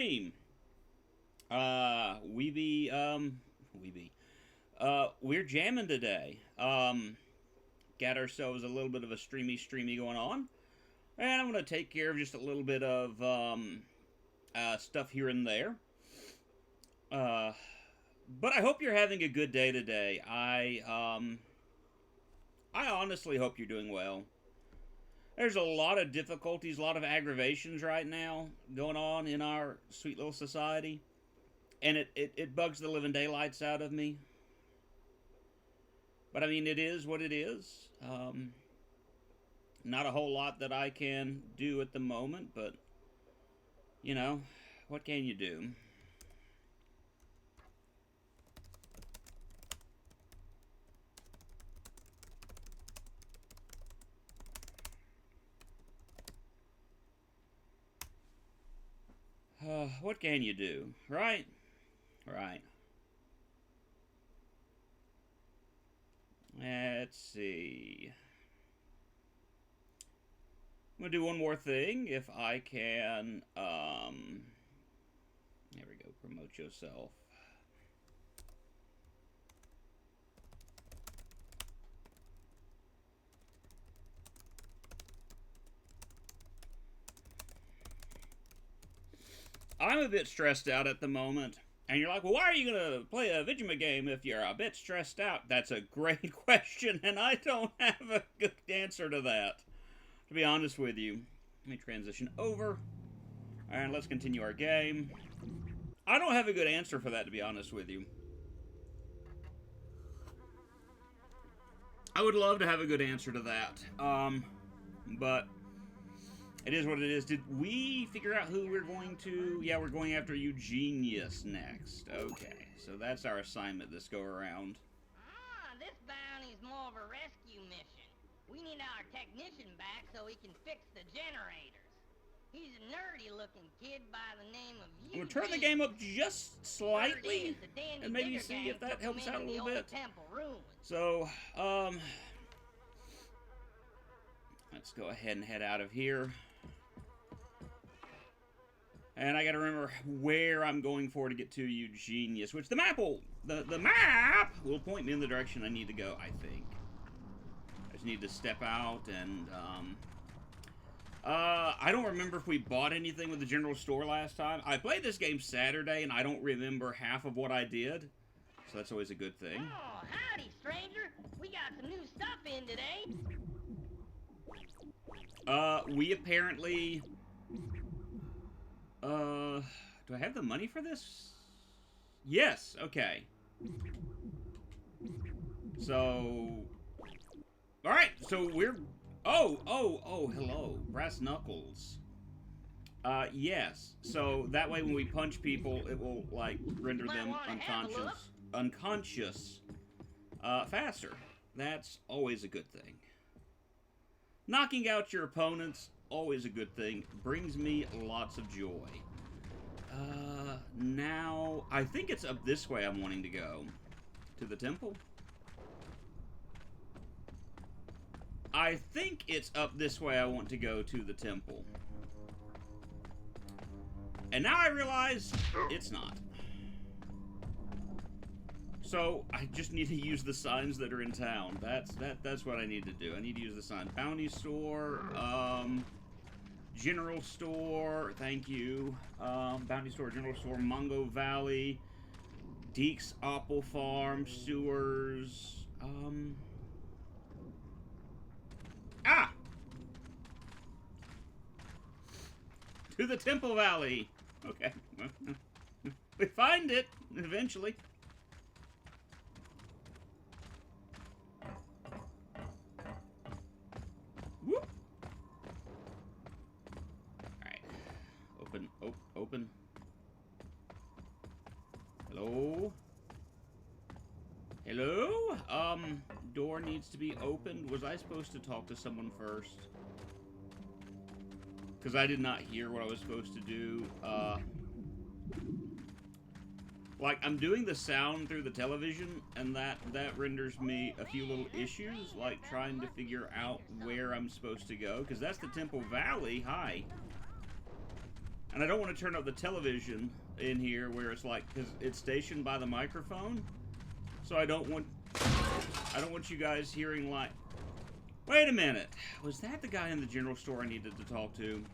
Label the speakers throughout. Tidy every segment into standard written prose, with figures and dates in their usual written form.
Speaker 1: Team. We're jamming today. Got ourselves a little bit of a streamy going on. And I'm going to take care of just a little bit of stuff here and there. Uh, but I hope you're having a good day today. I honestly hope you're doing well. There's a lot of difficulties, a lot of aggravations right now going on in our sweet little society. And it bugs the living daylights out of me. But I mean, it is what it is. Not a whole lot that I can do at the moment, but, you know, what can you do? What can you do, right? Right. Let's see. I'm gonna do one more thing if I can. There we go. Promote yourself. I'm a bit stressed out at the moment. And you're like, well, why are you going to play a Vigima game if you're a bit stressed out? That's a great question, and I don't have a good answer to that, to be honest with you. Let me transition over, and let's continue our game. I don't have a good answer for that, to be honest with you. I would love to have a good answer to that, but it is what it is. Did we figure out who we're going to? Yeah, we're going after Eugenius next. Okay, so that's our assignment this go around.
Speaker 2: This bounty's more of a rescue mission. We need our technician back so he can fix the generators. He's a nerdy-looking kid by the name of Eugene.
Speaker 1: We'll turn the game up just slightly, and maybe see if that helps out a little bit. So, let's go ahead and head out of here. And I gotta remember where I'm going for to get to Eugenius, which the map will point me in the direction I need to go, I think. I just need to step out and, I don't remember if we bought anything with the general store last time. I played this game Saturday, and I don't remember half of what I did. So that's always a good thing.
Speaker 2: Oh, howdy, stranger. We got some new stuff in today.
Speaker 1: We apparently... do I have the money for this? Yes, okay. So... Alright, so we're... Oh, hello. Brass knuckles. Yes. So that way when we punch people, it will, like, render them unconscious faster. That's always a good thing. Knocking out your opponents, always a good thing. Brings me lots of joy. Now, I think it's up this way I'm wanting to go. To the temple? I think it's up this way I want to go to the temple. And now I realize it's not. So, I just need to use the signs that are in town. That's what I need to do. I need to use the sign. Bounty store, general store, thank you. Bounty store, general store, Mungo Valley, Deeks Apple Farm, sewers, to the Temple Valley. Okay. We find it, eventually. Whoop. Alright. Open. Hello? Hello? Door needs to be opened. Was I supposed to talk to someone first? Because I did not hear what I was supposed to do. Like, I'm doing the sound through the television, and that renders me a few little issues, like trying to figure out where I'm supposed to go, because that's the Temple Valley. Hi. And I don't want to turn up the television in here where it's like, because it's stationed by the microphone. So I don't want you guys hearing like, wait a minute, was that the guy in the general store I needed to talk to?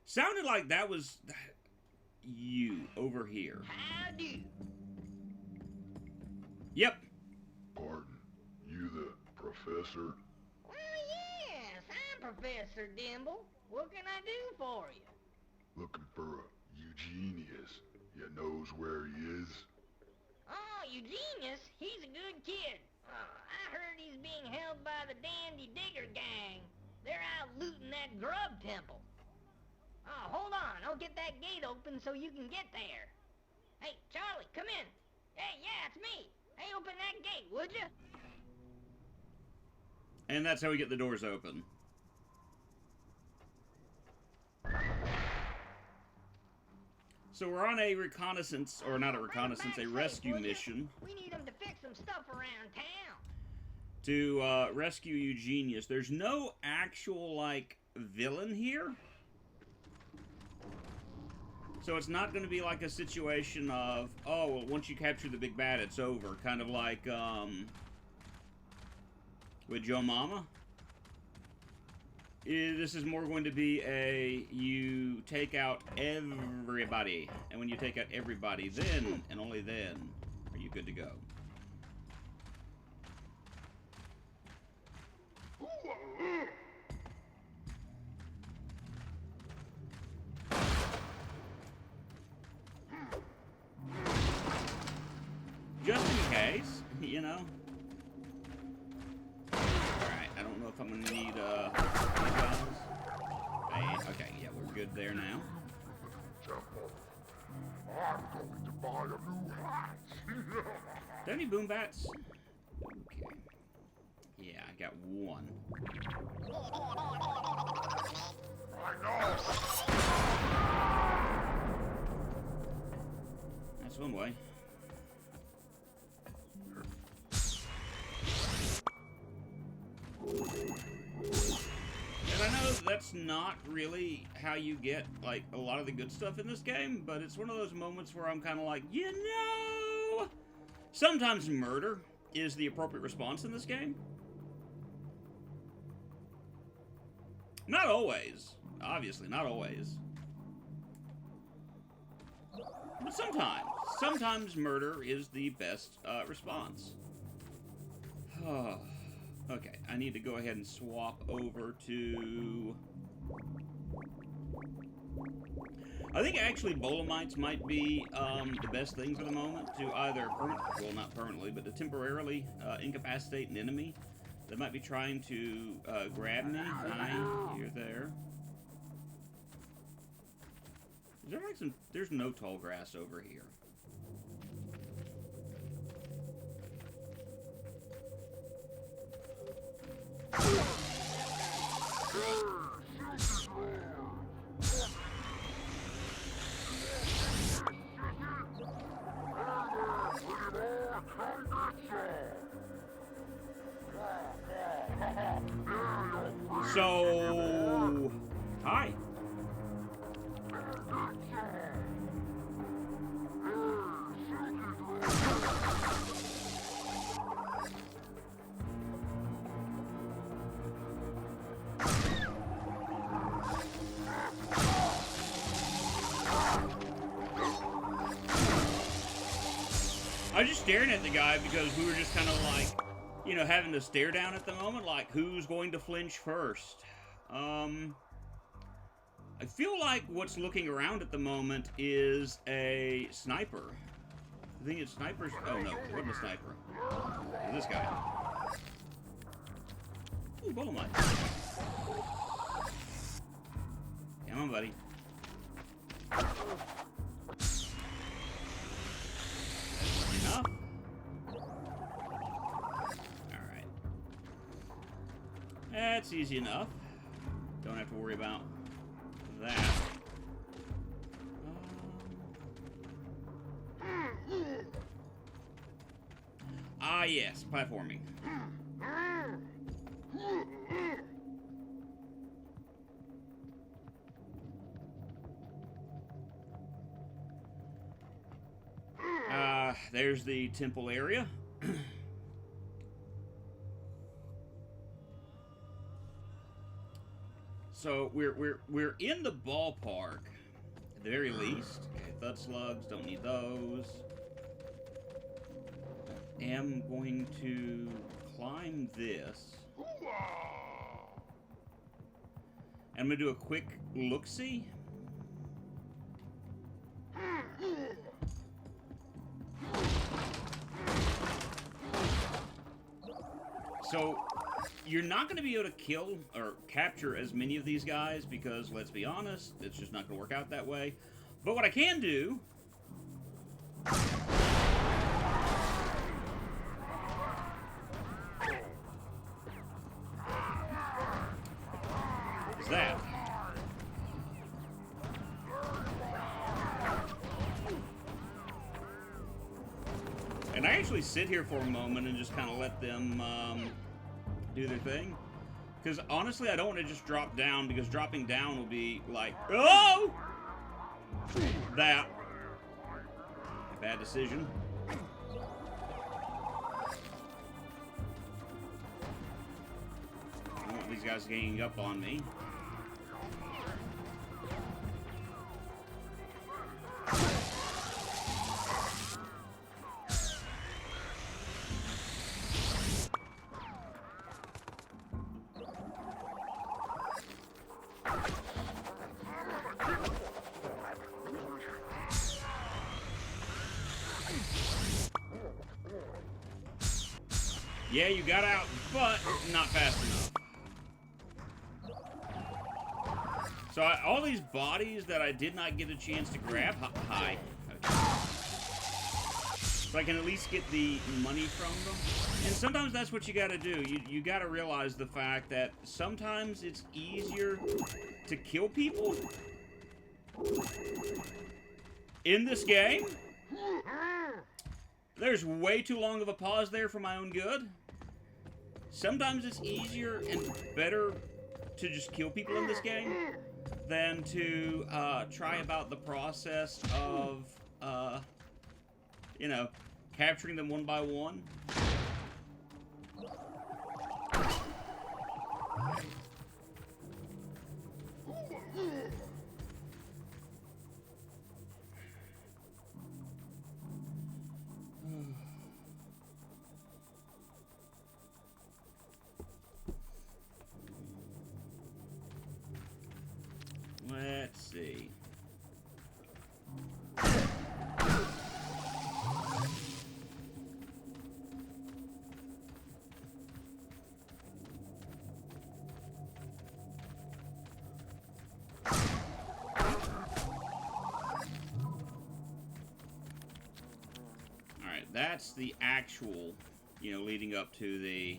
Speaker 1: Sounded like that was you over here.
Speaker 2: Howdy.
Speaker 1: Yep.
Speaker 3: Pardon, you the professor?
Speaker 2: Well, yes, I'm Professor Dimble. What can I do for you?
Speaker 3: Looking for a Eugenius. You knows where he is?
Speaker 2: Oh, Eugenius, he's a good kid. I heard he's being held by the Dandy Digger gang. They're out looting that grub temple. Oh, hold on, I'll get that gate open so you can get there. Hey, Charlie, come in. Hey, yeah, it's me. Hey, open that gate, would you?
Speaker 1: And that's how we get the doors open. So we're on a reconnaissance, or not a reconnaissance, a rescue mission.
Speaker 2: We need him to fix some stuff around town.
Speaker 1: To rescue Eugenius. There's no actual, like, villain here. So it's not going to be like a situation of, oh, well, once you capture the big bad, it's over. Kind of like, with Joe Mama. This is more going to be a, you take out everybody. And when you take out everybody, then, and only then, are you good to go. Just in case, you know. Alright, I don't know if I'm gonna need, guns. Okay, yeah, we're good there now.
Speaker 3: I'm going to buy a new hat.
Speaker 1: Do you have any boom bats? Okay. Yeah, I got one.
Speaker 3: I know.
Speaker 1: That's one way. And I know that's not really how you get, like, a lot of the good stuff in this game, but it's one of those moments where I'm kind of like, you know, sometimes murder is the appropriate response in this game. Not always. Obviously, not always. But sometimes. Sometimes murder is the best response. Okay, I need to go ahead and swap over to... I think actually Bolomites might be the best thing for the moment to either, well, not permanently, but to temporarily incapacitate an enemy that might be trying to grab me. Hi, you're there. Is there like some... There's no tall grass over here. So, hi. I was just staring at the guy because we were just kind of like, you know, having to stare down at the moment, like, who's going to flinch first? I feel like what's looking around at the moment is a sniper. I think it's snipers. Oh, no, it wasn't a sniper. It was this guy. Ooh, Bolomite. Come on, buddy. Enough. Alright. That's easy enough. Don't have to worry about that. Ah, yes, platforming. there's the temple area. So we're in the ballpark, at the very least. Okay, thud slugs, don't need those. Am going to climb this. And I'm gonna do a quick look-see. So, you're not going to be able to kill or capture as many of these guys because, let's be honest, it's just not going to work out that way. But what I can do is that. And I actually sit here for a moment and just kind of let them do their thing. Because honestly, I don't want to just drop down, because dropping down will be like, oh! That. A bad decision. I don't want these guys ganging up on me. Yeah, you got out, but not fast enough. So all these bodies that I did not get a chance to grab, hi. Okay. So I can at least get the money from them. And sometimes that's what you gotta do. You gotta realize the fact that sometimes it's easier to kill people in this game. There's way too long of a pause there for my own good. Sometimes it's easier and better to just kill people in this game than to try about the process of, you know, capturing them one by one. Let's see. Alright, that's the actual, you know, leading up to the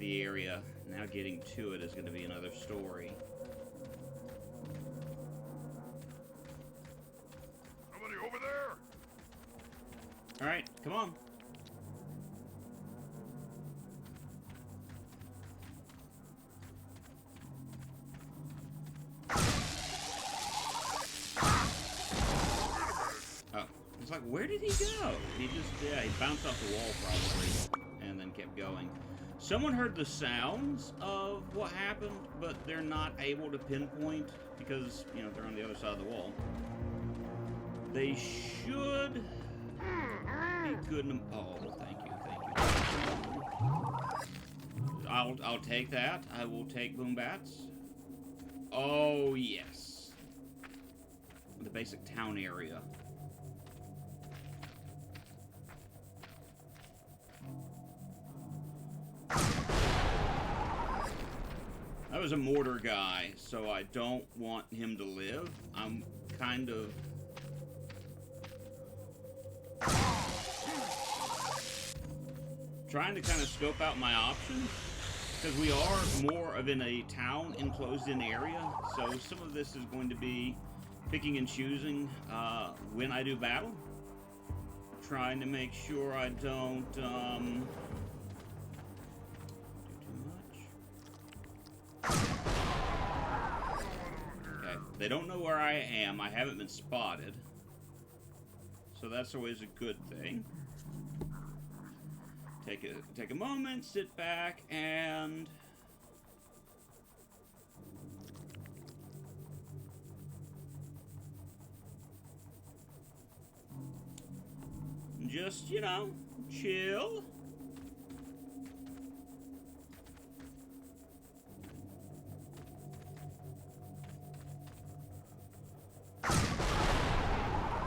Speaker 1: area. Now getting to it is going to be another story. Alright, come on. Oh, it's like, where did he go? He just, yeah, he bounced off the wall probably, and then kept going. Someone heard the sounds of what happened, but they're not able to pinpoint because, you know, they're on the other side of the wall. They should... good. Oh, thank you. I'll take that. I will take boom bats. Oh yes, the basic town area. That was a mortar guy, so I don't want him to live. I'm kind of... trying to kind of scope out my options, because we are more of in a town enclosed in area, so some of this is going to be picking and choosing when I do battle, trying to make sure I don't do too much. Okay, they don't know where I am. I haven't been spotted, So that's always a good thing. Take a moment, sit back, and just, you know, chill.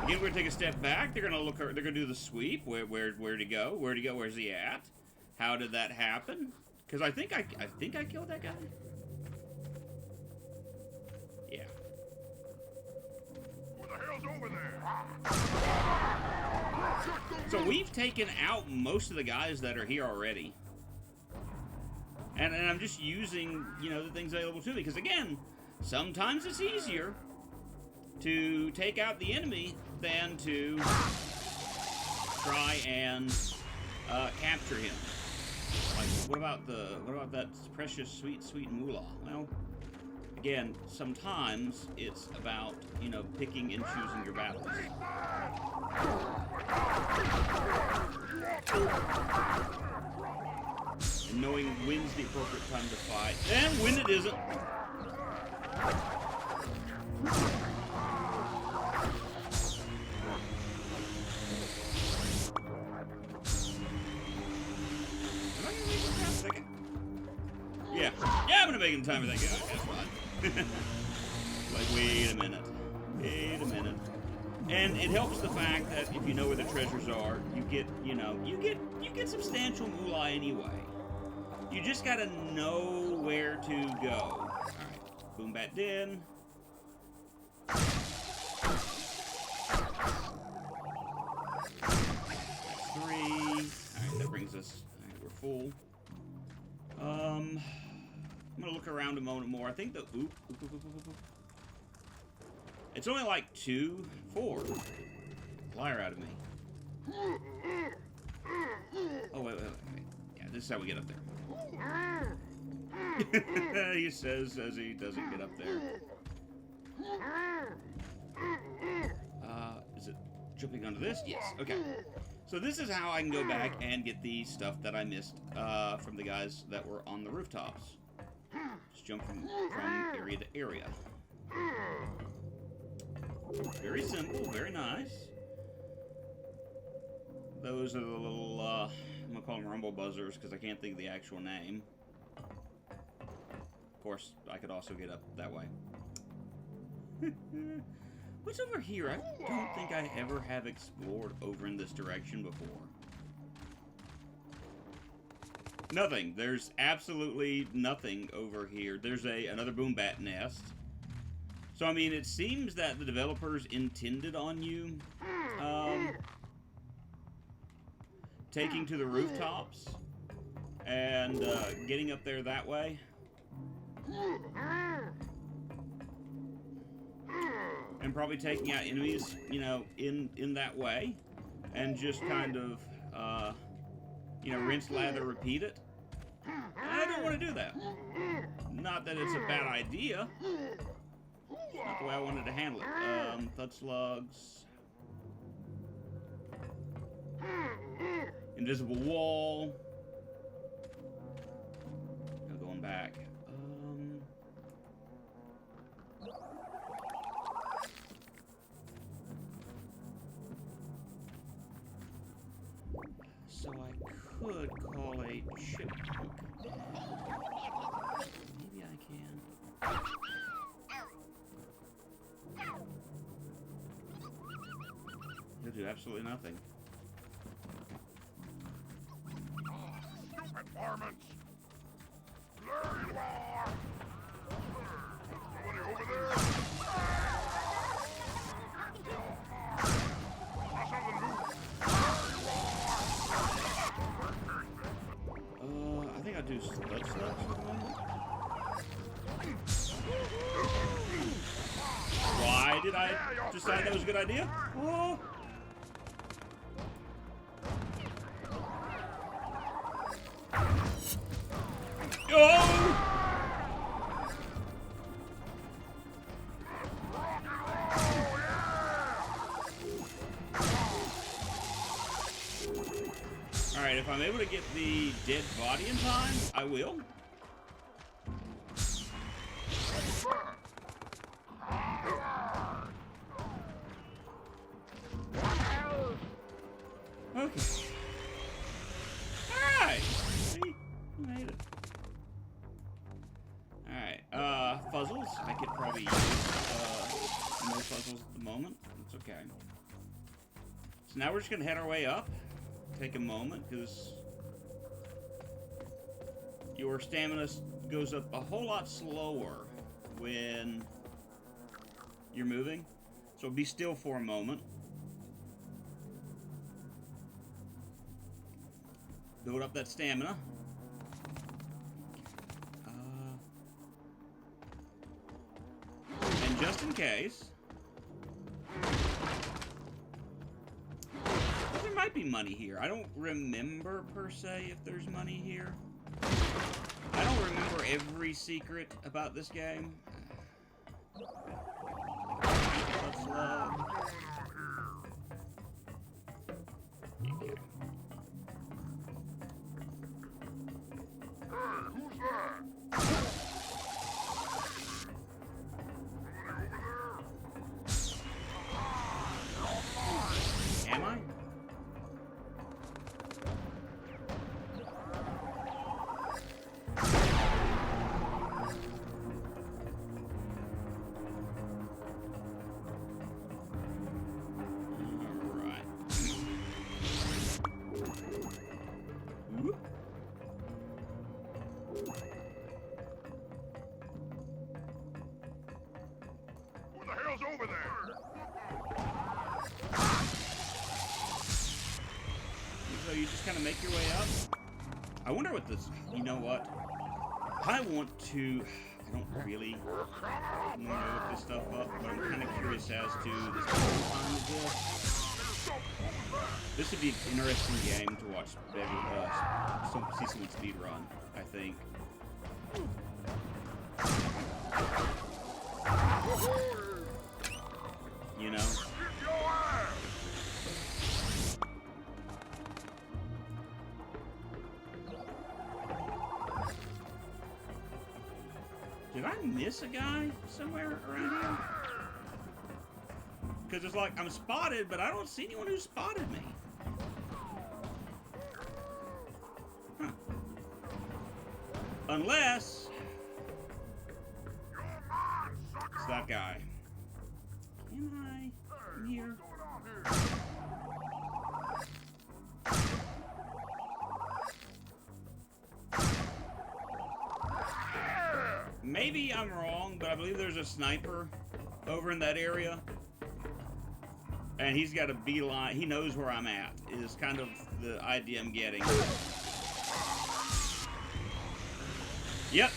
Speaker 1: Again, we're gonna take a step back. They're gonna look. They're gonna do the sweep. Where'd he go? Where'd he go? Where's he at? How did that happen? Because I think I killed that guy. Yeah.
Speaker 3: Who the hell's over there?
Speaker 1: So we've taken out most of the guys that are here already. And I'm just using, you know, the things available to me. Because again, sometimes it's easier to take out the enemy than to try and capture him. Like, what about that precious sweet moolah? Well, again, sometimes it's about, you know, picking and choosing your battles. And knowing when's the appropriate time to fight, and when it isn't. Yeah, I'm gonna make it in time for that guy. That's fine. Like, wait a minute. And it helps the fact that if you know where the treasures are, you get, you know, you get substantial moolah anyway. You just gotta know where to go. All right, boom, bat den. That's 3. All right, that brings us. All right, we're full. I'm gonna look around a moment more. I think the oop. It's only like 2, 4. Liar out of me. Oh wait. Yeah, this is how we get up there. He says as he doesn't get up there. Is it jumping onto this? Yes. Okay. So this is how I can go back and get the stuff that I missed from the guys that were on the rooftops. Just jump from area to area. Very simple, very nice. Those are the little, I'm gonna call them rumble buzzers because I can't think of the actual name. Of course, I could also get up that way. What's over here? I don't think I ever have explored over in this direction before. Nothing. There's absolutely nothing over here. There's another boombat nest. So, I mean, it seems that the developers intended on you taking to the rooftops and getting up there that way. And probably taking out enemies, you know, in that way. And just kind of, you know, rinse, lather, repeat it. I don't want to do that. Not that it's a bad idea. It's not the way I wanted to handle it. Thud slugs. Invisible wall. Now going back. So I could call a chipmunk. Maybe I can. He'll do absolutely nothing.
Speaker 3: Stupid varmints! There you are! Somebody over there? That's on the loose!
Speaker 1: I think I'll do sludge slugs for the moment. Why did I decide that was a good idea? Oh. Oh! Alright, if I'm able to get the dead body in time, I will. Okay. Alright! See? We made it. Alright, puzzles. I could probably use more puzzles at the moment. It's okay. So now we're just gonna head our way up. Take a moment, because your stamina goes up a whole lot slower when you're moving. So be still for a moment. Build up that stamina. And just in case, there might be money here. I don't remember, per se, if there's money here. I don't remember every secret about this game. Let's load. Okay. Am I?
Speaker 3: Over there!
Speaker 1: So you just kind of make your way up. I wonder what this... You know what? I want to... I don't really want to look this stuff up, but I'm kind of curious as to this time of this. This would be an interesting game to watch. See someone speed run, I think. You know? Did I miss a guy somewhere around here? Because it's like, I'm spotted, but I don't see anyone who spotted me. Huh. Unless... it's that guy. Can I? From here? Maybe I'm wrong, but I believe there's a sniper over in that area. And he's got a beeline. He knows where I'm at, is kind of the idea I'm getting. Yep.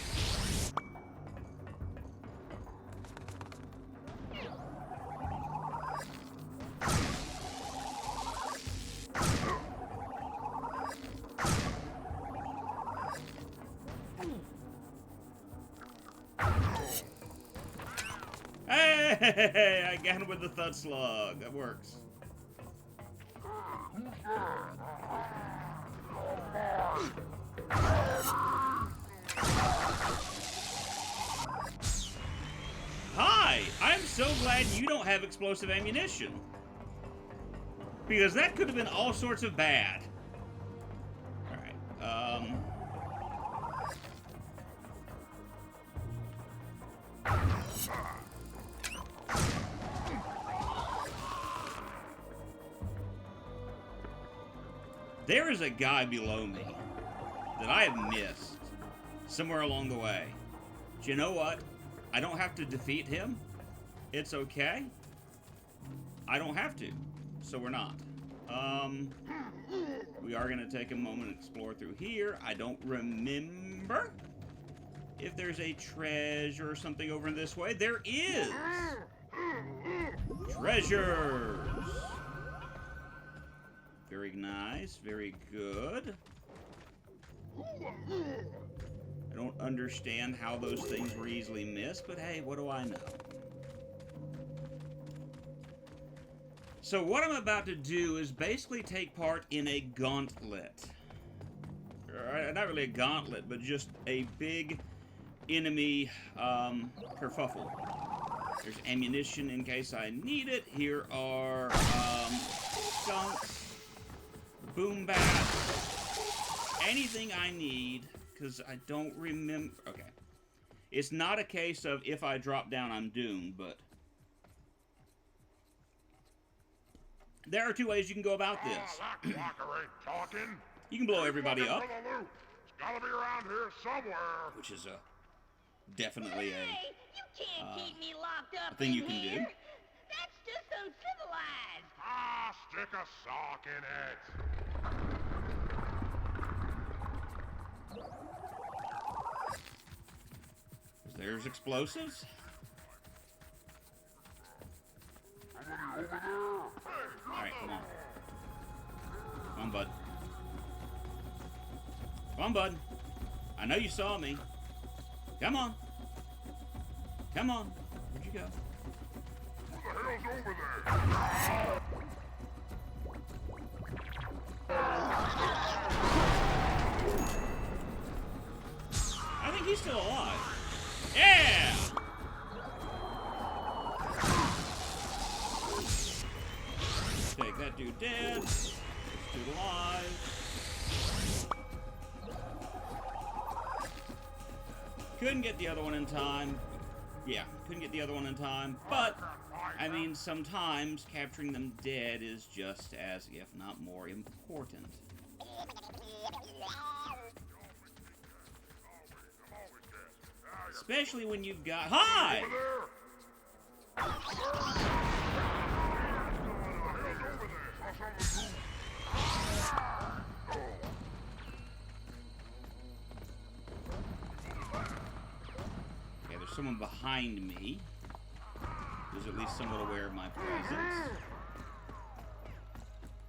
Speaker 1: Hey, I got him with the thud slug. That works. Hi, I'm so glad you don't have explosive ammunition. Because that could have been all sorts of bad. Alright, there is a guy below me that I have missed somewhere along the way. But you know what? I don't have to defeat him. It's okay. I don't have to. So we're not. We are going to take a moment and explore through here. I don't remember if there's a treasure or something over in this way. There is! Treasures! Very nice, very good. I don't understand how those things were easily missed, but hey, what do I know? So what I'm about to do is basically take part in a gauntlet. not really a gauntlet, but just a big enemy kerfuffle. There's ammunition in case I need it. Here are skunks, boom bats, anything I need, because I don't remember. Okay. It's not a case of if I drop down, I'm doomed, but there are two ways you can go about this. You can blow everybody up,
Speaker 3: It's gotta be around here somewhere.
Speaker 1: which is definitely
Speaker 2: Hey, you can't keep me locked up
Speaker 1: thing you
Speaker 2: in
Speaker 1: can
Speaker 2: here.
Speaker 1: do.
Speaker 2: That's just uncivilized.
Speaker 3: Ah, stick a sock in it.
Speaker 1: There's explosives. Alright, come on. Come on, bud. Come on, bud. I know you saw me. Come on. Come on. Where'd you go?
Speaker 3: What the hell's over there?
Speaker 1: I think he's still alive. Yeah! Take that dude dead. This dude alive. Couldn't get the other one in time. Yeah, couldn't get the other one in time. But, I mean, sometimes capturing them dead is just as, if not more, important. Especially when you've got... Hi! Okay, there's someone behind me who's at least somewhat aware of my presence.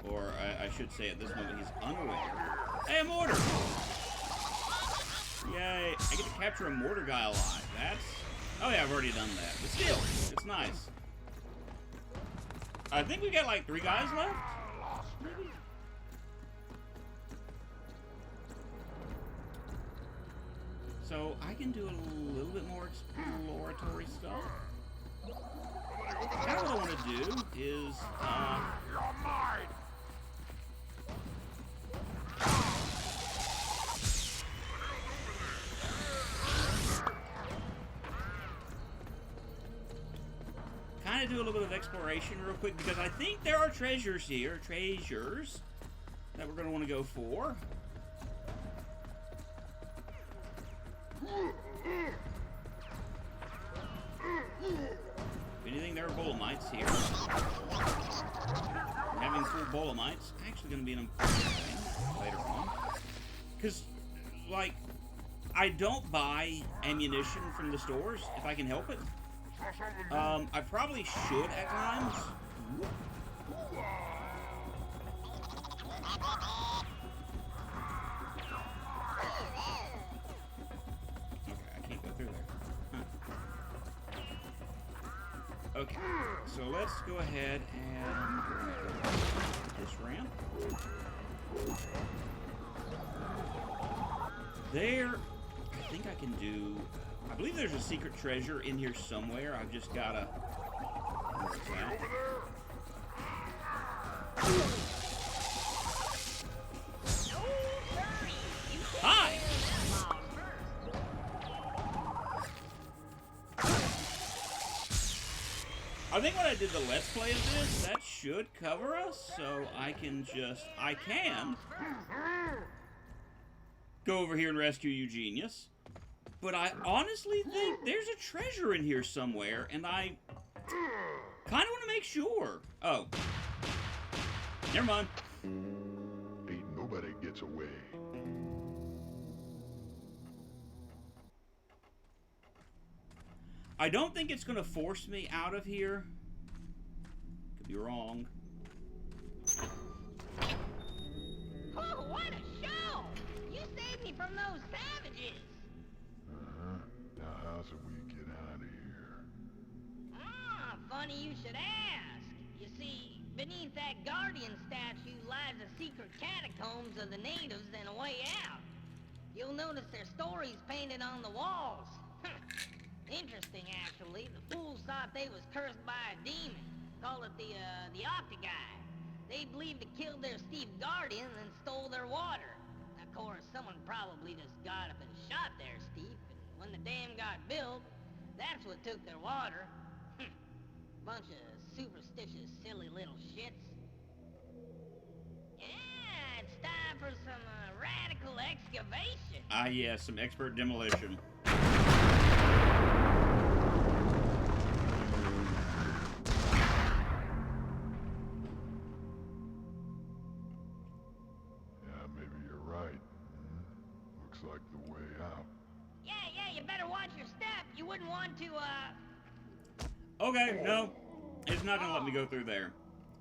Speaker 1: Or, I should say at this moment, he's unaware. Hey, a mortar! Yay, I get to capture a mortar guy alive. That's... Oh yeah, I've already done that. But still, it's nice. I think we got like 3 guys left? Maybe? So, I can do a little bit more exploratory stuff. Now what I want to do is, kind of do a little bit of exploration real quick, because I think there are treasures here, that we're going to want to go for. If anything, there are Bolomites here. Having full Bolomites actually going to be an important thing later on. Because, like, I don't buy ammunition from the stores if I can help it. I probably should at times. Okay, I can't go through there. Huh. Okay, so let's go ahead and this ramp. There, I think I can do... I believe there's a secret treasure in here somewhere. I've just gotta... Hi! I think when I did the Let's Play of this, that should cover us, so I can go over here and rescue Eugenius. But I honestly think there's a treasure in here somewhere, and I kind of want to make sure. Oh. Never mind.
Speaker 3: Ain't nobody gets away.
Speaker 1: I don't think it's going to force me out of here. Could be wrong.
Speaker 2: Oh, what a show! You saved me from those savages.
Speaker 3: Now how should we get out of here?
Speaker 2: Ah, funny you should ask. You see, beneath that guardian statue lies the secret catacombs of the natives and a way out. You'll notice their stories painted on the walls. Interesting, actually. The fools thought they was cursed by a demon. Call it the Octaguy. They believed it killed their Steve Guardian and stole their water. Of course, someone probably just got up and shot their Steve, and when the dam got built, that's what took their water. Bunch of superstitious, silly little shits. Yeah, it's time for some radical excavation.
Speaker 1: Ah, yes, some expert demolition.
Speaker 3: Yeah, maybe you're right. Looks like the way out.
Speaker 2: Yeah, you better watch your step. You wouldn't want to,
Speaker 1: Okay, no. It's not gonna let me go through there.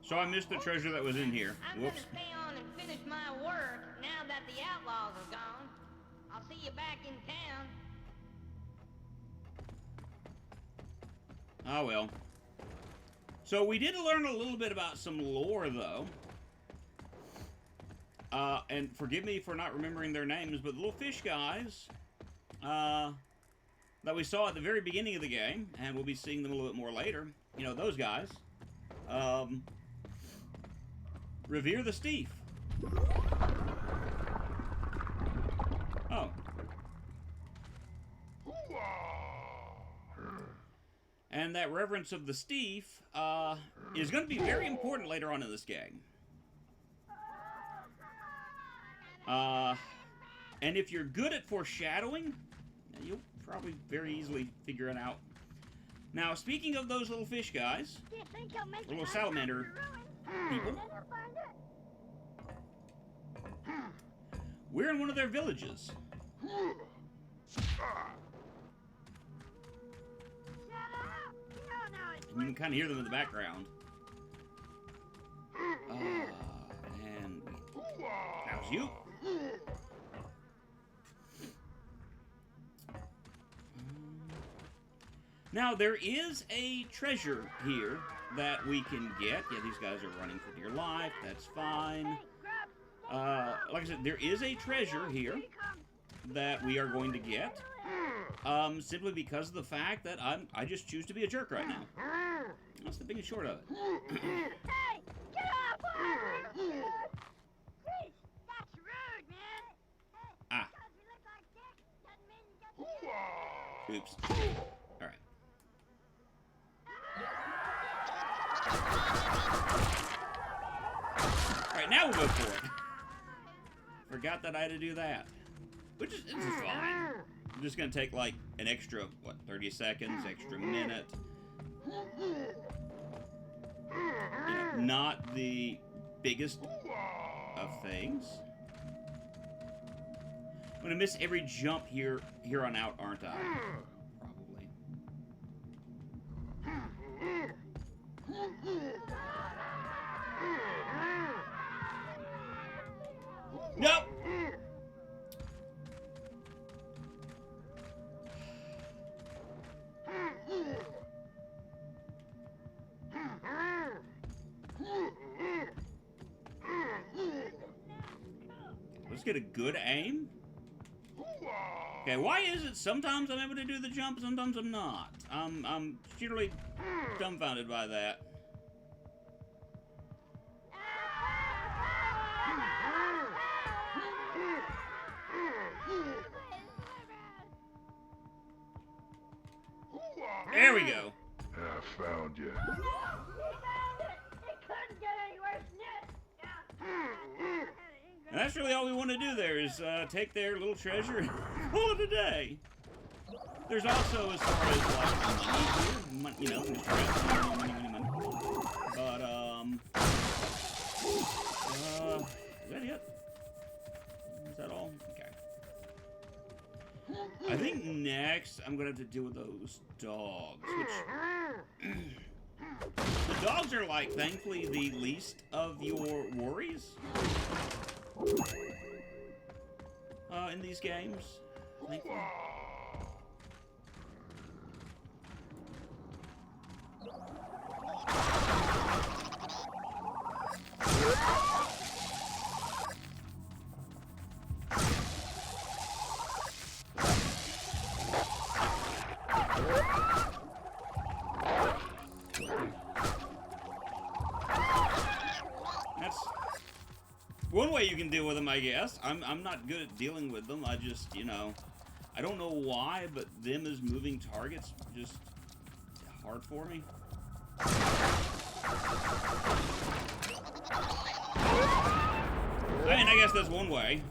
Speaker 1: So I missed the treasure that was in here.
Speaker 2: I'm
Speaker 1: Whoops.
Speaker 2: gonna stay on and finish my work now that the outlaws are gone. I'll see you back in town.
Speaker 1: Oh, well. So we did learn a little bit about some lore, though. And forgive me for not remembering their names, but the little fish guys that we saw at the very beginning of the game, and we'll be seeing them a little bit more later. You know, those guys. Revere the Steve. Oh. And that reverence of the Steve is going to be very important later on in this game. And if you're good at foreshadowing, you'll probably very easily figure it out. Now, speaking of those little fish guys, little salamander people, we're in one of their villages. You can kind of hear them in the background. And that was you. Now, there is a treasure here that we can get. Yeah, these guys are running for dear life. That's fine. Like I said, there is a treasure here that we are going to get. Simply because of the fact that I just choose to be a jerk right now. That's the big and short of it.
Speaker 4: Hey, get off! Jeez, that's rude, man.
Speaker 1: Ah.
Speaker 4: Because you look like dick doesn't mean you get
Speaker 1: Oops. All right. All right, now we'll go for it. Forgot that I had to do that. Which is, this is fine. I'm just gonna take like an extra, what, 30 seconds, extra minute. You know, not the biggest of things. I'm gonna miss every jump here on out, aren't I? Probably. Nope. Let's get a good aim. Okay, why is it sometimes I'm able to do the jump, sometimes I'm not? I'm generally dumbfounded by that. There we go.
Speaker 3: I found you.
Speaker 1: And that's really all we want to do there is take their little treasure and call it a day. There's also, as far as like money here, you know, money. But is that it? Is that all? Okay. I think next I'm gonna have to deal with those dogs, which the dogs are like, thankfully, the least of your worries in these games. Thankfully. That's one way you can deal with them, I guess. I'm not good at dealing with them. I just, you know, I don't know why, but them as moving targets just hard for me. I mean, I guess that's one way.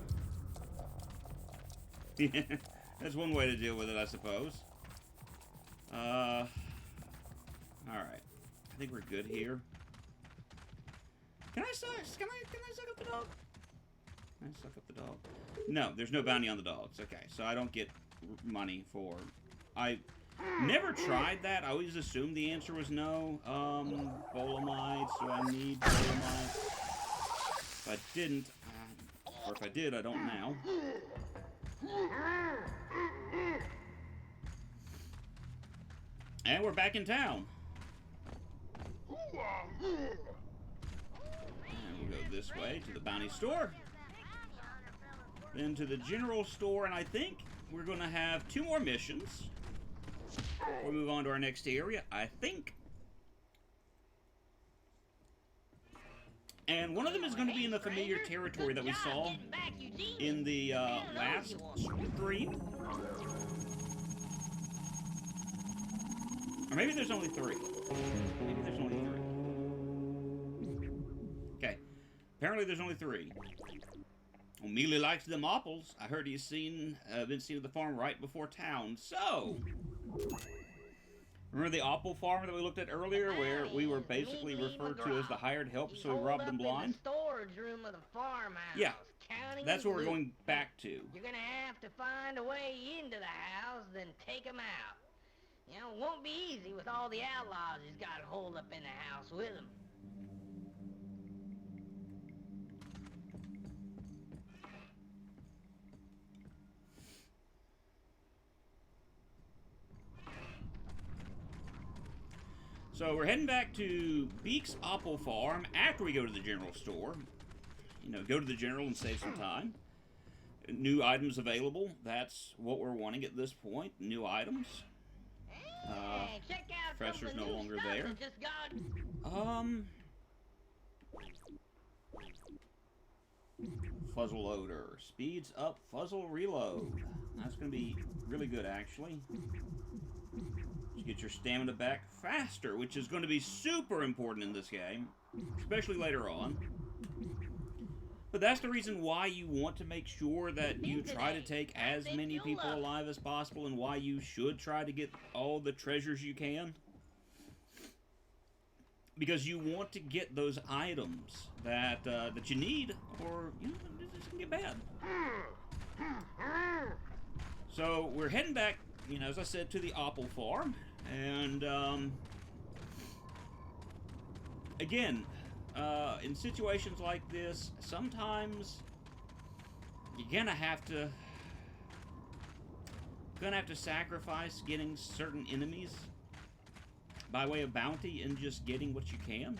Speaker 1: That's one way to deal with it, I suppose. Alright. I think we're good here. Can I suck up the dog? Can I suck up the dog? No, there's no bounty on the dogs. Okay, so I don't get money for... I never tried that. I always assumed the answer was no. Bolamites. Do I need Bolamites? If I didn't, or if I did, I don't now. And we're back in town. And we'll go this way to the bounty store. Then to the general store, and I think we're going to have 2 more missions. We'll move on to our next area, I think. And one of them is going to be in the familiar territory that we saw in the last stream. Or maybe there's only 3. Maybe there's only 3. Okay. Apparently there's only 3. Well, Mealy likes them apples. I heard he's been seen at the farm right before town. So, remember the apple farm that we looked at earlier, where we were basically referred to as the hired help, so we robbed them blind?
Speaker 2: Storage room of the farmhouse.
Speaker 1: Yeah, that's what we're going back to.
Speaker 2: You're gonna have to find a way into the house, then take them out. You know, it won't be easy with all the outlaws he's got holed up in the house with him.
Speaker 1: So we're heading back to Beek's Apple Farm after we go to the general store. You know, go to the general and save some time. New items available. That's what we're wanting at this point. New items.
Speaker 2: Hey, check out
Speaker 1: Professor's no
Speaker 2: new
Speaker 1: longer
Speaker 2: stuff
Speaker 1: there.
Speaker 2: that just got...
Speaker 1: Fuzzle loader. Speeds up fuzzle reload. That's going to be really good, actually. You get your stamina back faster, which is going to be super important in this game, especially later on. But that's the reason why you want to make sure that you try to take as many people alive as possible, and why you should try to get all the treasures you can. Because you want to get those items that that you need, or you know, it's gonna get bad. So we're heading back, you know, as I said, to the apple farm, and again, in situations like this, sometimes you're gonna have to sacrifice getting certain enemies by way of bounty and just getting what you can.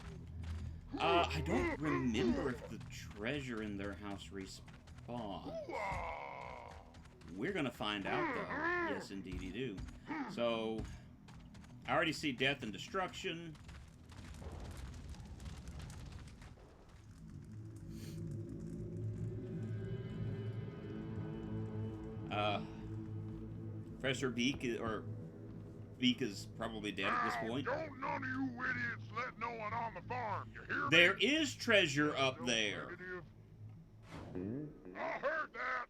Speaker 1: I don't remember if the treasure in their house respawns. We're gonna find out, though. Yes, indeed you do. So, I already see death and destruction. Professor Beak, or Beak is probably dead at this point.
Speaker 3: Don't none of you idiots let no one on the farm. You hear me?
Speaker 1: There is treasure up there.
Speaker 3: I heard that.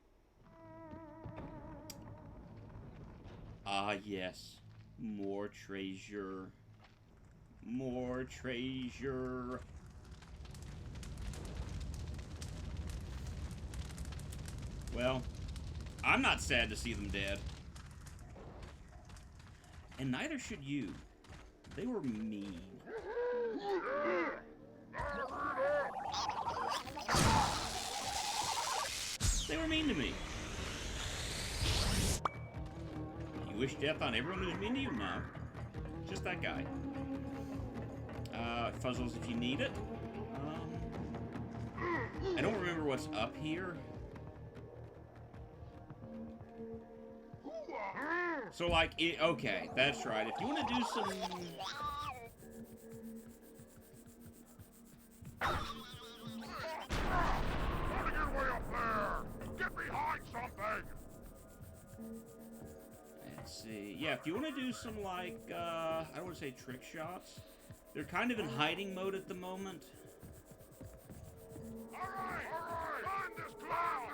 Speaker 1: Ah, yes. More treasure. More treasure. Well, I'm not sad to see them dead. And neither should you. They were mean. They were mean to me. You wish death on everyone who's mean to you? No. Just that guy. Fuzzles if you need it. I don't remember what's up here. So, like, okay, that's right. If you want to do some...
Speaker 3: Get way up there! Get behind something!
Speaker 1: Let's see. Yeah, if you want to do some, like, I don't want to say trick shots. They're kind of in hiding mode at the moment.
Speaker 3: Alright! Find this clown!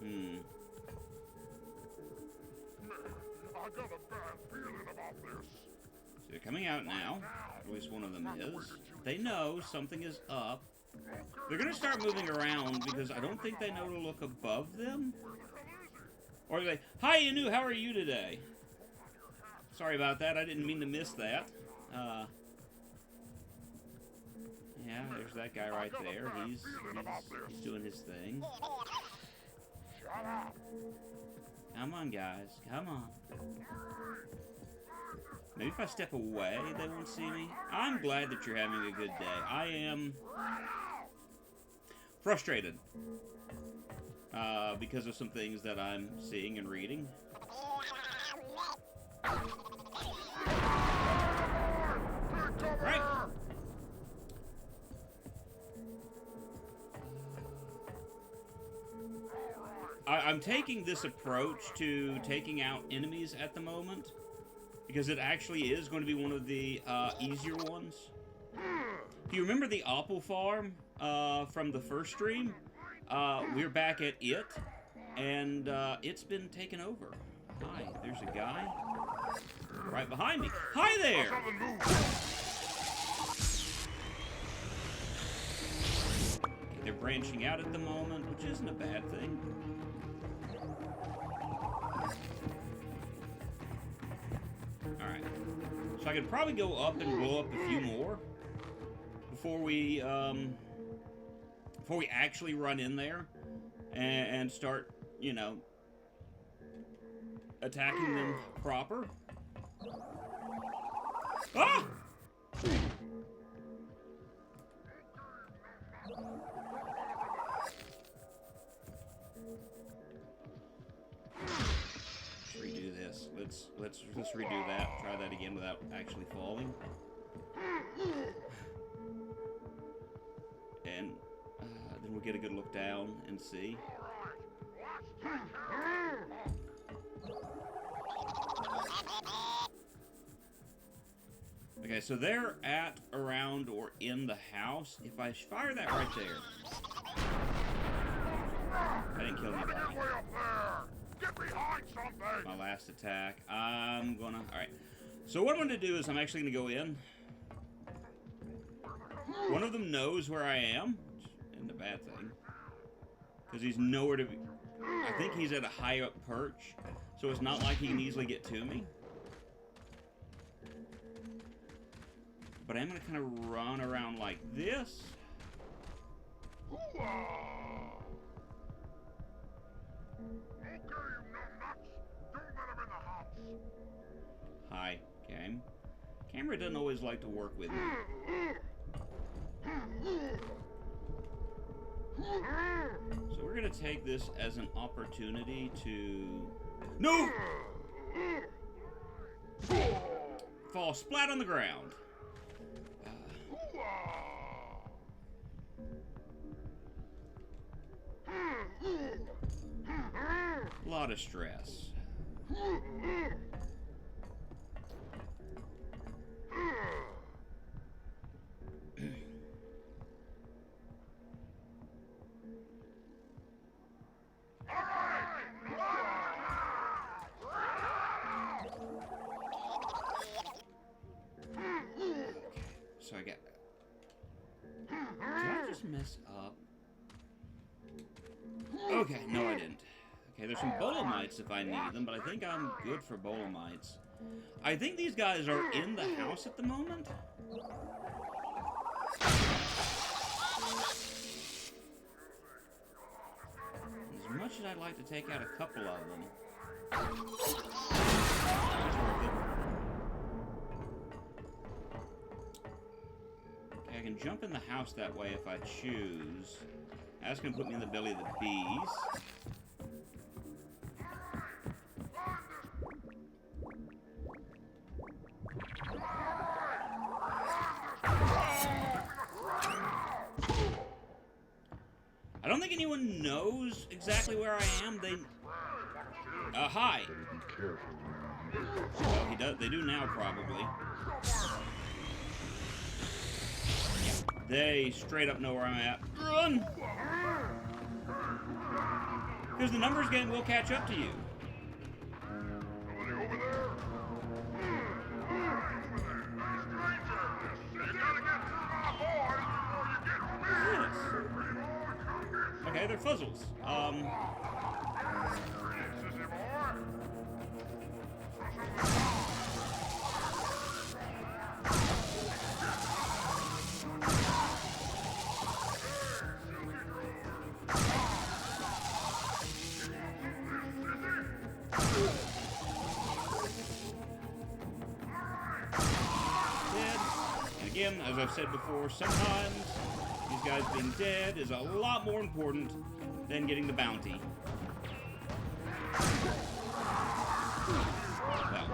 Speaker 1: Hmm.
Speaker 3: I got a bad feeling about this.
Speaker 1: So they're coming out now. At least one of them is. They know something is up. They're gonna start moving around because I don't think they know to look above them. Or they, hi Inu, how are you today? Sorry about that, I didn't mean to miss that. Yeah, there's that guy right there. He's doing his thing.
Speaker 3: Shut up!
Speaker 1: Come on, guys. Come on. Maybe if I step away, they won't see me. I'm glad that you're having a good day. I am frustrated because of some things that I'm seeing and reading. Right. I'm taking this approach to taking out enemies at the moment because it actually is going to be one of the easier ones. Do you remember the apple farm from the first stream? We're back at it, and it's been taken over. Hi, there's a guy right behind me. Hi there! Okay, they're branching out at the moment, which isn't a bad thing. Alright. So I could probably go up and blow up a few more before we actually run in there and start, you know, attacking them proper. Ah! Redo this. Let's redo that. Try that again without actually falling. And then we'll get a good look down and see. Okay, so they're at, around, or in the house. If I fire that right there, I didn't kill anybody.
Speaker 3: Get behind something!
Speaker 1: My last attack. I'm gonna... Alright. So what I'm gonna do is I'm actually gonna go in. One of them knows where I am. Which isn't a bad thing. Because he's nowhere to be... I think he's at a high up perch. So it's not like he can easily get to me. But I'm gonna kind of run around like this. Hi, game. Camera doesn't always like to work with me. So we're gonna take this as an opportunity to... No! Fall splat on the ground. A lot of stress. So I got... Did I just mess up? Okay, no I didn't. Okay, there's some Bolomites if I need them, but I think I'm good for Bolomites. I think these guys are in the house at the moment. As much as I'd like to take out a couple of them. Okay, I can jump in the house that way if I choose. That's gonna put me in the belly of the bees. I don't think anyone knows exactly where I am. They... hi.
Speaker 3: Better be careful around here.
Speaker 1: Well, he does. They do now, probably. They straight up know where I'm at. Run! Because the numbers game will catch up to you.
Speaker 3: Somebody over there? You gotta get through my boys before you get to me.
Speaker 1: Yes. Okay, they're fuzzles.
Speaker 3: Sissy boy.
Speaker 1: Dead. And again, as I've said before, sometimes these guys being dead is a lot more important than getting the bounty. Well.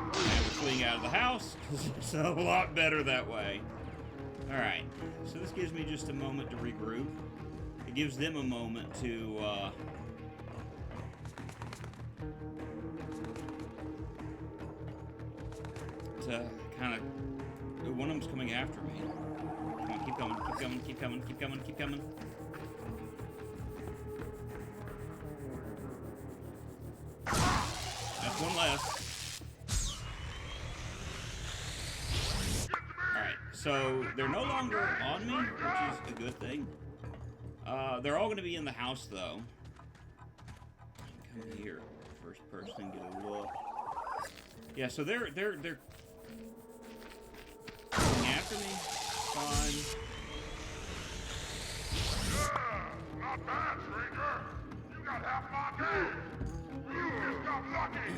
Speaker 1: And we're fleeing out of the house, because it's a lot better that way. Alright, so this gives me just a moment to regroup. It gives them a moment to, kind of... One of them's coming after me. Come on, keep coming, keep coming, keep coming, keep coming, keep coming. That's one less. Alright, so they're no longer on me, which is a good thing. They're all going to be in the house, though. Come here, first person, get a look. Yeah, so they're coming after me. Fine.
Speaker 3: Yeah, not bad, stranger. You got half my day. You just got lucky.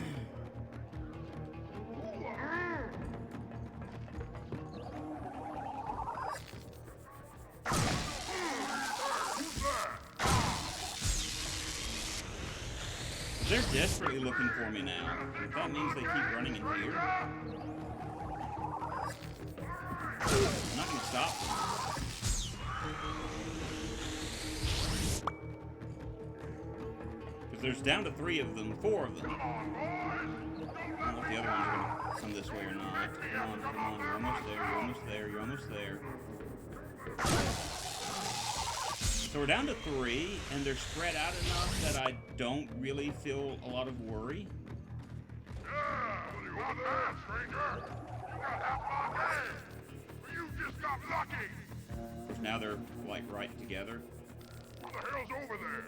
Speaker 1: They're desperately looking for me now. That means they keep running in here. I'm not gonna stop them. Because there's down to 3 of them, 4 of them. I don't know if the other ones are gonna come this way or not. Come on, come on, you're almost there, you're almost there, you're almost there. So we're down to 3, and they're spread out enough that I don't really feel a lot of worry.
Speaker 3: Yeah, you got that, stranger. You got half my day. You just got lucky.
Speaker 1: Of course, now they're, like, right together.
Speaker 3: What the hell's over there?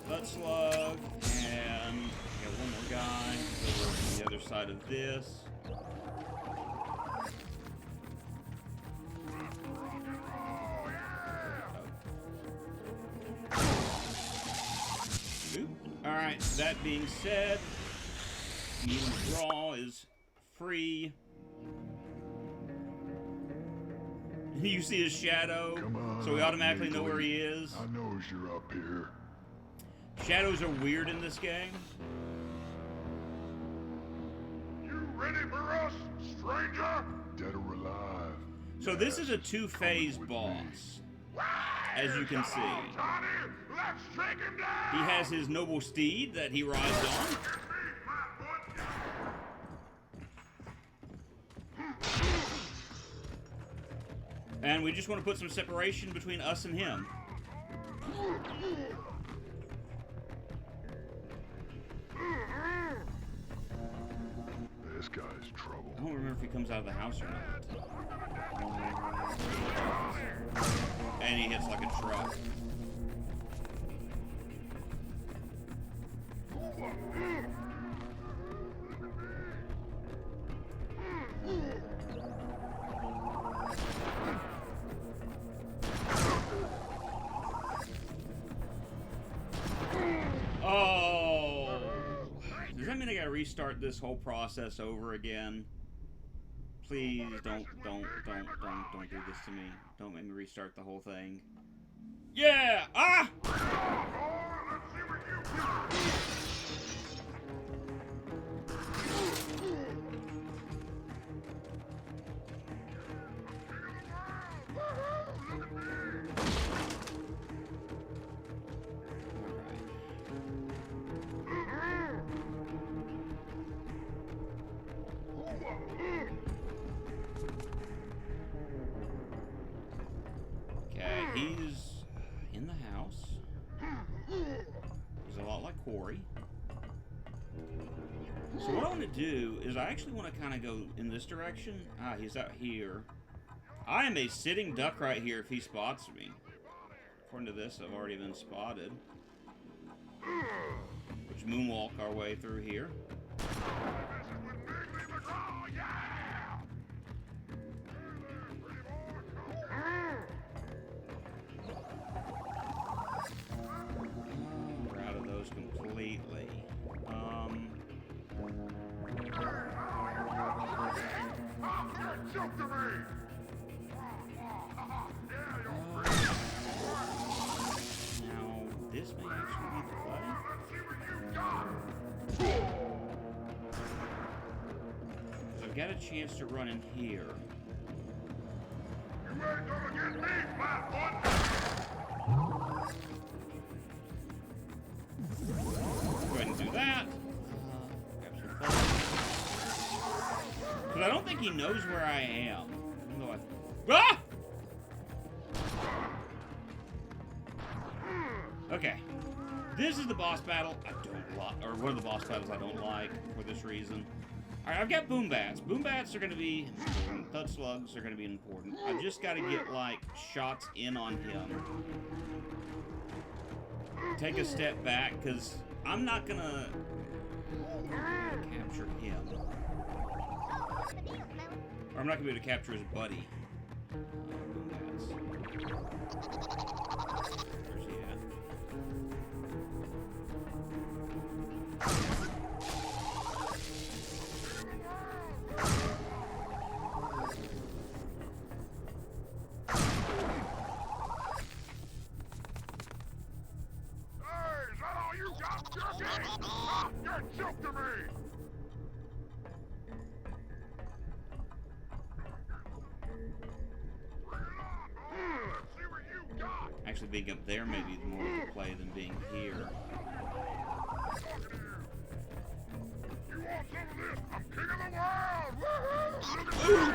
Speaker 1: Butt slug, and we got one more guy over on the other side of this. Alright, that being said, even the draw is free. You see his shadow,
Speaker 3: Come on,
Speaker 1: so we automatically know
Speaker 3: Niggly.
Speaker 1: where he is.
Speaker 3: I knows you're up here.
Speaker 1: Shadows are weird in this game.
Speaker 3: You ready for us, stranger? Dead or alive?
Speaker 1: So this is a 2-phase boss, as you can see.
Speaker 3: Johnny, let's take him down.
Speaker 1: He has his noble steed that he rides on. And we just want to put some separation between us and him.
Speaker 3: This guy's trouble.
Speaker 1: I don't remember if he comes out of the house or not. And he hits like a truck. gotta restart this whole process over again. Please don't do this to me. Don't make me restart the whole thing. Yeah! Ah! Okay, he's in the house. He's a lot like Corey. So what I want to do is I actually want to kind of go in this direction. Ah, he's out here. I am a sitting duck right here if he spots me. According to this, I've already been spotted. Which moonwalk our way through here. We're out of those completely. Now, this may actually be the play. I've got a chance to run in here.
Speaker 3: You ain't gonna get me, flatfoot!
Speaker 1: Go ahead and do that. Grab some fuzz. Because I don't think he knows where I am. Even though Ah! Okay. This is the boss battle I don't like, or one of the boss battles I don't like for this reason. Alright, I've got boom bats. Boom bats are going to be important. Thud slugs are going to be important. I've just got to get, like, shots in on him. Take a step back, because I'm not going to capture him. Or I'm not going to be able to capture his buddy. Boom bats. Where's he at?
Speaker 3: You're joke to me! See what you got!
Speaker 1: Actually, being up there may be more of a play than being here.
Speaker 3: You want some of this? I'm king of the world! Woohoo!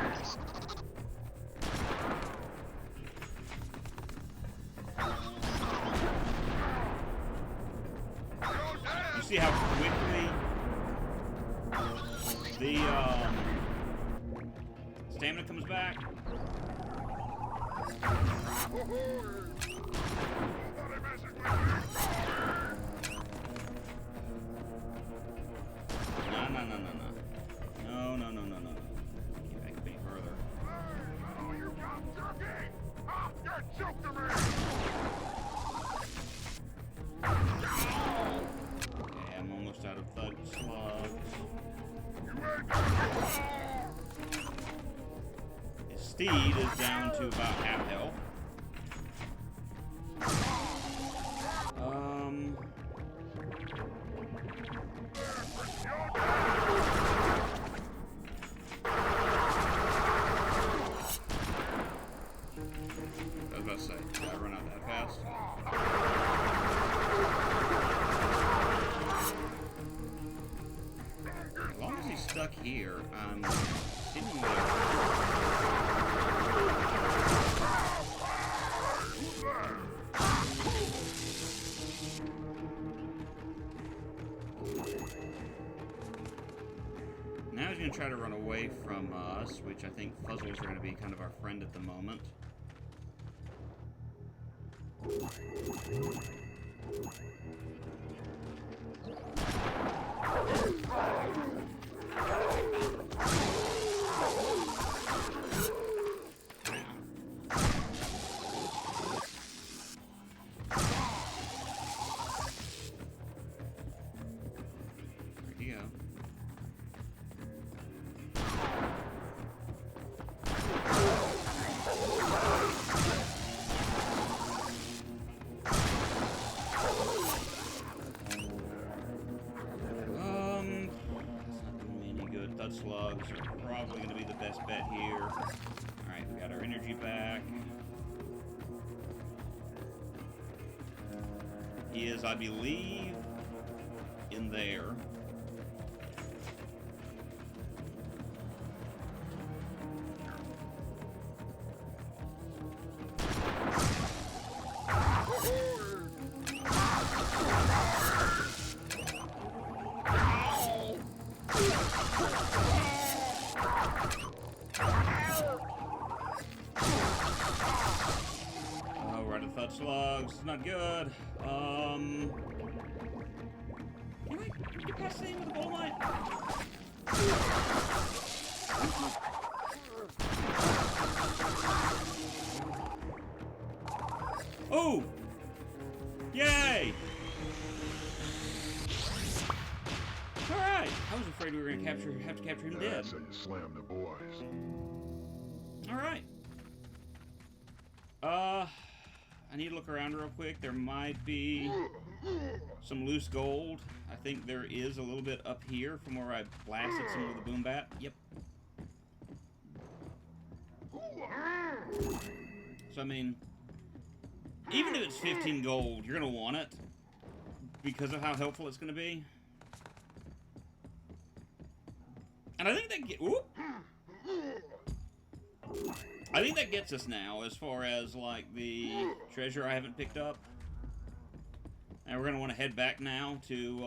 Speaker 1: You see how quickly the stamina comes back? No. Can't back up any further.
Speaker 3: Oh, you got turkey! Ah, you're joke to me!
Speaker 1: Okay, I'm almost out of thud slugs. His steed is down to about half health. I was about to say, did I run out that fast? As long as he's stuck here, I'm seemingly now he's going to try to run away from us, which I think puzzles are going to be kind of our friend at the moment. There you go. slugs are probably going to be the best bet here. Alright, we got our energy back. He is, I believe, in there. Slugs, not good. Can I get past the thing with a bowl light? Oh! Yay! Alright! I was afraid we were gonna have to capture him dead.
Speaker 3: That's how you slam the boys.
Speaker 1: Alright. I need to look around real quick. There might be some loose gold. I think there is a little bit up here from where I blasted some of the boom bat. Yep. So, I mean, even if it's 15 gold, you're going to want it because of how helpful it's going to be. And I think that I think that gets us now as far as, like, the treasure I haven't picked up. And we're going to want to head back now to,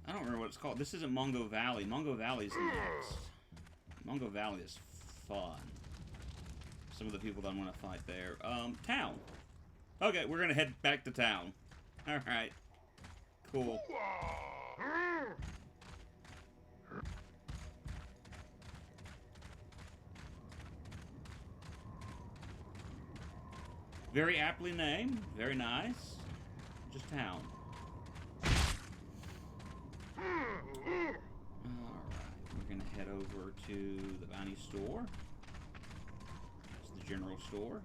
Speaker 1: I don't remember what it's called. This isn't Mungo Valley. Mungo Valley's next. Mungo Valley is fun. Some of the people that I want to fight there. Town. Okay, we're going to head back to town. Alright. Cool. Very aptly named. Very nice. Just town. Alright, we're going to head over to the bounty store. It's the general store.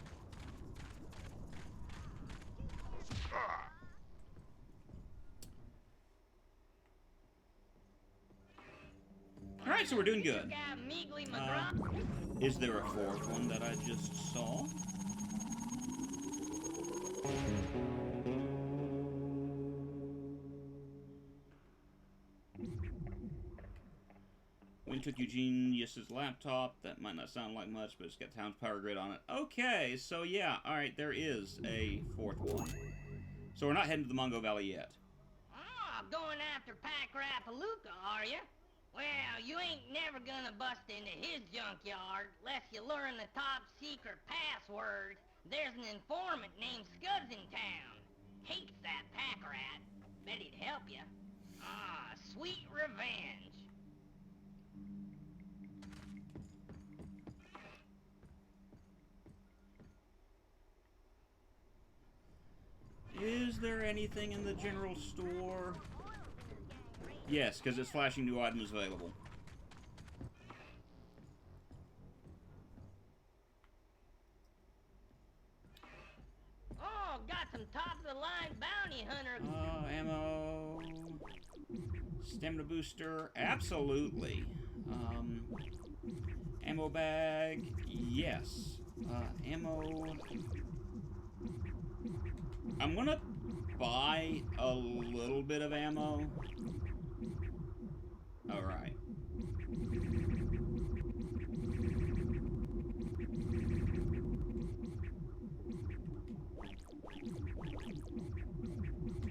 Speaker 1: Alright, so we're doing good. Is there a fourth one that I just saw? We took Eugenius's laptop. That might not sound like much, but it's got town's power grid on it. Okay, so yeah, alright, there is a fourth one. So we're not heading to the Mungo Valley yet.
Speaker 2: Oh, going after Pack-Rapalooka, are you? Well, you ain't never gonna bust into his junkyard unless you learn the top secret password. There's an informant named Scuds in town. Hates that pack rat. Bet he'd help you. Ah, sweet revenge.
Speaker 1: Is there anything in the general store? Yes, because it's flashing new items available.
Speaker 2: Oh, got some top-of-the-line bounty hunter.
Speaker 1: Ammo. Stamina booster. Absolutely. Ammo bag. Yes. Ammo. I'm gonna buy a little bit of ammo. Alright.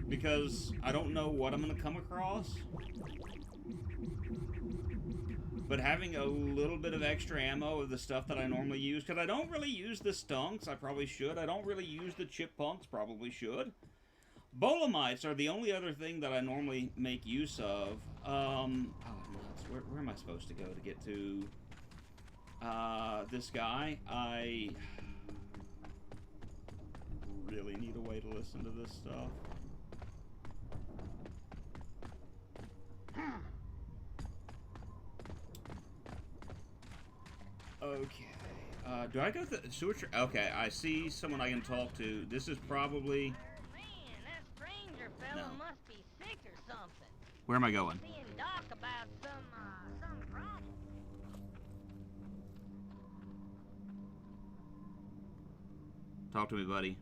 Speaker 1: Because I don't know what I'm gonna come across. But having a little bit of extra ammo of the stuff that I normally use, because I don't really use the stunks, I probably should. I don't really use the chippunks, probably should. Bolamites are the only other thing that I normally make use of. Oh, nuts. Where am I supposed to go to get to this guy? I really need a way to listen to this stuff. Okay. Do I go to the sewer? Okay, I see someone I can talk to. This is probably...
Speaker 2: Man, that stranger fella must be sick or something.
Speaker 1: Where am I going?
Speaker 2: Seeing Doc about some problem.
Speaker 1: Talk to me, buddy.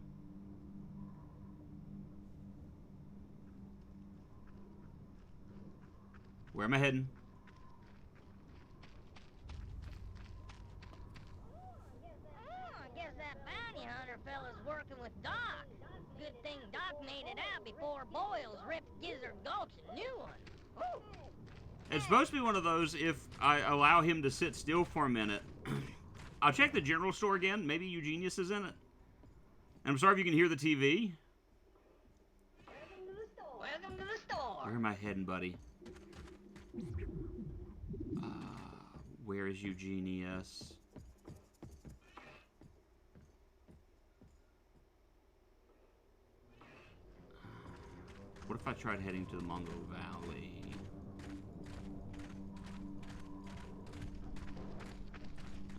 Speaker 1: Where am I heading?
Speaker 2: Oh, I guess that bounty hunter fella's working with Doc. Good thing Doc made it out before Boyles ripped Gizzard Gulch a new one. Ooh.
Speaker 1: It's supposed to be one of those if I allow him to sit still for a minute. I'll check the general store again. Maybe Eugenius is in it. And I'm sorry if you can hear the TV.
Speaker 2: Welcome to the store.
Speaker 1: Where am I heading, buddy? Where is Eugenius? What if I tried heading to the Mongo Valley?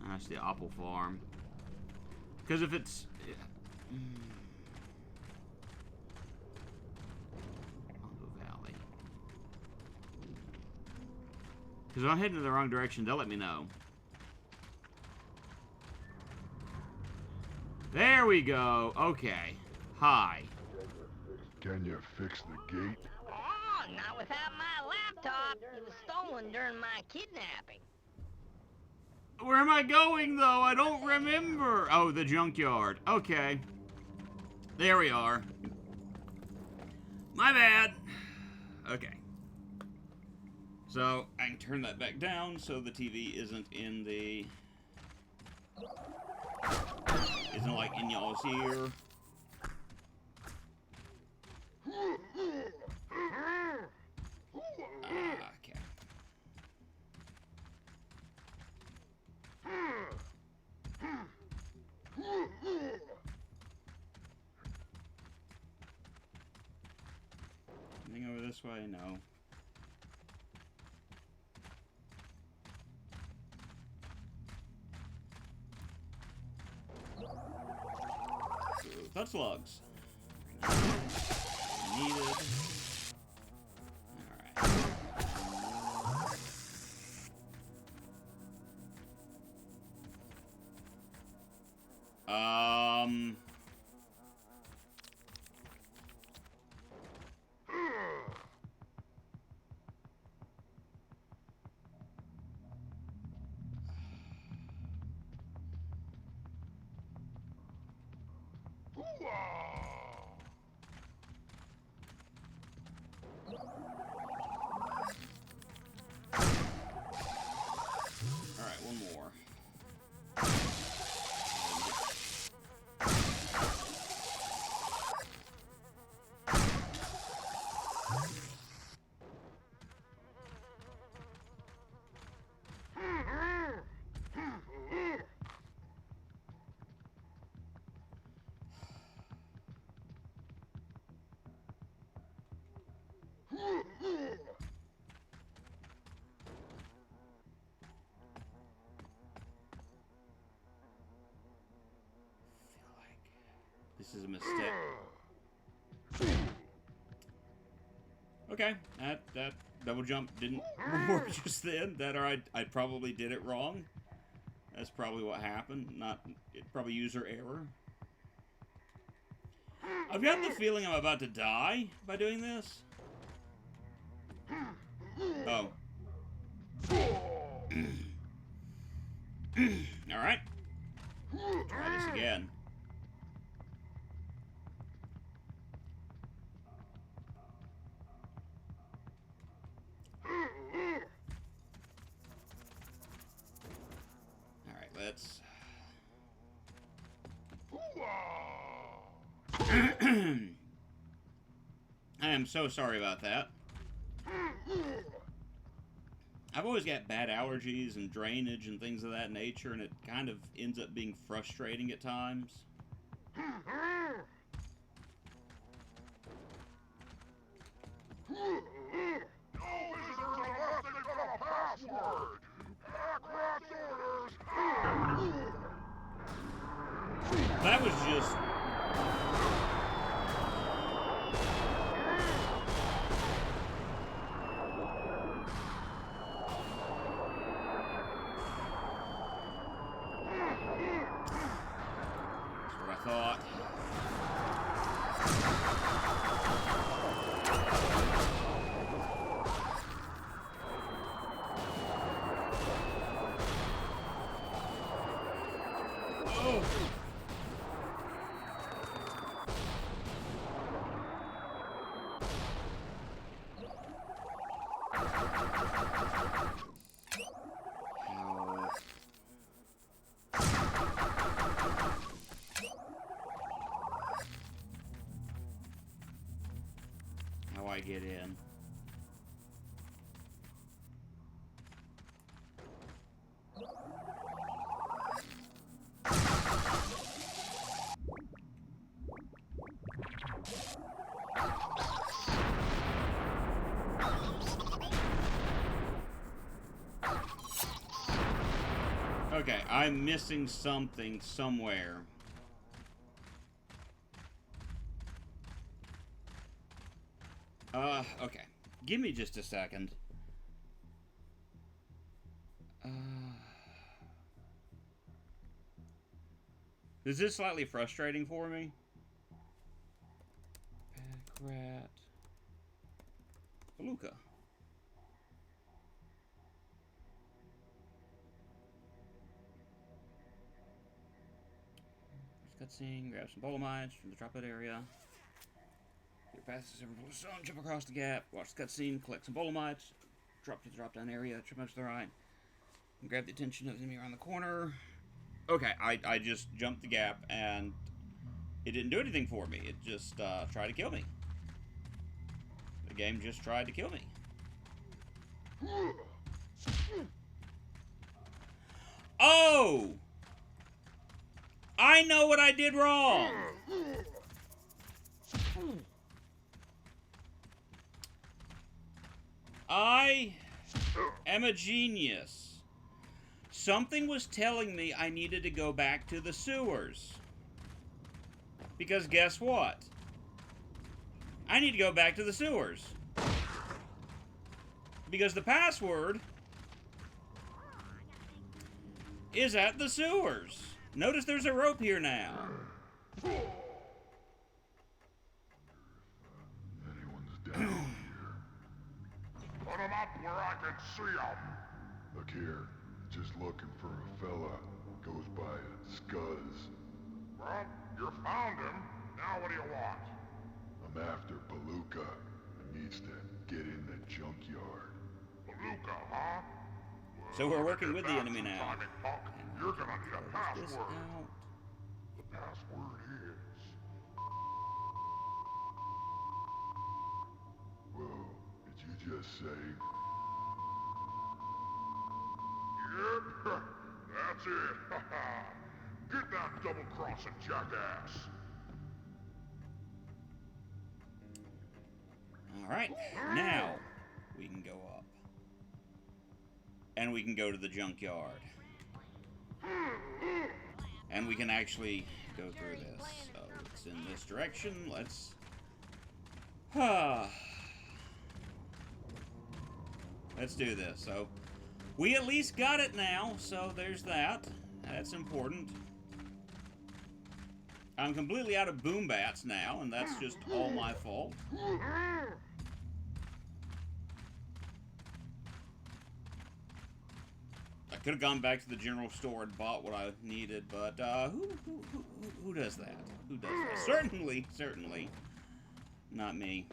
Speaker 1: That's the apple farm. Because if it's... Mongo Valley. Because if I'm heading in the wrong direction, they'll let me know. There we go. Okay. Hi.
Speaker 3: Can you fix the gate?
Speaker 2: Oh, not without my laptop. It was stolen during my kidnapping.
Speaker 1: Where am I going, though? I don't remember. Oh, the junkyard. Okay. There we are. My bad. Okay. So, I can turn that back down so the TV isn't in the... Isn't, like, in y'all's ear. Okay. Anything over this way? No. Touch logs. Needed. Alright. Alright, one more. This is a mistake. Okay, that double jump didn't work just then. That or I probably did it wrong. That's probably what happened. Probably user error. I've got the feeling I'm about to die by doing this. Oh. Alright. Try this again. Alright, let's... I am so sorry about that. I've always got bad allergies and drainage and things of that nature, and it kind of ends up being frustrating at times. That was just... thought. Oh! How I get in? Okay, I'm missing something somewhere. Okay. Give me just a second. Is this slightly frustrating for me? Pack rat. Beluga. Cutscene, grab some Bolomites from the drop-out area. Get past the silver stone, jump across the gap, watch the cutscene, collect some Bolomites, drop to the drop-down area, jump up to the right, and grab the attention of the enemy around the corner. Okay, I just jumped the gap, and it didn't do anything for me. It just tried to kill me. The game just tried to kill me. Oh! I know what I did wrong! I am a genius. Something was telling me I needed to go back to the sewers. Because guess what? I need to go back to the sewers. Because the password is at the sewers. Notice there's a rope here now.
Speaker 3: Anyone's down here. Put 'em up where I can see 'em. Look here, just looking for a fella. Goes by a Scuzz. Well, you found him. Now what do you want? I'm after Palooka. He needs to get in the junkyard. Palooka, huh?
Speaker 1: So we're working with the enemy now.
Speaker 3: You're gonna need a password.
Speaker 1: This out.
Speaker 3: The password is... Whoa, did you just say... Yep, that's it. Get that double-crossing jackass.
Speaker 1: Alright, now we can go up. And we can go to the junkyard. And we can actually go through this. So it's in this direction. Let's... Let's do this. So we at least got it now. So there's that. That's important. I'm completely out of boom bats now, and that's just all my fault. I could have gone back to the general store and bought what I needed, but who does that? Who does that? Certainly not me.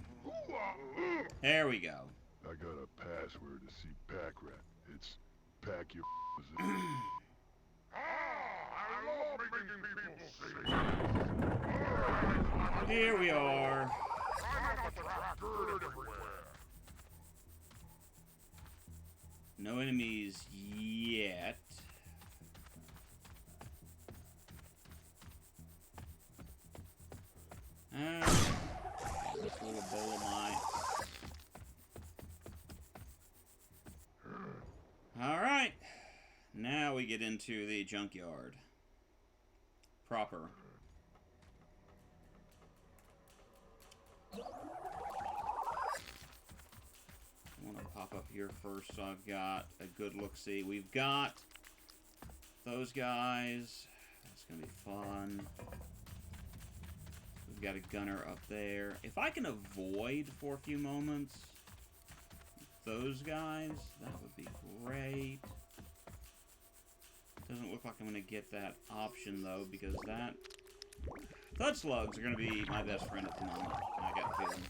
Speaker 1: There we go.
Speaker 3: I got a password to see Pack Rat. It's pack your I love making people see.
Speaker 1: Here we are. No enemies yet. Full of Bolomite. Alright. Now we get into the junkyard. Proper. I want to pop up here first so I've got a good look-see. We've got those guys. That's going to be fun. We've got a gunner up there. If I can avoid for a few moments those guys, that would be great. Doesn't look like I'm going to get that option, though, because that... Thud slugs are going to be my best friend at the moment. I got a feeling.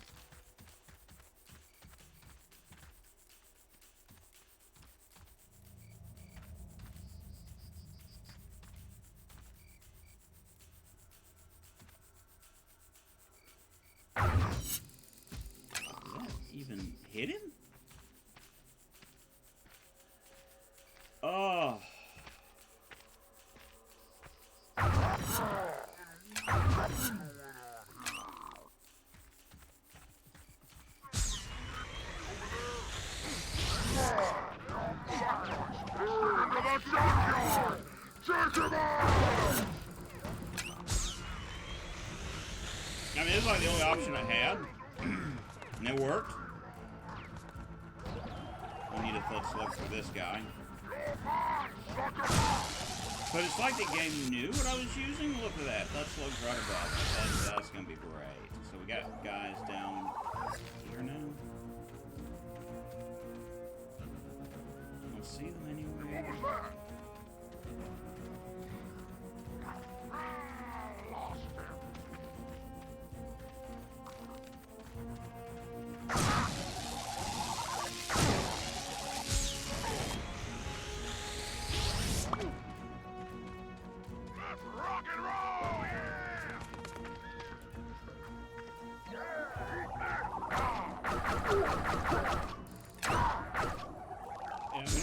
Speaker 1: Does that even hit him? Oh. I mean, it's like the only option I had, and it worked. I need a thud slug for this guy. But it's like the game knew what I was using. Look at that. Thud slug's right above. That's going to be great. So we got guys down here now. I don't see them anywhere.
Speaker 3: What was that?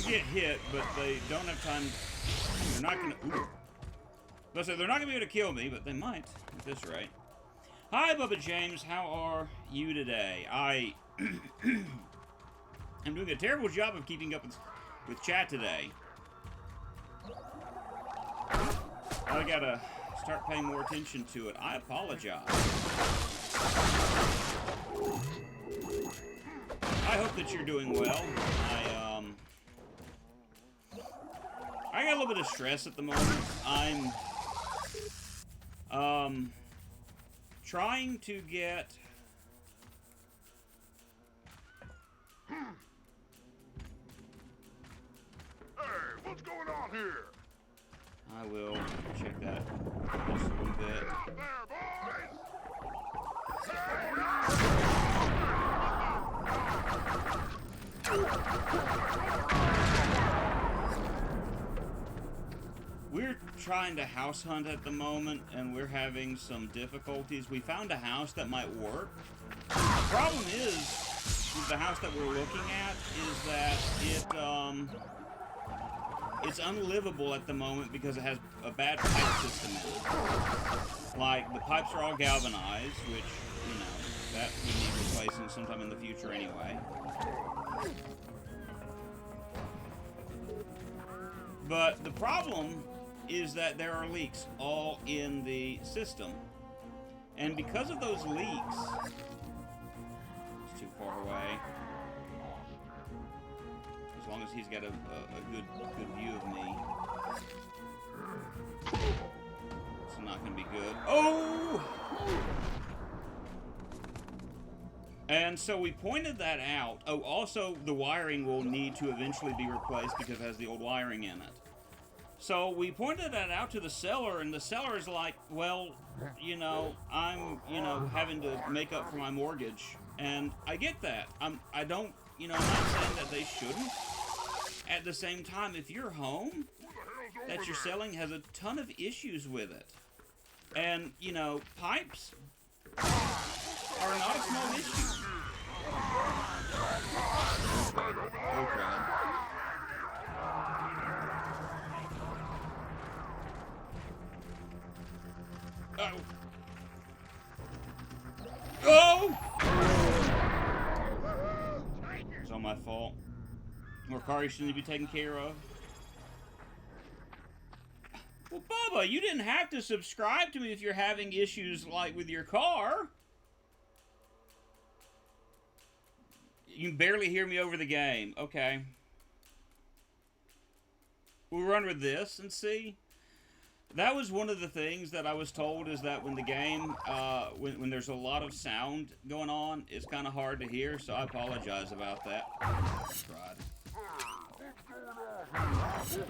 Speaker 1: Get hit, but they don't have time. They're not gonna. Ooh. Let's say they're not gonna be able to kill me, but they might at this rate. Hi, Bubba James. How are you today? I am doing a terrible job of keeping up with chat today. I gotta start paying more attention to it. I apologize. I hope that you're doing well. I got a little bit of stress at the moment. I'm trying to get
Speaker 3: Hey, what's going on here?
Speaker 1: I will check that just a little bit.
Speaker 3: Get out there, boys!
Speaker 1: We're trying to house hunt at the moment, and we're having some difficulties. We found a house that might work. The problem is, with the house that we're looking at, is that it's unlivable at the moment because it has a bad pipe system in it. Like, the pipes are all galvanized, which, you know, that we need replacing sometime in the future anyway. But the problem is that there are leaks all in the system. And because of those leaks... It's too far away. As long as he's got a good view of me. It's not going to be good. Oh! And so we pointed that out. Oh, also, the wiring will need to eventually be replaced because it has the old wiring in it. So we pointed that out to the seller, and the seller's like, well, you know, I'm, you know, having to make up for my mortgage. And I get that. I don't, you know, I'm not saying that they shouldn't. At the same time, if your home that you're selling has a ton of issues with it, and, you know, pipes are not a small issue. Okay. Oh! Oh! It's all my fault. More cars should need to be taken care of. Well, Bubba, you didn't have to subscribe to me if you're having issues, like, with your car. You can barely hear me over the game. Okay. We'll run with this and see. That was one of the things that I was told, is that when the game, when there's a lot of sound going on, it's kind of hard to hear, so I apologize about that. Right.
Speaker 3: Stick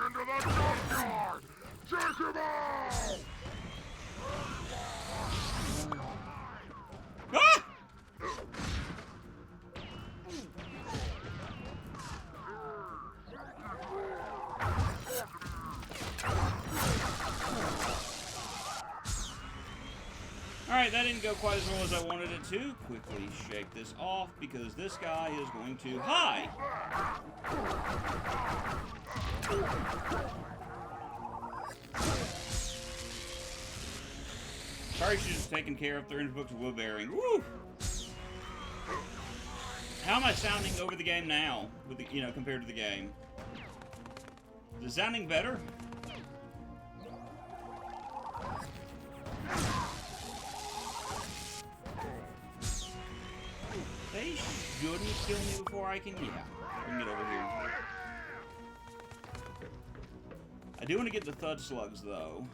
Speaker 3: into the junkyard! Check him out!
Speaker 1: Ah! Alright, that didn't go quite as well as I wanted it to. Quickly shake this off, because this guy is going to... Hi! Sorry, should have taken care of 300 books of wood bearing. Woo! How am I sounding over the game now, with the, compared to the game? Is it sounding better? They shouldn't kill me before I can... Yeah, we can get over here. I do want to get the thud slugs, though.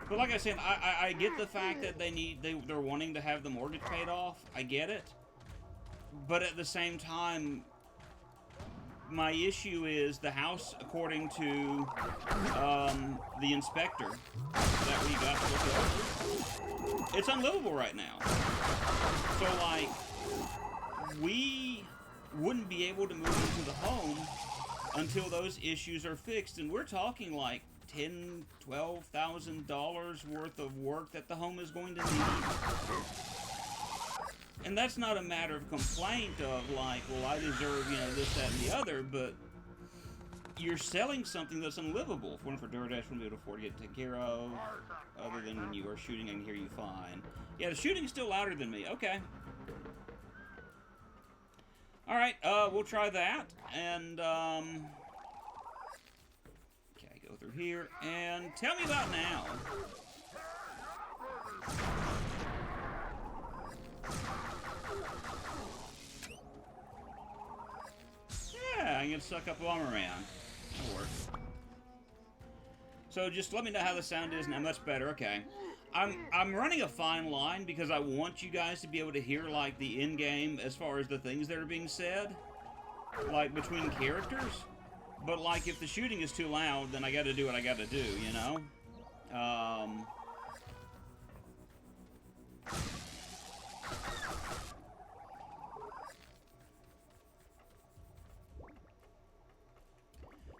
Speaker 1: But like I said, I get the fact that they're wanting to have the mortgage paid off. I get it. But at the same time, my issue is the house, according to the inspector that we got to look at, it's unlivable right now. So, like, we wouldn't be able to move into the home until those issues are fixed. And we're talking, like, $10,000, $12,000 worth of work that the home is going to need. And that's not a matter of complaint of, like, well, I deserve, this, that, and the other, but you're selling something that's unlivable. One for DoorDash will be able to afford to get taken care of, other than when you are shooting, I can hear you fine. Yeah, the shooting's still louder than me. Okay. Alright, we'll try that, and, okay, go through here, and tell me about now. Yeah, I can suck up while I'm around. That'll work. So just let me know how the sound is now. Much better. Okay. I'm running a fine line because I want you guys to be able to hear, like, the in-game as far as the things that are being said, like, between characters. But, like, if the shooting is too loud, then I gotta do what I gotta do, I'm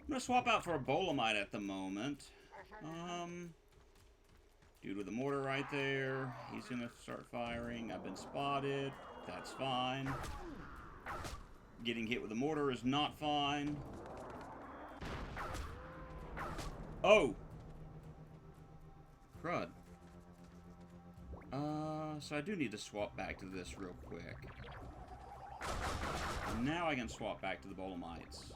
Speaker 1: gonna swap out for a Bolamite at the moment. Dude with the mortar right there. He's gonna start firing. I've been spotted. That's fine. Getting hit with the mortar is not fine. Oh! Crud. So I do need to swap back to this real quick. Now I can swap back to the Bolamites.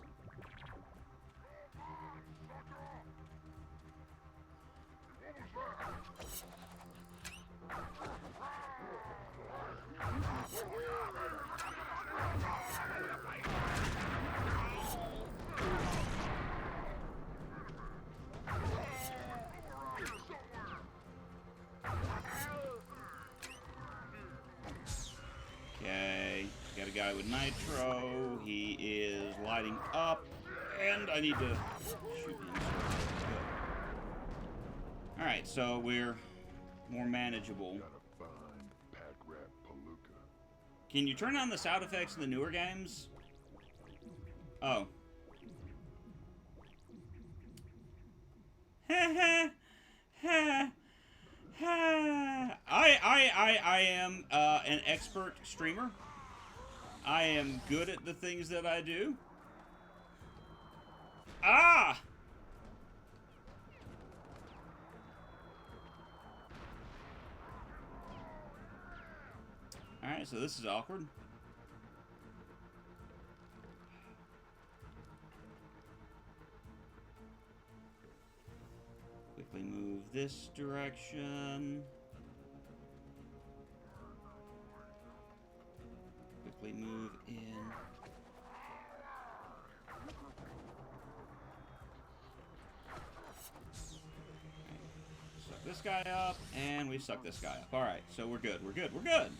Speaker 1: Okay, got a guy with nitro. He is lighting up, and I need to shoot him. Alright, so we're more manageable. Can you turn on the sound effects in the newer games? Oh. I am an expert streamer. I am good at the things that I do. Ah! Alright, so this is awkward. Quickly move this direction. Quickly move in this guy up, and we suck this guy up. Alright, so we're good, we're good, we're good.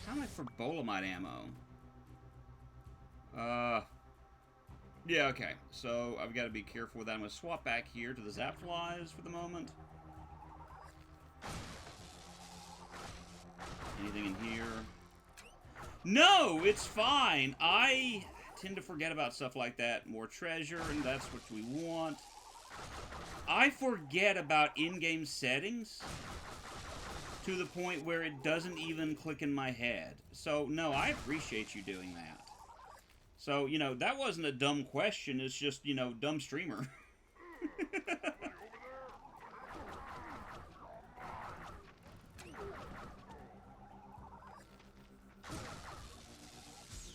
Speaker 1: How am I for Bolamite ammo? Yeah, okay. So, I've got to be careful with that. I'm going to swap back here to the Zap Flies for the moment. Anything in here? No, it's fine. I tend to forget about stuff like that. More treasure, and that's what we want. I forget about in-game settings to the point where it doesn't even click in my head. So, no, I appreciate you doing that. So, you know, that wasn't a dumb question. It's just, you know, dumb streamer.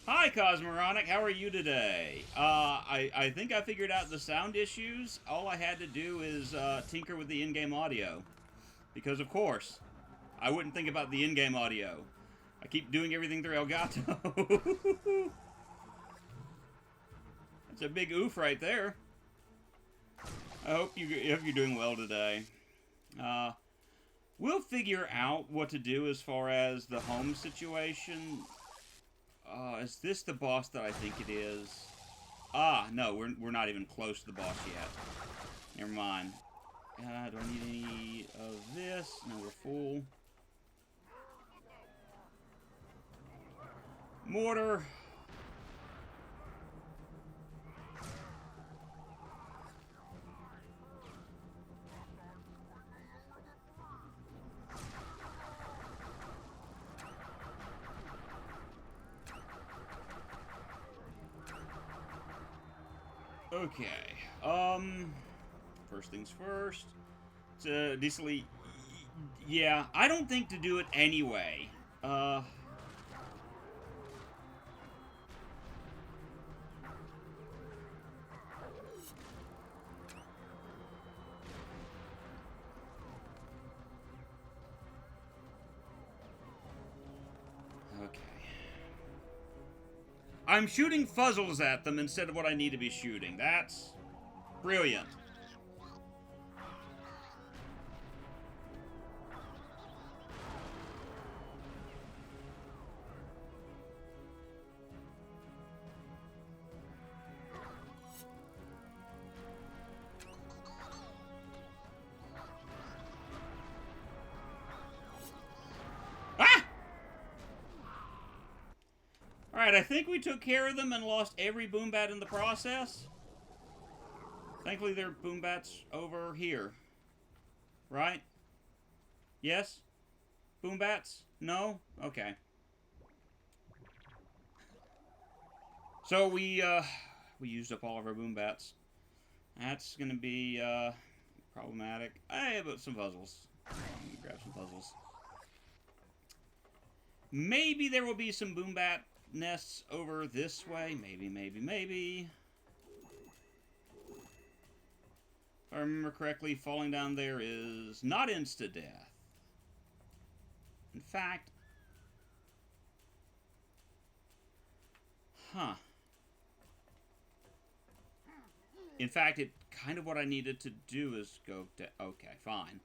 Speaker 1: Hi, Cosmoronic. How are you today? I think I figured out the sound issues. All I had to do is tinker with the in-game audio. Because, of course, I wouldn't think about the in-game audio. I keep doing everything through Elgato. That's a big oof right there. I hope you're doing well today. We'll figure out what to do as far as the home situation. Is this the boss that I think it is? No, we're not even close to the boss yet. Never mind. Do I need any of this? No, we're full. Mortar. Okay, first things first, it's decently, yeah, I don't think to do it anyway, okay. I'm shooting fuzzles at them instead of what I need to be shooting. That's brilliant. Alright, I think we took care of them and lost every boom bat in the process. Thankfully, there are boom bats over here. Right? Yes? Boom bats? No? Okay. So we used up all of our boom bats. That's gonna be problematic. Hey, but some puzzles. Grab some puzzles. Maybe there will be some boom bat nests over this way. Maybe, maybe, maybe. If I remember correctly, falling down there is not insta-death. In fact... Huh. In fact, it kind of what I needed to do is go to... Okay, fine.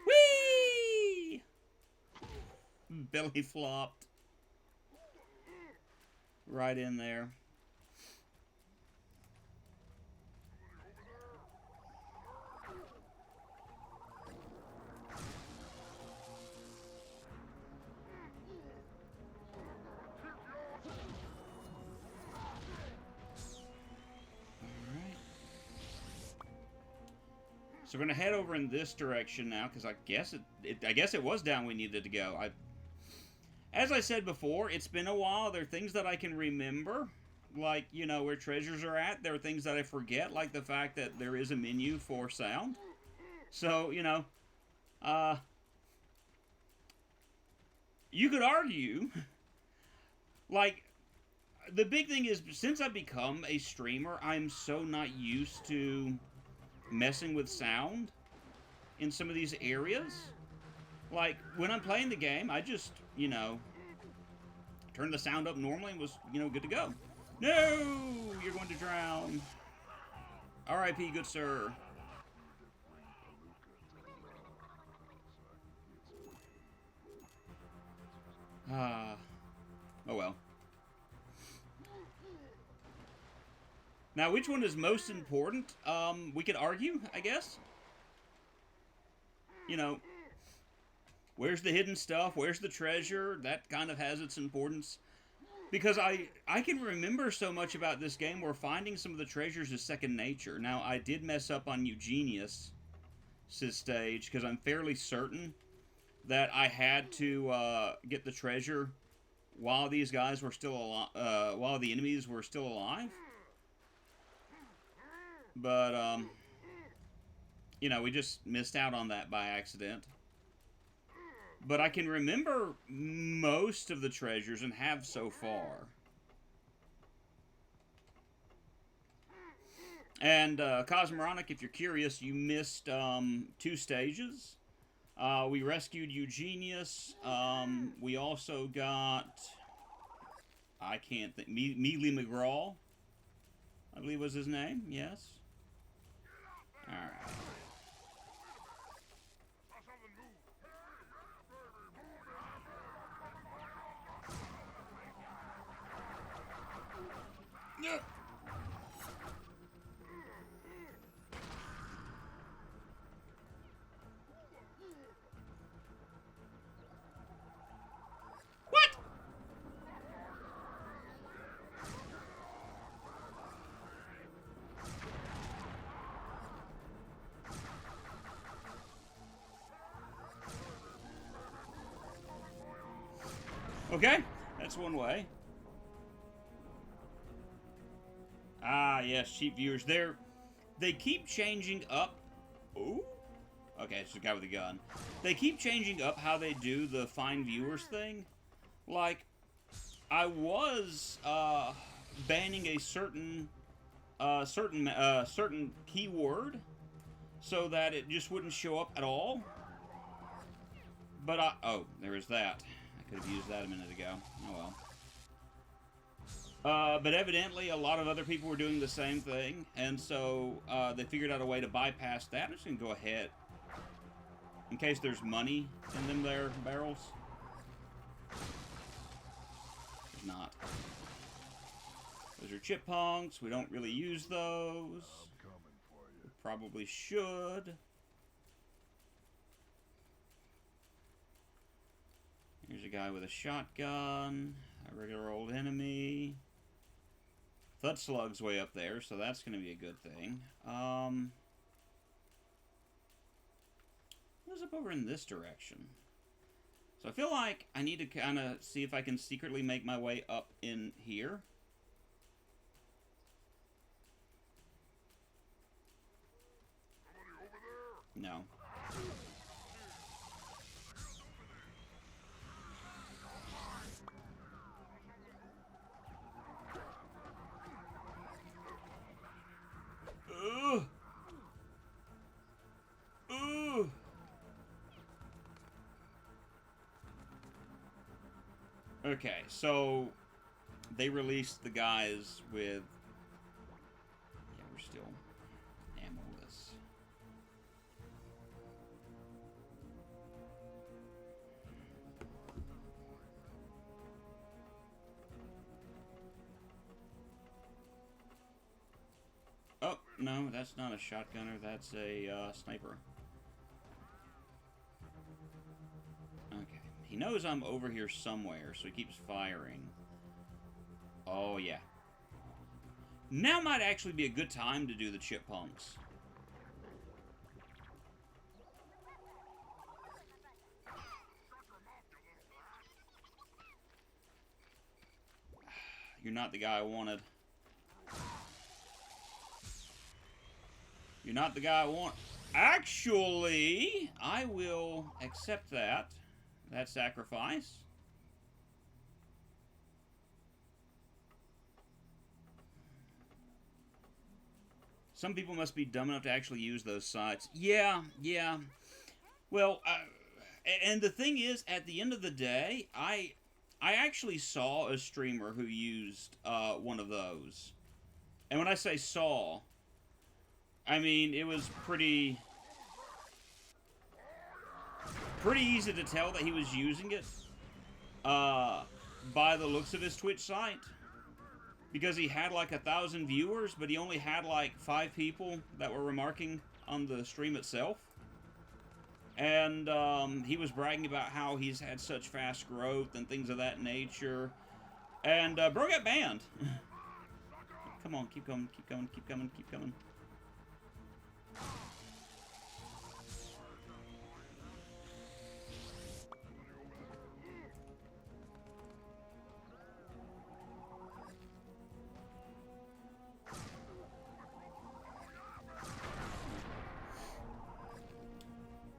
Speaker 1: Whee! Belly flopped. Right in there. So we're gonna head over in this direction now, because I guess it was down we needed to go. As I said before, it's been a while. There are things that I can remember, like, you know, where treasures are at. There are things that I forget, like the fact that there is a menu for sound. So, you know, you could argue, like, the big thing is, since I've become a streamer, I'm so not used to messing with sound in some of these areas. Like, when I'm playing the game, I just, you know, turn the sound up normally and was, you know, good to go. No! You're going to drown. R.I.P., good sir. Oh well. Now, which one is most important? We could argue, I guess. You know, where's the hidden stuff? Where's the treasure? That kind of has its importance. Because I can remember so much about this game where finding some of the treasures is second nature. Now, I did mess up on Eugenius' stage, because I'm fairly certain that I had to get the treasure while these guys were still alive, while the enemies were still alive. But, you know, we just missed out on that by accident. But I can remember most of the treasures and have so far. And, Cosmoronic, if you're curious, you missed 2 stages. We rescued Eugenius. We also got... I can't think... Mealy McGraw, I believe was his name, yes. Alright. Yeah. What? Okay, that's one way. Ah, yes, cheap viewers. They keep changing up. Ooh. Okay, it's the guy with the gun. They keep changing up how they do the find viewers thing. Like, I was banning a certain keyword so that it just wouldn't show up at all. But oh, there is that. I could have used that a minute ago. Oh well. But evidently, a lot of other people were doing the same thing, and so they figured out a way to bypass that. I'm just going to go ahead, in case there's money in them there barrels. There's not. Those are chipmunks. We don't really use those. We probably should. Here's a guy with a shotgun. A regular old enemy. Thud Slug's way up there, so that's going to be a good thing. What's up over in this direction? So I feel like I need to kind of see if I can secretly make my way up in here. No. Okay, so they released the guys with... Yeah, we're still ammo-less. Oh, no, that's not a shotgunner, that's a sniper. Okay. He knows I'm over here somewhere, so he keeps firing. Oh, yeah. Now might actually be a good time to do the chipmunks. You're not the guy I wanted. You're not the guy I want. Actually, I will accept that. That sacrifice. Some people must be dumb enough to actually use those sites. Yeah, yeah. Well, and the thing is, at the end of the day, I actually saw a streamer who used one of those. And when I say saw, I mean, it was pretty easy to tell that he was using it. uh, by the looks of his Twitch site, because he had like 1,000 viewers, but he only had like 5 people that were remarking on the stream itself. And he was bragging about how he's had such fast growth and things of that nature. And bro got banned. Come on, keep going, keep going, keep coming, keep coming.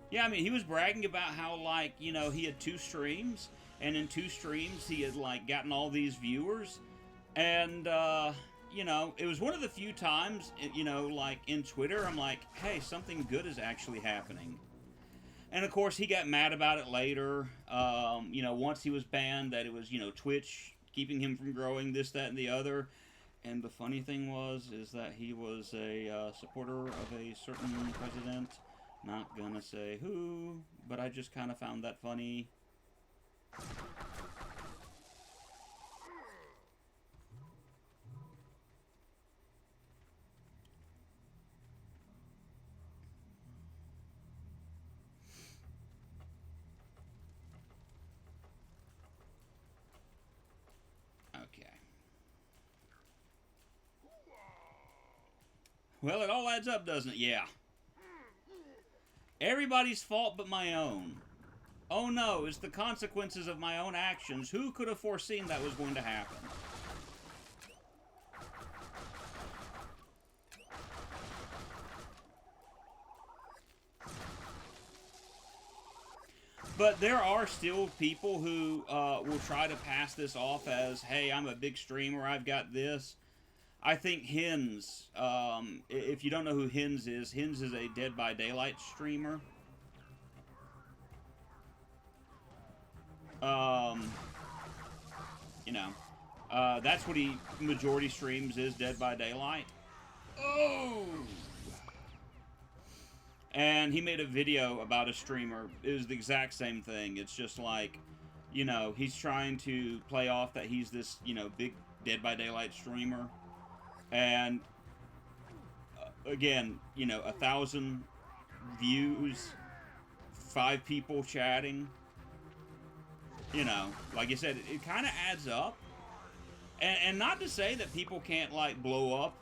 Speaker 1: Yeah, I mean, he was bragging about how, like, you know, he had 2 streams, and in 2 streams he had, like, gotten all these viewers, and, you know, it was one of the few times, you know, like, in Twitter, I'm like, hey, something good is actually happening. And, of course, he got mad about it later, you know, once he was banned, that it was, you know, Twitch keeping him from growing, this, that, and the other. And the funny thing is that he was a supporter of a certain president. Not gonna say who, but I just kind of found that funny. Okay. Well, it all adds up, doesn't it? Yeah. Everybody's fault but my own. Oh no, it's the consequences of my own actions. Who could have foreseen that was going to happen? But there are still people who will try to pass this off as, hey, I'm a big streamer, I've got this. I think Hens, if you don't know who Hens is a Dead by Daylight streamer. You know, that's what he majority streams is, Dead by Daylight. Oh! And he made a video about a streamer. It was the exact same thing. It's just like, you know, he's trying to play off that he's this, you know, big Dead by Daylight streamer. And again, you know, 1,000 views, 5 people chatting. You know, like I said, it kind of adds up. And not to say that people can't, like, blow up.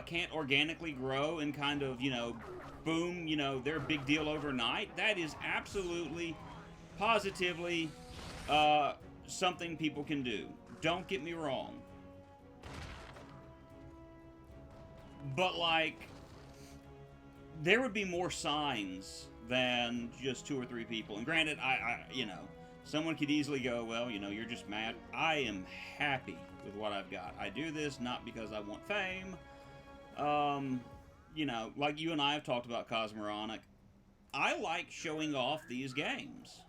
Speaker 1: Can't organically grow and kind of, you know, boom, you know, they're a big deal overnight. That is absolutely, positively, something people can do. Don't get me wrong. But, like, there would be more signs than just 2 or 3 people. And granted, I you know, someone could easily go, well, you know, you're just mad. I am happy with what I've got. I do this not because I want fame. You know, like you and I have talked about Cosmoronic. I like showing off these games.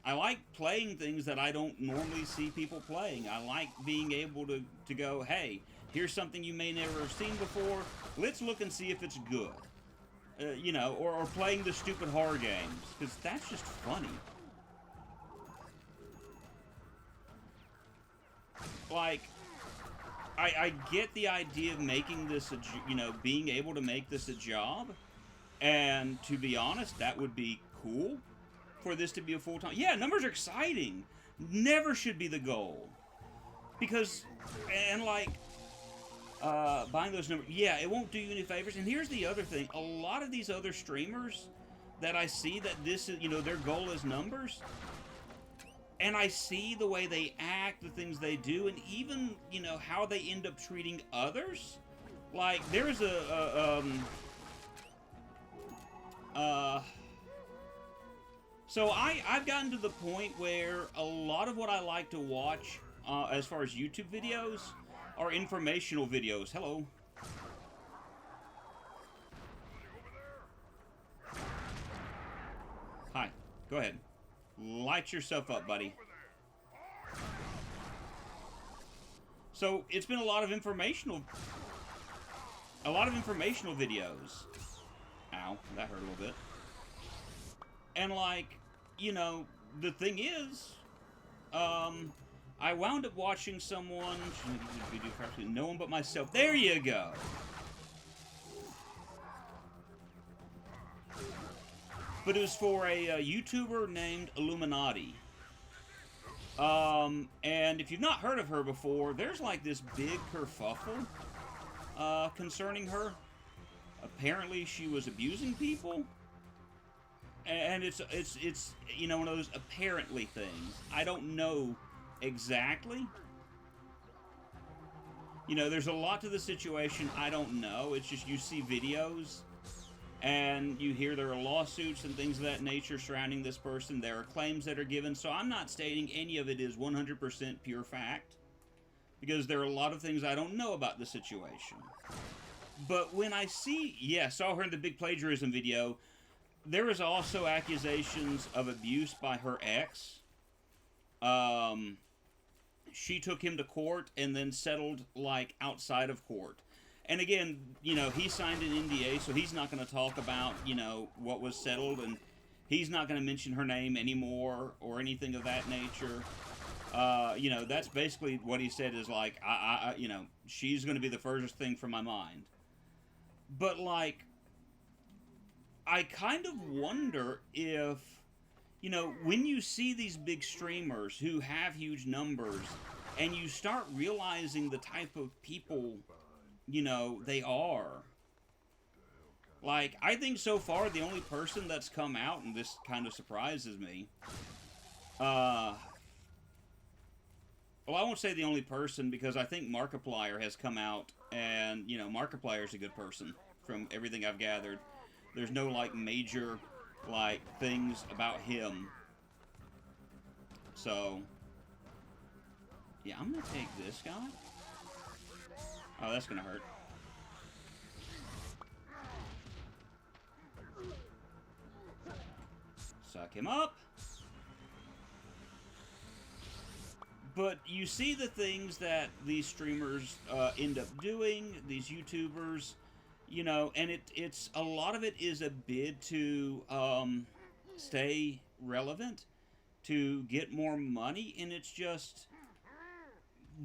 Speaker 1: I like playing things that I don't normally see people playing. I like being able to go, hey, here's something you may never have seen before. Let's look and see if it's good. You know, or playing the stupid horror games, because that's just funny. Like, I get the idea of making this, you know, being able to make this a job, and to be honest, that would be cool for this to be a full-time. Yeah, numbers are exciting. Never should be the goal. Because, and like, buying those numbers, yeah, it won't do you any favors. And here's the other thing. A lot of these other streamers that I see that this is, you know, their goal is numbers, and I see the way they act, the things they do, and even, you know, how they end up treating others. Like, there's so I've gotten to the point where a lot of what I like to watch, as far as YouTube videos, are informational videos. Hello. Hi. Go ahead. Light yourself up, buddy. So it's been a lot of informational videos. Ow, that hurt a little bit. And like, you know, the thing is, I wound up watching someone, no one but myself. There you go. But it was for a YouTuber named Illuminati. And if you've not heard of her before, there's like this big kerfuffle concerning her. Apparently she was abusing people. And it's you know, one of those apparently things. I don't know exactly. You know, there's a lot to the situation I don't know. It's just you see videos and you hear there are lawsuits and things of that nature surrounding this person. There are claims that are given, so I'm not stating any of it is 100% pure fact, because there are a lot of things I don't know about the situation. But when I see, saw her in the big plagiarism video, there was also accusations of abuse by her ex. She took him to court and then settled, like, outside of court. And again, you know, he signed an NDA, so he's not going to talk about, you know, what was settled, and he's not going to mention her name anymore or anything of that nature. You know, that's basically what he said is like, you know, she's going to be the furthest thing from my mind. But, like, I kind of wonder if, you know, when you see these big streamers who have huge numbers, and you start realizing the type of people, you know, they are. Like, I think so far the only person that's come out, and this kind of surprises me, well, I won't say the only person, because I think Markiplier has come out, and, you know, Markiplier's a good person, from everything I've gathered. There's no, like, major, like, things about him. So, yeah, I'm gonna take this guy. Oh, that's gonna hurt. Suck him up. But you see the things that these streamers end up doing, these YouTubers, you know, and it's a lot of it is a bid to stay relevant, to get more money, and it's just,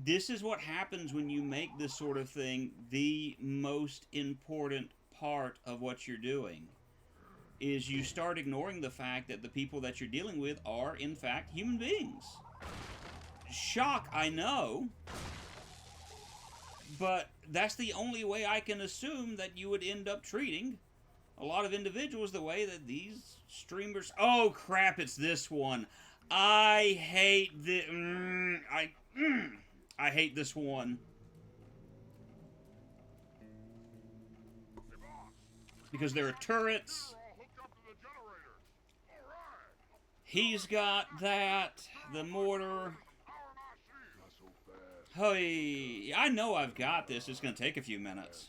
Speaker 1: this is what happens when you make this sort of thing the most important part of what you're doing, is you start ignoring the fact that the people that you're dealing with are, in fact, human beings. Shock, I know, but that's the only way I can assume that you would end up treating a lot of individuals the way that these streamers... Oh, crap, it's this one. I hate the... I hate this one. Because there are turrets. He's got that. The mortar. Hey, I know I've got this. It's going to take a few minutes.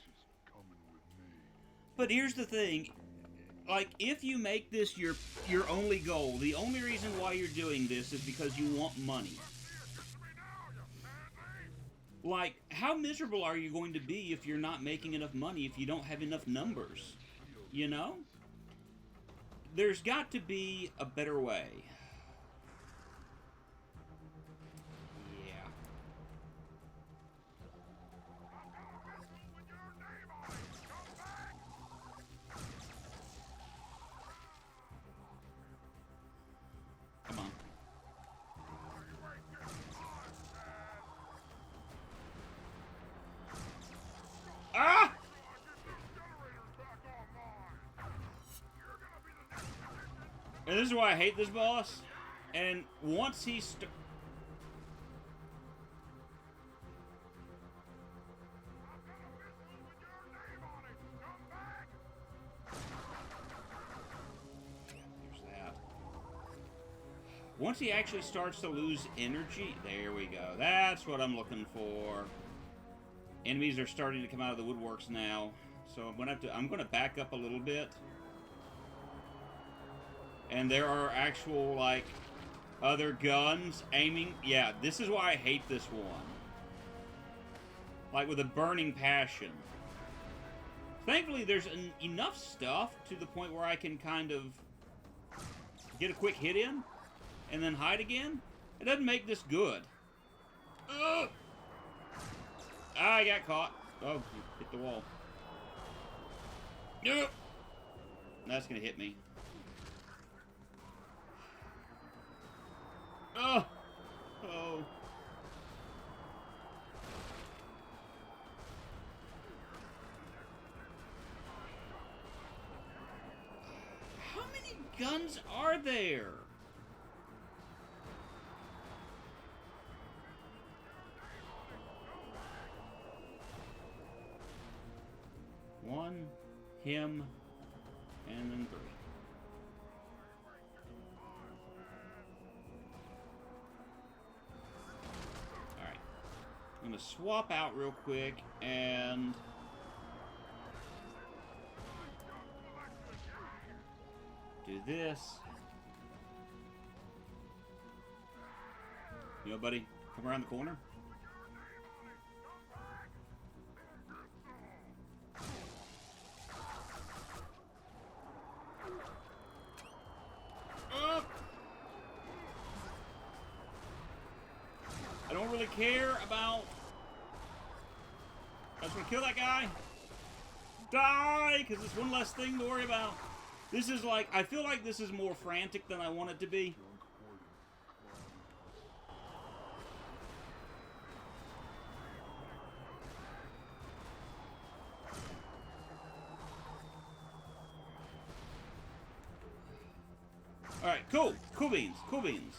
Speaker 1: But here's the thing. Like, if you make this your only goal, the only reason why you're doing this is because you want money. Like, how miserable are you going to be if you're not making enough money, if you don't have enough numbers? You know? There's got to be a better way. Yeah. Come on. Ah! And this is why I hate this boss. And once he once he actually starts to lose energy, there we go. That's what I'm looking for. Enemies are starting to come out of the woodworks now. So I'm gonna back up a little bit. And there are actual, like, other guns aiming. Yeah, this is why I hate this one. Like, with a burning passion. Thankfully, there's enough stuff to the point where I can kind of get a quick hit in. and then hide again? It doesn't make this good. Ugh! I got caught. Oh, hit the wall. Yep. That's gonna hit me. Oh! Oh. How many guns are there? One, him, and then 3. Alright. I'm gonna swap out real quick and do this. You know, buddy, come around the corner. I don't really care about... I just want to kill that guy. Die! Because it's one less thing to worry about. This is like... I feel like this is more frantic than I want it to be. Alright, cool. Cool beans. Cool beans.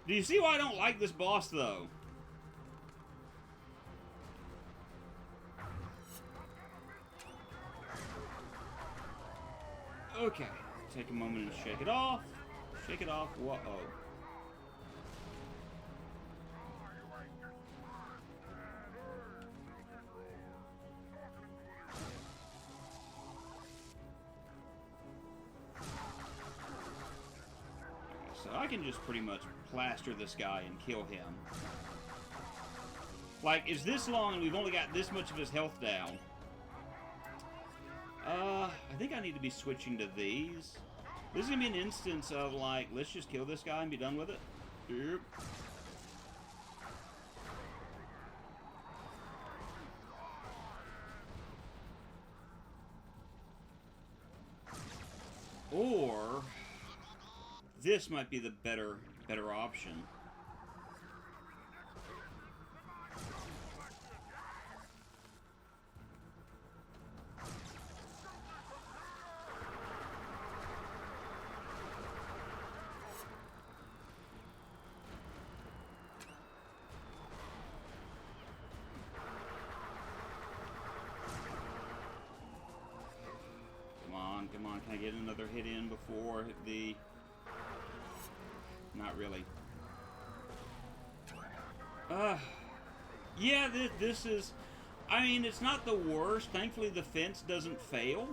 Speaker 1: Do you see why I don't like this boss, though? Okay. Take a moment and shake it off. Shake it off. Whoa. So I can just pretty much plaster this guy and kill him. Like, it's this long and we've only got this much of his health down. I think I need to be switching to these. This is going to be an instance of, like, let's just kill this guy and be done with it. Yep. Or this might be the better option. Come on, can I get another hit in before the... Not really. Yeah, this is... I mean, it's not the worst. Thankfully, the fence doesn't fail.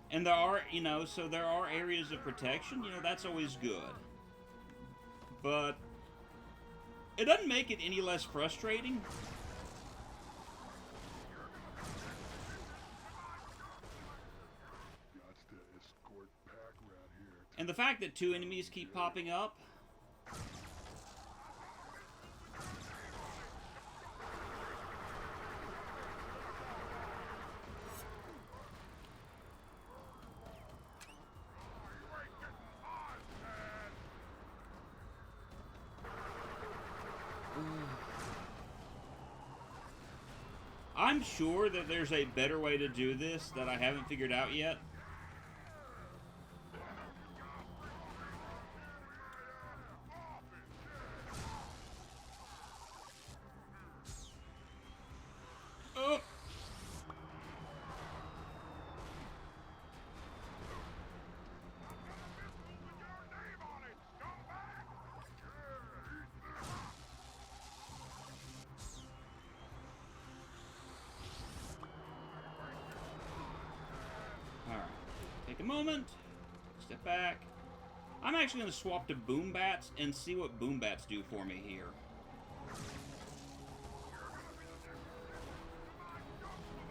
Speaker 1: And there are, you know, so there are areas of protection. You know, that's always good. But it doesn't make it any less frustrating. And the fact that 2 enemies keep popping up. I'm sure that there's a better way to do this that I haven't figured out yet. moment. Step back. I'm actually going to swap to boom bats and see what boom bats do for me here.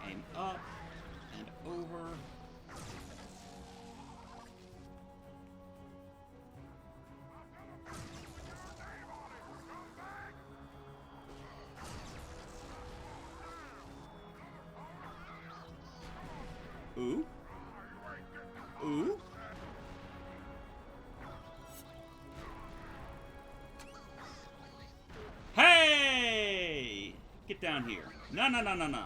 Speaker 1: Aim up and over. Ooh. Ooh. Hey! Get down here. No, no, no, no, no.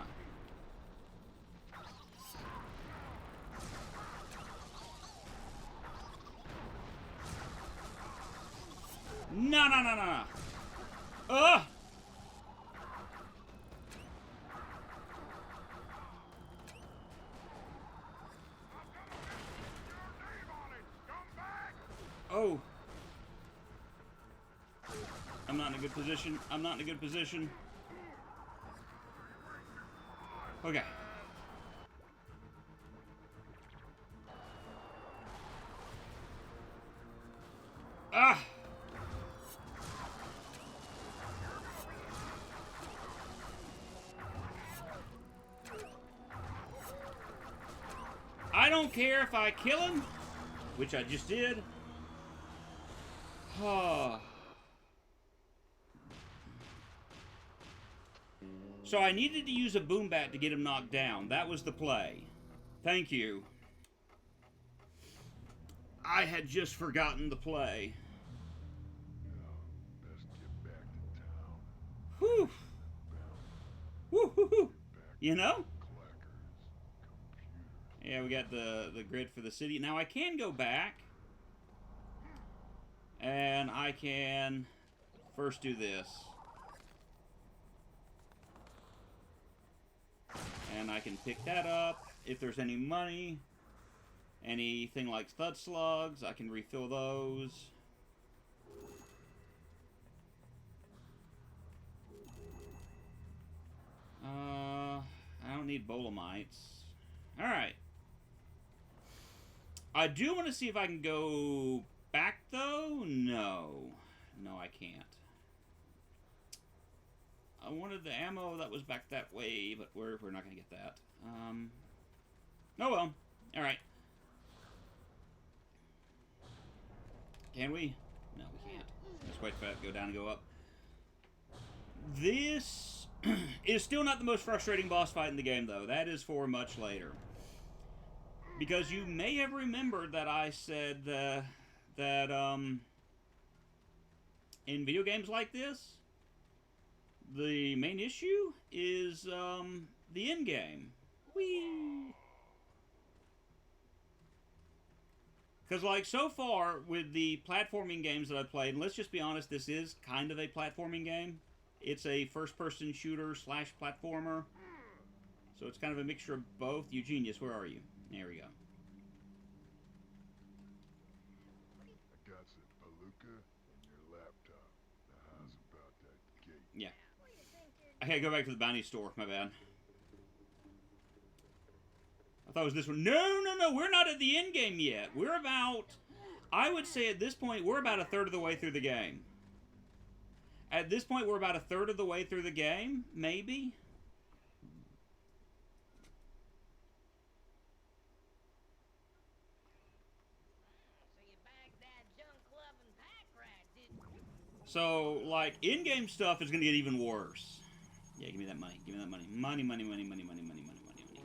Speaker 1: No, no, no, no, no. Ugh! Oh. I'm not in a good position. I'm not in a good position. Okay. Ah! I don't care if I kill him, which I just did. So I needed to use a boom bat to get him knocked down. That was the play. Thank you. I had just forgotten the play.
Speaker 3: Best get back to town.
Speaker 1: Whew. Whew, whew, whew. You know? Yeah, we got the grid for the city. Now I can go back. And I can first do this. And I can pick that up. If there's any money, anything like stud slugs, I can refill those. I don't need Bolamites. Alright. I do want to see if I can go back, though. No. No, I can't. I wanted the ammo that was back that way, but we're not going to get that. Oh, well. Alright. Can we? No, we can't. Let's wait for that to go down and go up. This is still not the most frustrating boss fight in the game, though. That is for much later. Because you may have remembered that I said that in video games like this, the main issue is the end game. Whee! Because, like, so far, with the platforming games that I've played, and let's just be honest, this is kind of a platforming game. It's a first-person shooter slash platformer. So it's kind of a mixture of both. Eugenius, where are you? There we go.
Speaker 3: I got some palooka and your laptop. Now how's about that gate?
Speaker 1: Yeah. I gotta go back to the bounty store. My bad. I thought it was this one. No, no, no. We're not at the end game yet. We're about... I would say at this point, we're about a third of the way through the game. At this point, we're about a third of the way through the game. Maybe.
Speaker 2: So you bagged that junk club and pack rat, didn't you?
Speaker 1: So, like, in-game stuff is going to get even worse. Yeah, give me that money. Give me that money. Money, money, money, money, money, money, money, money, money.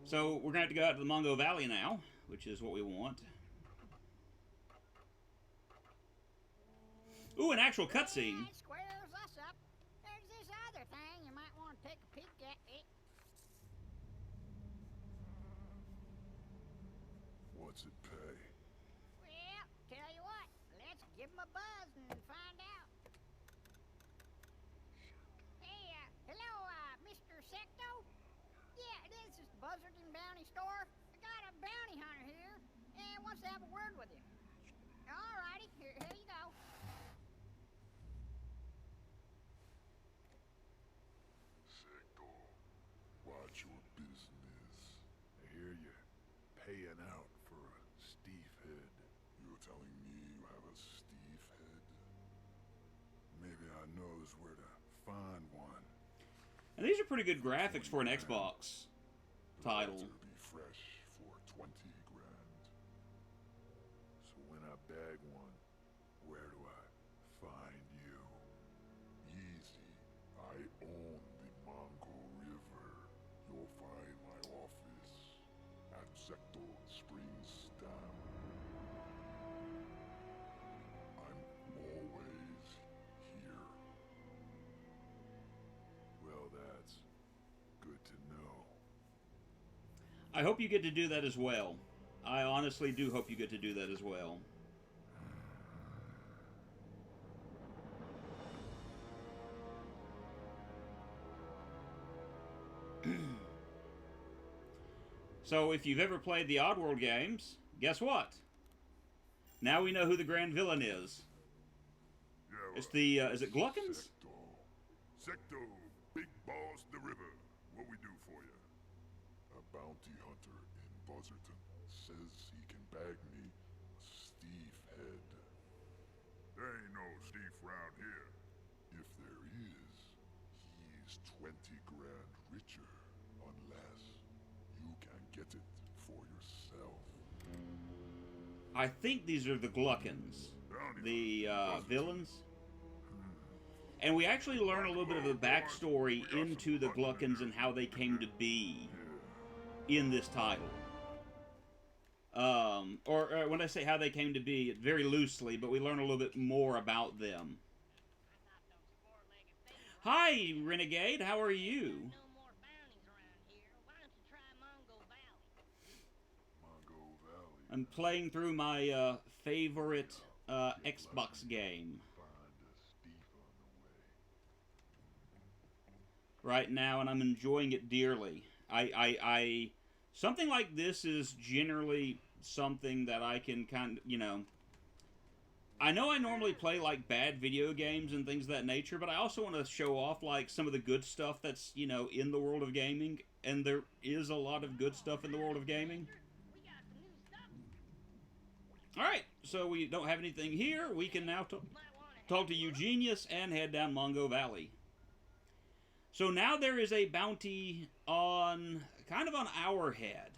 Speaker 1: So, we're going to have to go out to the Mongo Valley now, which is what we want. Ooh, an actual cutscene.
Speaker 4: That squares us up. There's this other thing you might want to take a peek at.
Speaker 3: What's it pay?
Speaker 4: Well, tell you what, let's give him a buzz and find out. Hey, hello, Mr. Secto? Yeah, this is the Buzzard and Bounty Store. I got a bounty hunter here and wants to have a word with you. Alrighty, here you go.
Speaker 3: Sector, watch your business. I hear you. paying out for a Steve head. You're telling me you have a Steve head? Maybe I knows where to find one.
Speaker 1: And these are pretty good graphics for an Xbox title.
Speaker 3: To be fresh for 20 grand. So when I bag one, where do I find you? Easy. I own the Mongo River. You'll find my office at Secto Springs Dam. I'm always here. Well, that's good to know.
Speaker 1: I hope you get to do that as well. I honestly do hope you get to do that as well. So, if you've ever played the Oddworld games, guess what? Now we know who the grand villain is.
Speaker 3: Yeah,
Speaker 1: It's the, is it Gluckins?
Speaker 3: Secto, Big Boss the River. What we do for you? A bounty hunter in Buzzarton says he can bag me a Steve head. There ain't no Steve round here. If there is, he's 20 grand richer, unless you can get it for yourself.
Speaker 1: I think these are the Gluckins. The villains. And we actually learn a little bit of the backstory into the Gluckins and how they came to be in this title. Or when I say how they came to be, very loosely, but we learn a little bit more about them. Hi, Renegade. How are you?
Speaker 2: No more bounties around here. Why don't you try Mongo Valley?
Speaker 3: Mongo Valley.
Speaker 1: I'm playing through my favorite Xbox game
Speaker 3: Find a Steve on the way.
Speaker 1: right now, and I'm enjoying it dearly. I something like this is generally something that I can kind of, you know, I know I normally play like bad video games and things of that nature, but I also want to show off like some of the good stuff that's, you know, in the world of gaming, and there is a lot of good stuff in the world of gaming.
Speaker 2: We got some new stuff.
Speaker 1: Alright, so we don't have anything here. We can now
Speaker 2: Might wanna
Speaker 1: talk to Eugenius and head down Mongo Valley. So now there is a bounty on, kind of on our head.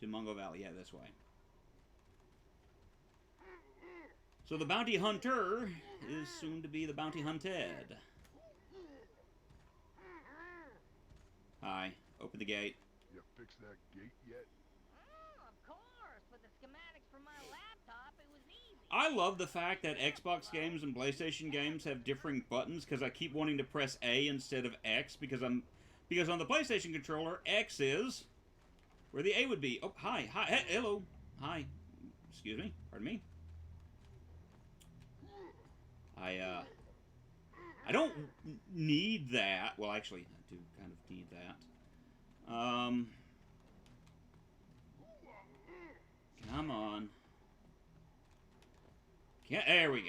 Speaker 1: To Mongo Valley, yeah, this way. So the bounty hunter is soon to be the bounty hunted. Hi, open the gate.
Speaker 3: You fixed that gate yet?
Speaker 2: Oh, of course. With the schematics from my laptop, it was easy.
Speaker 1: I love the fact that Xbox games and PlayStation games have differing buttons, because I keep wanting to press A instead of X, because on the PlayStation controller, X is where the A would be. Oh, hi, hello, hi, excuse me, pardon me. I don't need that. Well, actually, I do kind of need that. Come on. There we go.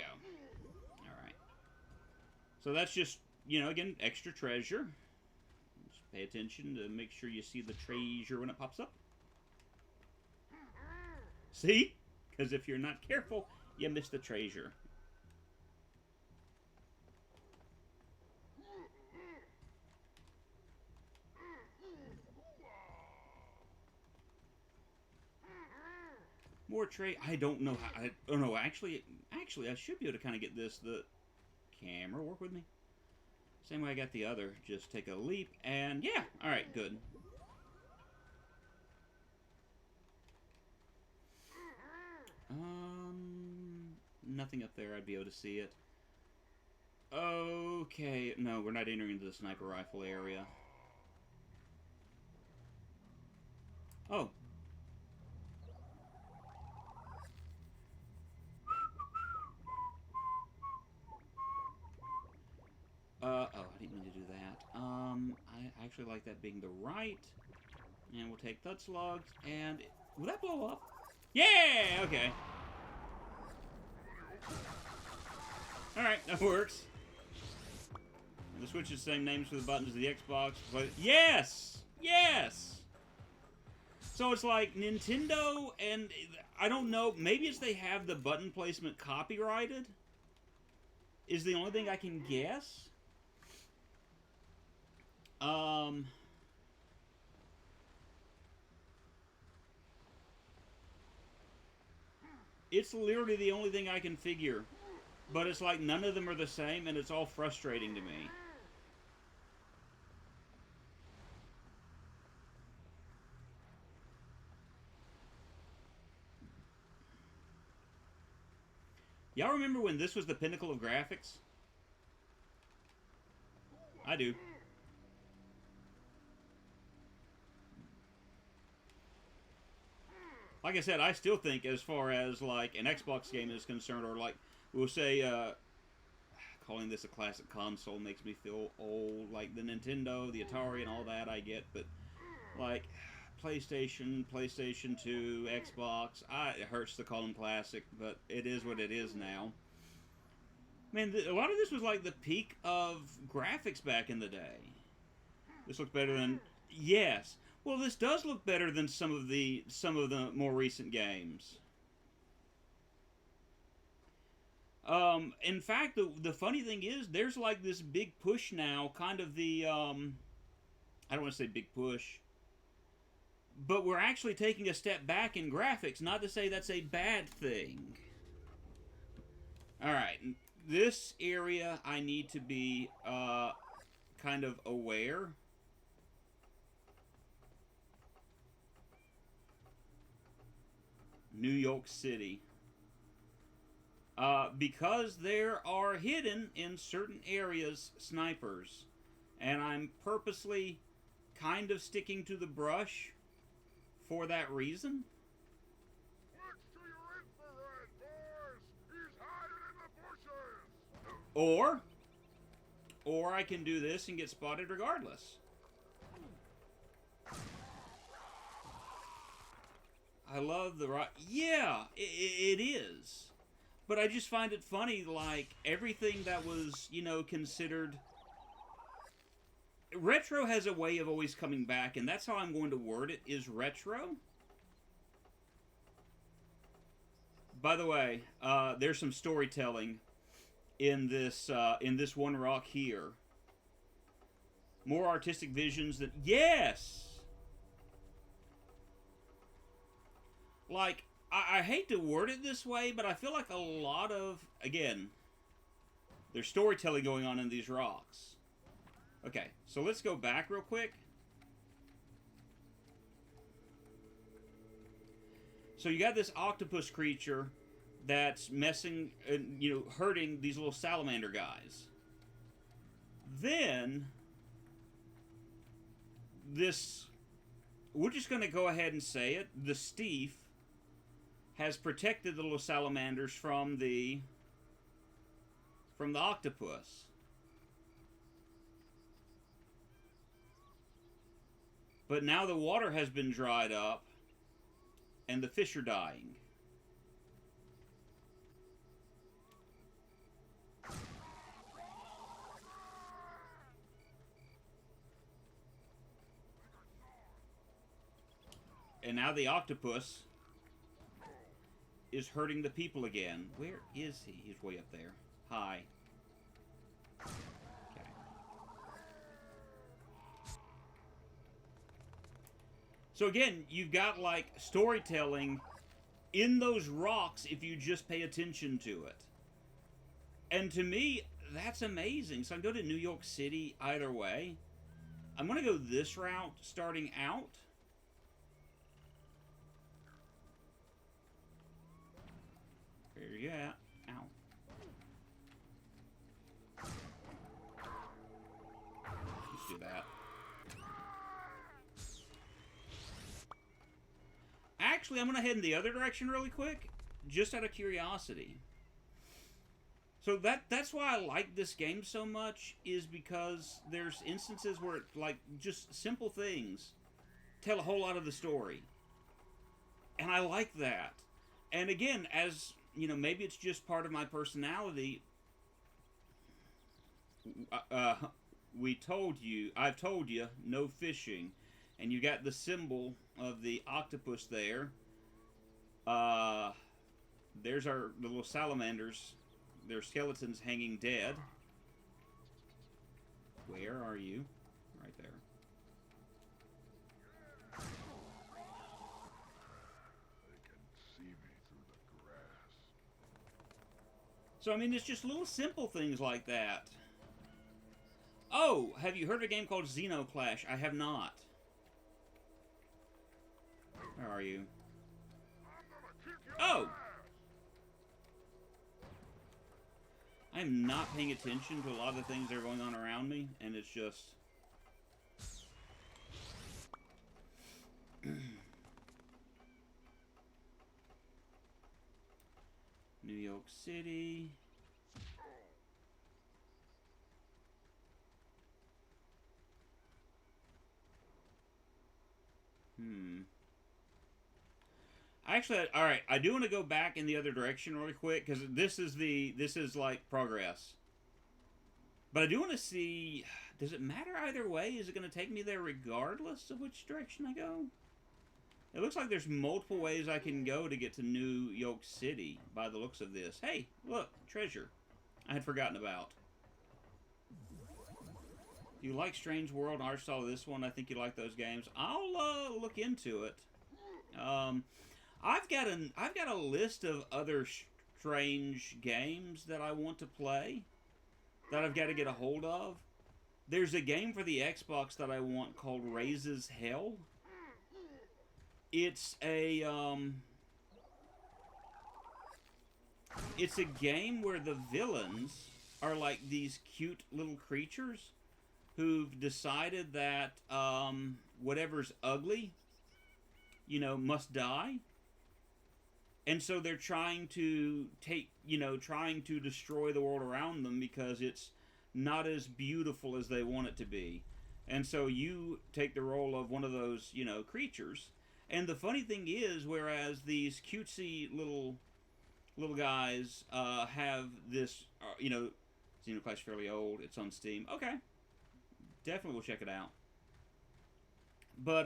Speaker 1: Alright. So that's just, you know, again, extra treasure. Just pay attention to make sure you see the treasure when it pops up. See? Because if you're not careful, you miss the treasure. More tray. I don't know how. Oh no, actually, I should be able to kind of get this. The camera work with me. Same way I got the other. Just take a leap and yeah. All right, good. Nothing up there. I'd be able to see it. Okay, no, we're not entering into the sniper rifle area. Oh. Oh, I didn't mean to do that. I actually like that being the right. And we'll take that slugs, and... Will that blow up? Yeah! Okay. Alright, that works. And the Switch is the same names for the buttons of the Xbox, but... Yes! Yes! So it's like Nintendo, and I don't know, maybe it's they have the button placement copyrighted, is the only thing I can guess. It's literally the only thing I can figure. But it's like none of them are the same, and it's all frustrating to me. Y'all remember when this was the pinnacle of graphics? I do. Like I said, I still think as far as like an Xbox game is concerned, or like we'll say, calling this a classic console makes me feel old. Like the Nintendo, the Atari, and all that I get, but like PlayStation, PlayStation 2, Xbox, it hurts to call them classic, but it is what it is now. Man, a lot of this was like the peak of graphics back in the day. This looks better than... Yes. Well, this does look better than some of the more recent games. In fact, the funny thing is, there's like this big push now, kind of the, I don't want to say big push, but we're actually taking a step back in graphics, not to say that's a bad thing. Alright, this area I need to be, kind of aware. New York City. Because there are hidden in certain areas snipers. And I'm purposely kind of sticking to the brush for that reason.
Speaker 3: Look to your infrared, boys! He's hiding in the bushes!
Speaker 1: Or I can do this and get spotted regardless. I love the rock. Yeah, it is. But I just find it funny, like, everything that was, you know, considered... Retro has a way of always coming back, and that's how I'm going to word it, is retro. By the way, there's some storytelling in this one rock here. More artistic visions than... Yes! Like, I hate to word it this way, but I feel like a lot of... Again, there's storytelling going on in these rocks. Okay, so let's go back real quick. So you got this octopus creature that's messing, you know, hurting these little salamander guys. Then, this... We're just going to go ahead and say it. The Steve has protected the little salamanders from the octopus. But now the water has been dried up and the fish are dying. And now the octopus is hurting the people again. Where is he? He's way up there. Hi. Okay. So again, you've got like storytelling in those rocks if you just pay attention to it. And to me, that's amazing. So I can go to New York City either way. I'm going to go this route starting out. Where you at? Ow. Let's do that. Actually, I'm going to head in the other direction really quick, just out of curiosity. So that's why I like this game so much, is because there's instances where, like, just simple things tell a whole lot of the story. And I like that. And again, as... You know, maybe it's just part of my personality. I've told you, no fishing. And you got the symbol of the octopus there. There's our little salamanders. Their skeletons hanging dead. Where are you? Right there.
Speaker 3: They can see me through the grass.
Speaker 1: So, I mean, it's just little simple things like that. Oh, have you heard of a game called Xenoclash? I have not. Where are you? Oh! I'm not paying attention to a lot of the things that are going on around me, and it's just... New York City... Actually, all right. I do want to go back in the other direction really quick because this is like progress. But I do want to see. Does it matter either way? Is it going to take me there regardless of which direction I go? It looks like there's multiple ways I can go to get to New York City by the looks of this. Hey, look, treasure. I had forgotten about. If you like Strange World art style of this one, I think you like those games. I'll look into it. I've got a list of other strange games that I want to play that I've got to get a hold of. There's a game for the Xbox that I want called Raises Hell. It's a game where the villains are like these cute little creatures who've decided that whatever's ugly, you know, must die. And so they're trying to trying to destroy the world around them because it's not as beautiful as they want it to be. And so you take the role of one of those, you know, creatures. And the funny thing is, whereas these cutesy little guys have this, you know, Xenoclash fairly old. It's on Steam. Okay. Definitely will check it out. But,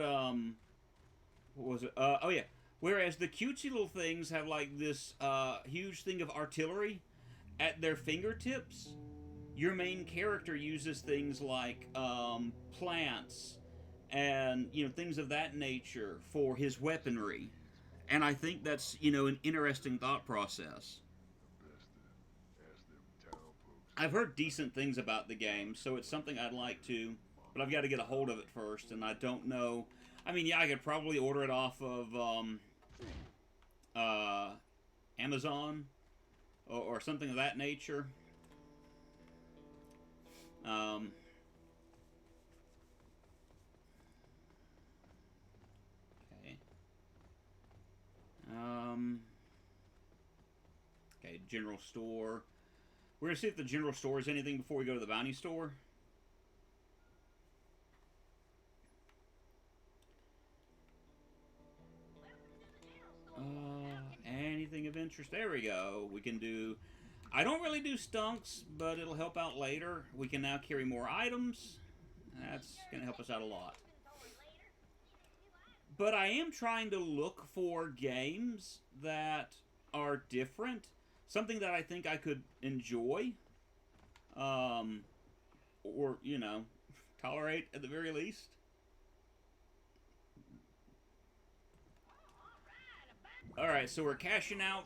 Speaker 1: what was it? Oh, yeah. Whereas the cutesy little things have, like, this huge thing of artillery at their fingertips, your main character uses things like plants and, you know, things of that nature for his weaponry. And I think that's, you know, an interesting thought process. I've heard decent things about the game, so it's something I'd like to, but I've got to get a hold of it first, and I don't know. I mean, yeah, I could probably order it off of Amazon or something of that nature. Okay. Okay, general store. We're going to see if the general store is anything before we go to the bounty store. Anything of interest? There we go. We can do... I don't really do stunks, but it'll help out later. We can now carry more items. That's going to help us out a lot. But I am trying to look for games that are different. Something that I think I could enjoy. Or, you know, tolerate at the very least. Alright, so we're cashing out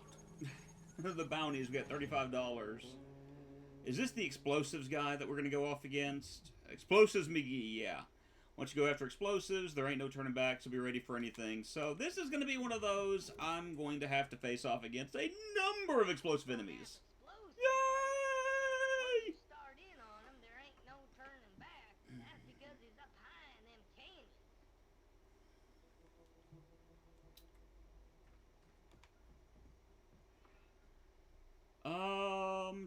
Speaker 1: the bounties. We got $35. Is this the explosives guy that we're going to go off against? Explosives McGee, yeah. Once you go after explosives, there ain't no turning back, so be ready for anything. So this is going to be one of those I'm going to have to face off against a number of explosive enemies. Yay!
Speaker 2: Start in on him, there ain't no turning back. That's because he's up high in them canyons.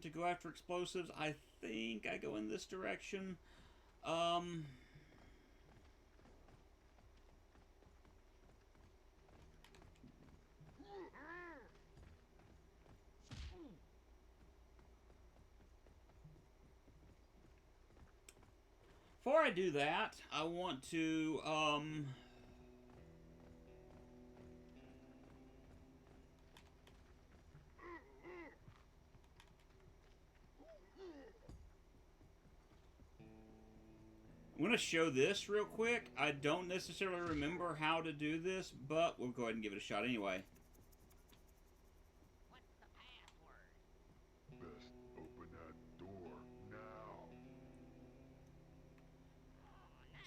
Speaker 1: To go after explosives, I think I go in this direction. Before I do that, I want to, I'm going to show this real quick. I don't necessarily remember how to do this, but we'll go ahead and give it a shot anyway.
Speaker 2: What's the password?
Speaker 3: Best open that door now.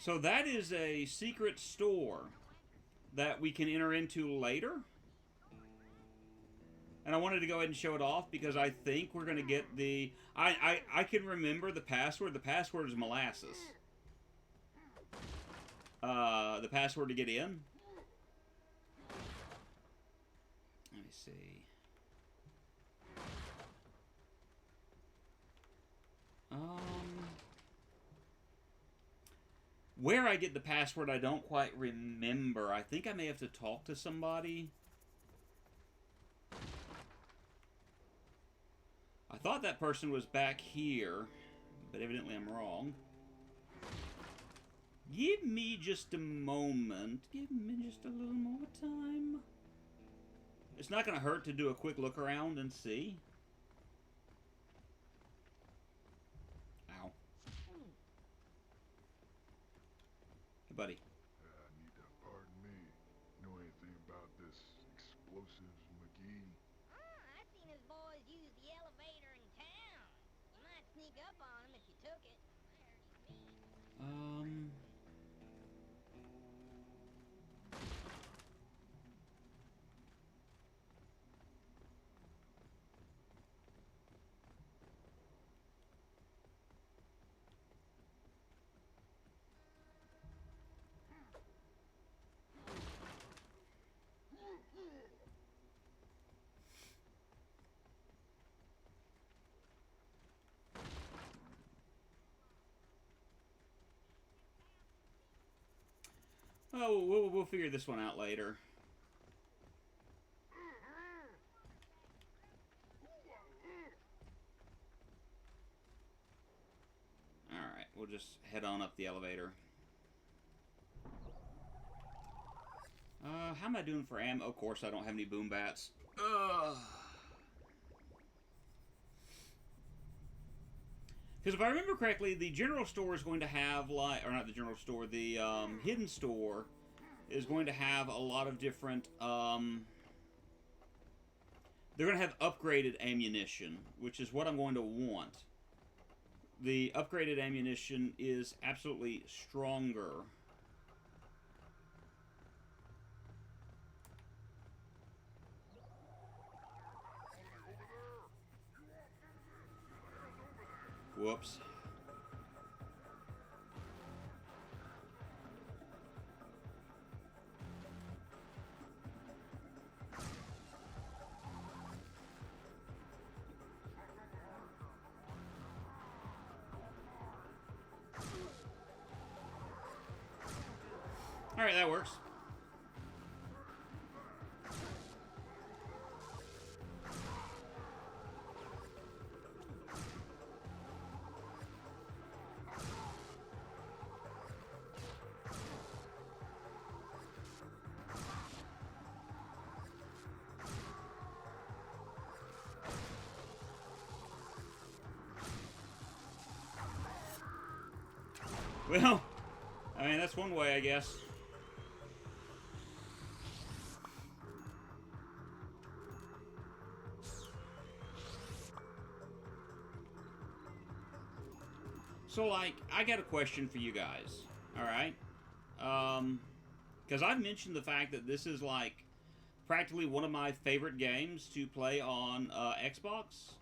Speaker 1: So that is a secret store that we can enter into later. And I wanted to go ahead and show it off because I think we're going to get the... I can remember the password. The password is molasses. The password to get in. Let me see. Where I get the password, I don't quite remember. I think I may have to talk to somebody. I thought that person was back here, but evidently I'm wrong. Give me just a moment. Give me just a little more time. It's not going to hurt to do a quick look around and see. Ow. Hey, buddy.
Speaker 3: Need to pardon me. Know anything about this explosives, McGee?
Speaker 2: I seen his boys use the elevator in town. You might sneak up on him if you took it. I heard he's mean.
Speaker 1: Oh, we'll figure this one out later. Alright, we'll just head on up the elevator. How am I doing for ammo? Of course, I don't have any boom bats. Because if I remember correctly, the general store is going to have, like, or not the general store, the hidden store is going to have a lot of different, they're going to have upgraded ammunition, which is what I'm going to want. The upgraded ammunition is absolutely stronger. Whoops. All right, that works. Well, I mean, that's one way, I guess. So, like, I got a question for you guys, alright? Because I've mentioned the fact that this is, like, practically one of my favorite games to play on Xbox.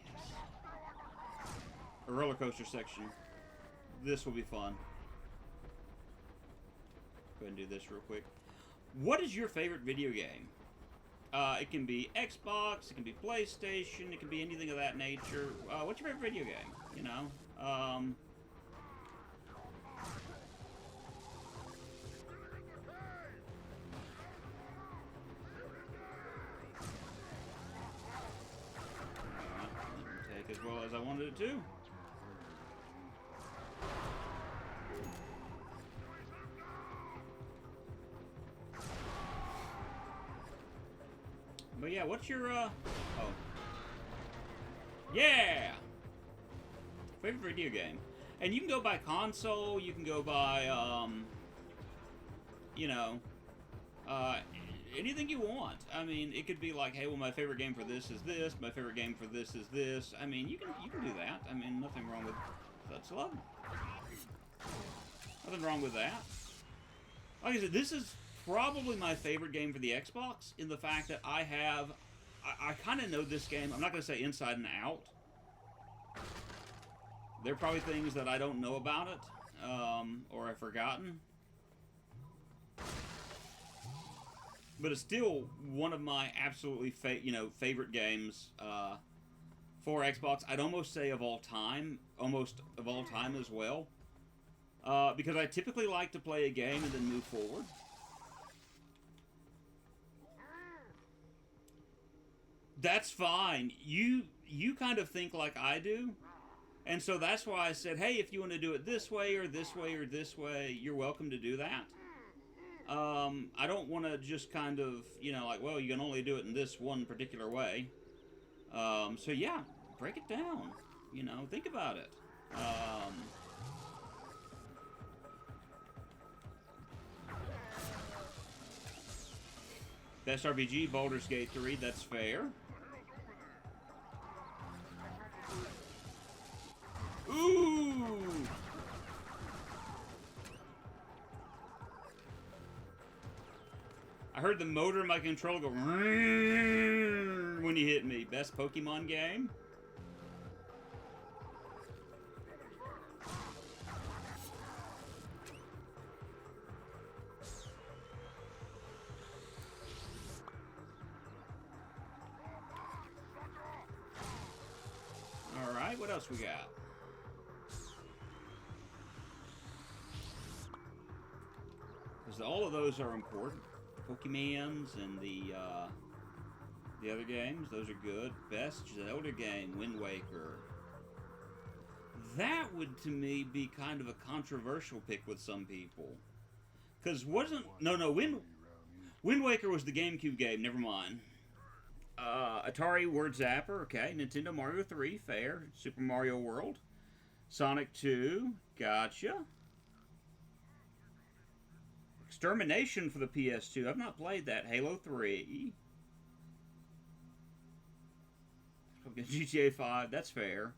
Speaker 1: Yes. A roller coaster section. This will be fun. Go ahead and do this real quick. What is your favorite video game? It can be Xbox, it can be PlayStation, it can be anything of that nature. What's your favorite video game? You know? Didn't take as well as I wanted it to. But yeah, what's your, oh. Yeah! Favorite video game. And you can go by console, you can go by, you know, anything you want. I mean, it could be like, hey, well, my favorite game for this is this, my favorite game for this is this. I mean, you can do that. I mean, nothing wrong with that's love. Nothing wrong with that. Like I said, this is probably my favorite game for the Xbox in the fact that I kind of know this game. I'm not going to say inside and out. There are probably things that I don't know about it, or I've forgotten. But it's still one of my absolutely favorite games for Xbox. I'd almost say of all time, as well. Because I typically like to play a game and then move forward. That's fine. You kind of think like I do. And so that's why I said, hey, if you want to do it this way or this way or this way, you're welcome to do that. I don't want to just kind of, like, well, you can only do it in this one particular way. So yeah, break it down. Think about it. Best RPG, Baldur's Gate 3, that's fair. Ooh! I heard the motor in my controller go when you hit me. Best Pokemon game? Alright, what else we got? Because all of those are important. Pokemons and the other games, those are good. Best Zelda game, Wind Waker. That would, to me, be kind of a controversial pick with some people. Because Wind Waker was the GameCube game, never mind. Atari Word Zapper, okay. Nintendo Mario 3, fair. Super Mario World. Sonic 2, gotcha. Extermination for the PS2, I've not played that. Halo 3. GTA 5, that's fair.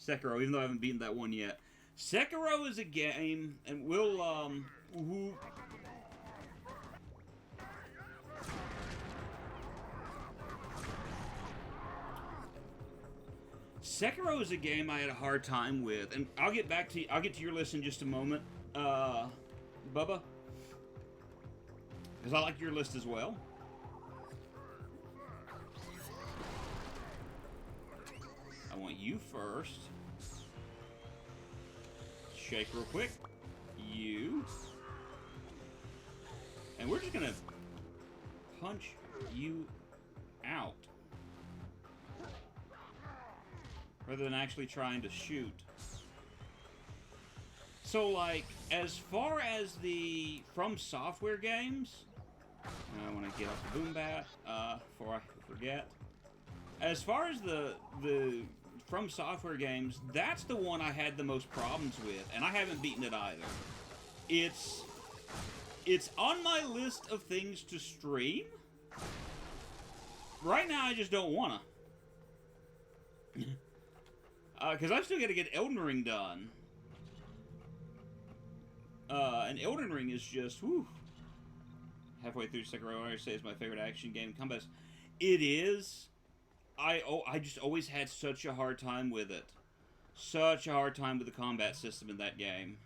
Speaker 1: Sekiro, even though I haven't beaten that one yet. Sekiro is a game, and we'll, Sekiro is a game I had a hard time with, and I'll get to your list in just a moment, Bubba, because I like your list as well. I want you first. Shake real quick. You. And we're just gonna punch you out. Rather than actually trying to shoot. So, like, as far as the From Software games, I want to get off the boom bat before I forget. As far as the From Software games, that's the one I had the most problems with, and I haven't beaten it either. It's on my list of things to stream. Right now, I just don't wanna. Because I've still got to get Elden Ring done. And Elden Ring is just, whew. Halfway through Sekiro, I say it's my favorite action game. Combat. It is. I just always had such a hard time with it. Such a hard time with the combat system in that game.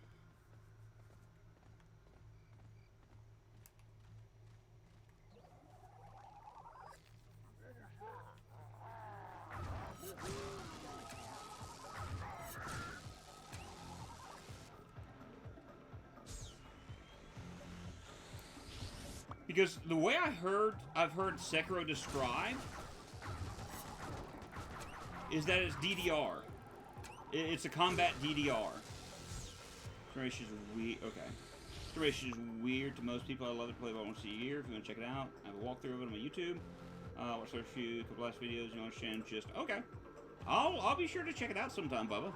Speaker 1: Because the way I've heard Sekiro described is that it's DDR. It's a combat DDR. Duration is weird. Okay. Duration is weird to most people. I love it. Play about once a year. If you want to check it out, I have a walkthrough of it on my YouTube. Watch a few couple last videos. You understand? Just okay. I'll be sure to check it out sometime, Bubba.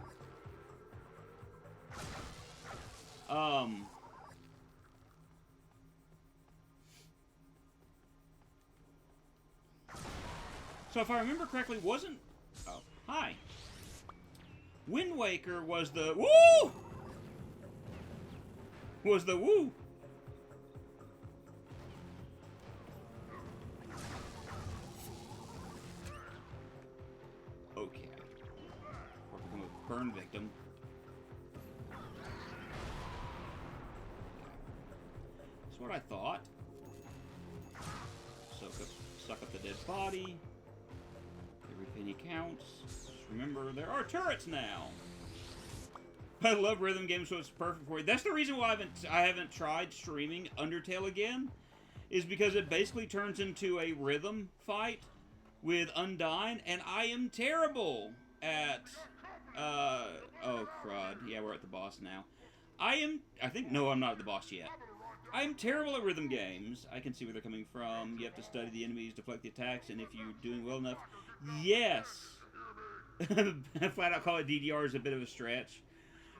Speaker 1: So if I remember correctly, wasn't... Oh, hi. Wind Waker was the... Woo! Was the woo. Okay. Or become a burn victim. That's what I thought. Suck up the dead body. Every penny counts. Just remember, there are turrets now. I love rhythm games, so it's perfect for you. That's the reason why I haven't tried streaming Undertale again, is because it basically turns into a rhythm fight with Undyne, and I am terrible at, oh crud, yeah, we're at the boss now. No, I'm not at the boss yet. I am terrible at rhythm games. I can see where they're coming from. You have to study the enemies, deflect the attacks, and if you're doing well enough, yes. Flat out call it DDR is a bit of a stretch.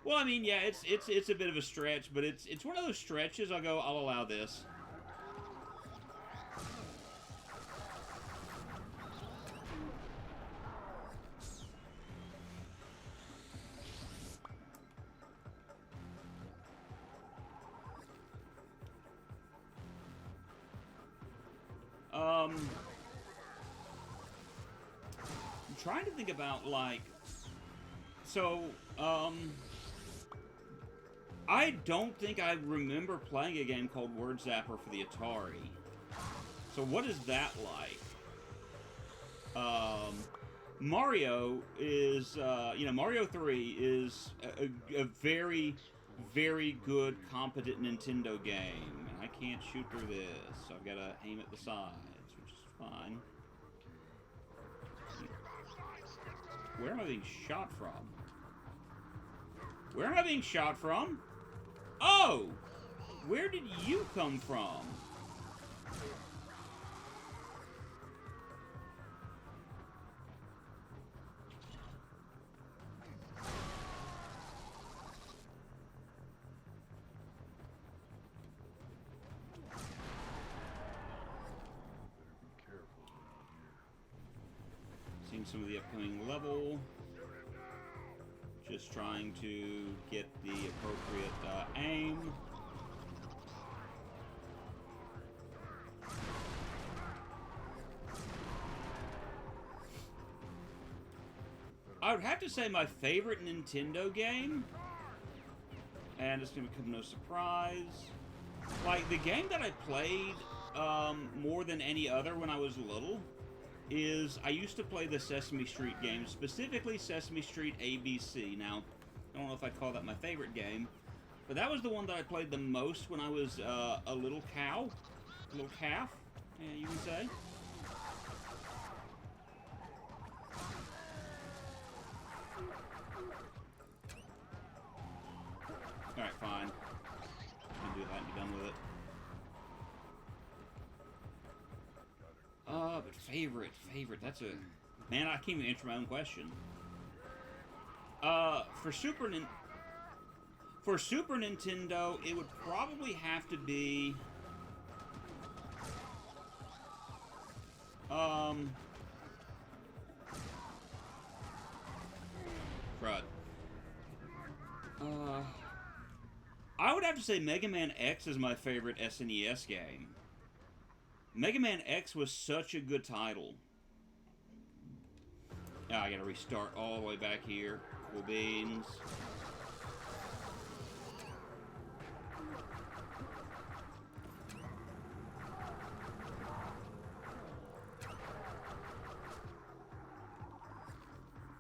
Speaker 1: Well, I mean, yeah, it's a bit of a stretch, but it's one of those stretches I'll allow this. I'm trying to think about, like, so, I don't think I remember playing a game called Word Zapper for the Atari. So what is that like? Mario is, Mario 3 is a very, very good, competent Nintendo game. And I can't shoot through this, so I've got to aim at the sides, which is fine. Where am I being shot from? Where am I being shot from? Oh! Where did you come from? Seeing some of the upcoming level. Just trying to get the appropriate aim. I would have to say my favorite Nintendo game, and it's going to become no surprise, like the game that I played more than any other when I was little is I used to play the Sesame Street games, specifically Sesame Street ABC. Now, I don't know if I'd call that my favorite game, but that was the one that I played the most when I was a little calf, yeah, you can say. Alright, fine. I'm gonna do that and be done with it. But favorite, that's a... Man, I can't even answer my own question. For Super Nintendo, it would probably have to be... Crud. I would have to say Mega Man X is my favorite SNES game. Mega Man X was such a good title. Oh, I gotta restart all the way back here. Cool beans.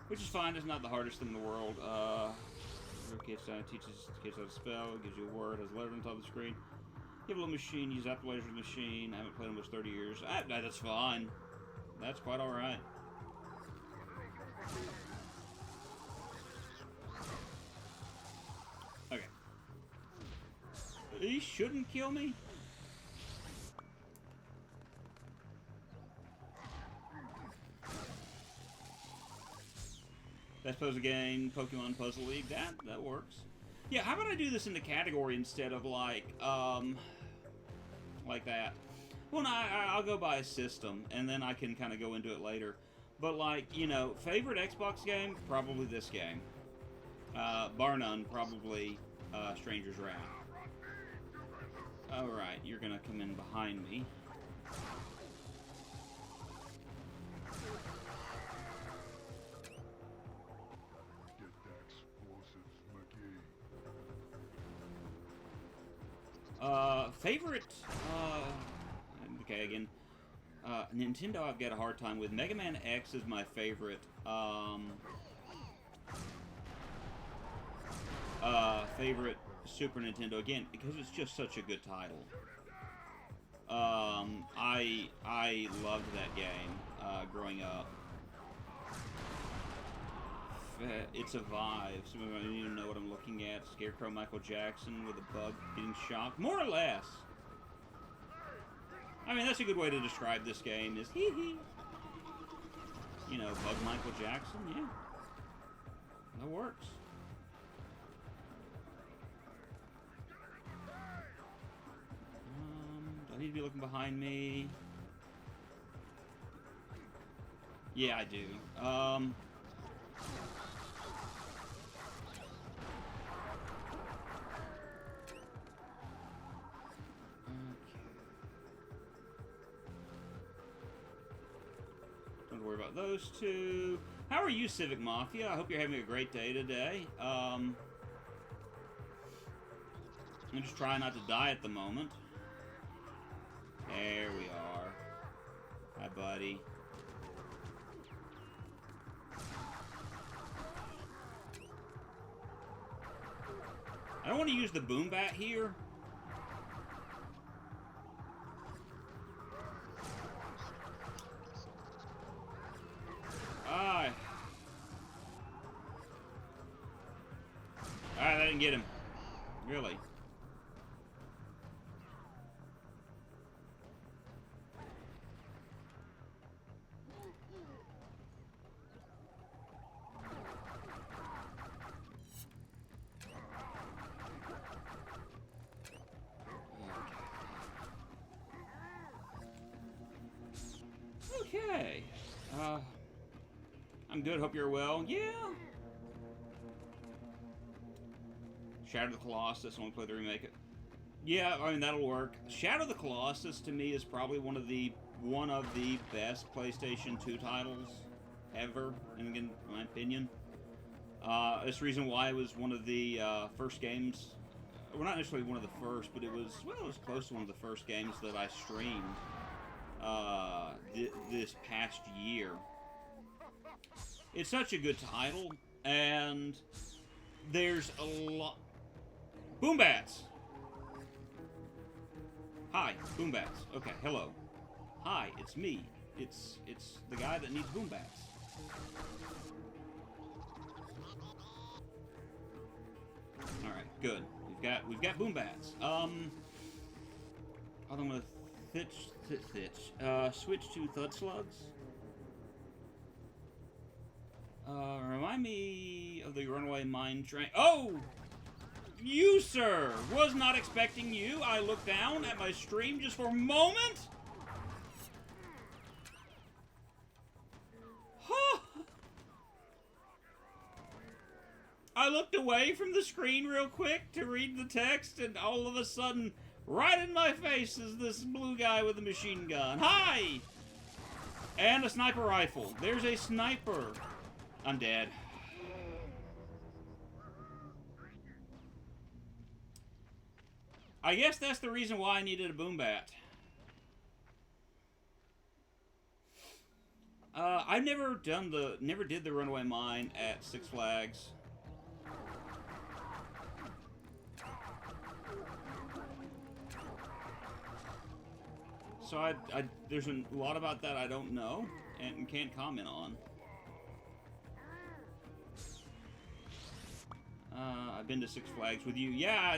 Speaker 1: Which is fine, it's not the hardest thing in the world. Teaches kids how to spell, gives you a word, has a letter on top of the screen. You have a little machine, use Apple Laser's machine. I haven't played in almost 30 years. That's fine. That's quite alright. Okay. He shouldn't kill me? Best puzzle game, Pokemon Puzzle League. That works. Yeah, how about I do this in the category instead of like that? Well, no, I'll go by a system, and then I can kind of go into it later. But like, you know, favorite Xbox game? Probably this game. Bar none, probably Stranger's Wrath. Alright, you're gonna come in behind me.
Speaker 3: Get the explosives, McGee.
Speaker 1: Favorite, okay, again, Nintendo I've got a hard time with. Mega Man X is my favorite. Favorite Super Nintendo, again, because it's just such a good title. I loved that game, growing up. It's a vibe. Some of you don't even know what I'm looking at. Scarecrow Michael Jackson with a bug getting shocked. More or less. I mean, that's a good way to describe this game, is hee-hee. You know, bug Michael Jackson, yeah. That works. Do I need to be looking behind me? Yeah, I do. Don't worry about those two. How are you, Civic Mafia? I hope you're having a great day today. I'm just trying not to die at the moment. There we are. Hi, buddy. I don't want to use the boom bat here. Alright, I didn't get him. Really? Okay. I'm good. Hope you're well. Yeah. Shadow of the Colossus. I want to play the remake. Yeah, I mean that'll work. Shadow of the Colossus to me is probably one of the best PlayStation 2 titles ever, in my opinion. That's the reason why it was one of the first games. Well, not necessarily one of the first, but it was close to one of the first games that I streamed this past year. It's such a good title, and there's a lot. Boom bats. Hi, boom bats. Okay, hello. Hi, it's me. It's the guy that needs boom bats. All right, good. We've got boom bats. I'm gonna switch to Thud Slugs. Remind me of the Runaway Mine Train. Oh! You, sir! Was not expecting you. I looked down at my stream just for a moment. Huh. I looked away from the screen real quick to read the text, and all of a sudden, right in my face is this blue guy with a machine gun. Hi! And a sniper rifle. There's a sniper. I'm dead. I guess that's the reason why I needed a boom bat. I never did the Runaway Mine at Six Flags. So there's a lot about that I don't know and can't comment on. I've been to Six Flags with you. Yeah.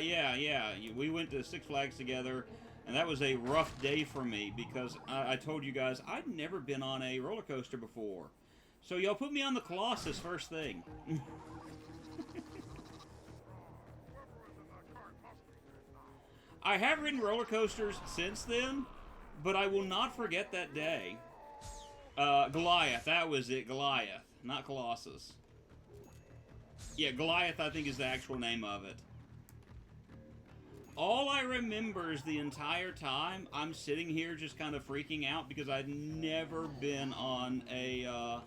Speaker 1: We went to Six Flags together, and that was a rough day for me because I told you guys I'd never been on a roller coaster before. So y'all put me on the Colossus first thing. I have ridden roller coasters since then, but I will not forget that day. Goliath, that was it, Goliath, not Colossus. Yeah, Goliath, I think, is the actual name of it. All I remember is the entire time I'm sitting here just kind of freaking out because I'd never been on a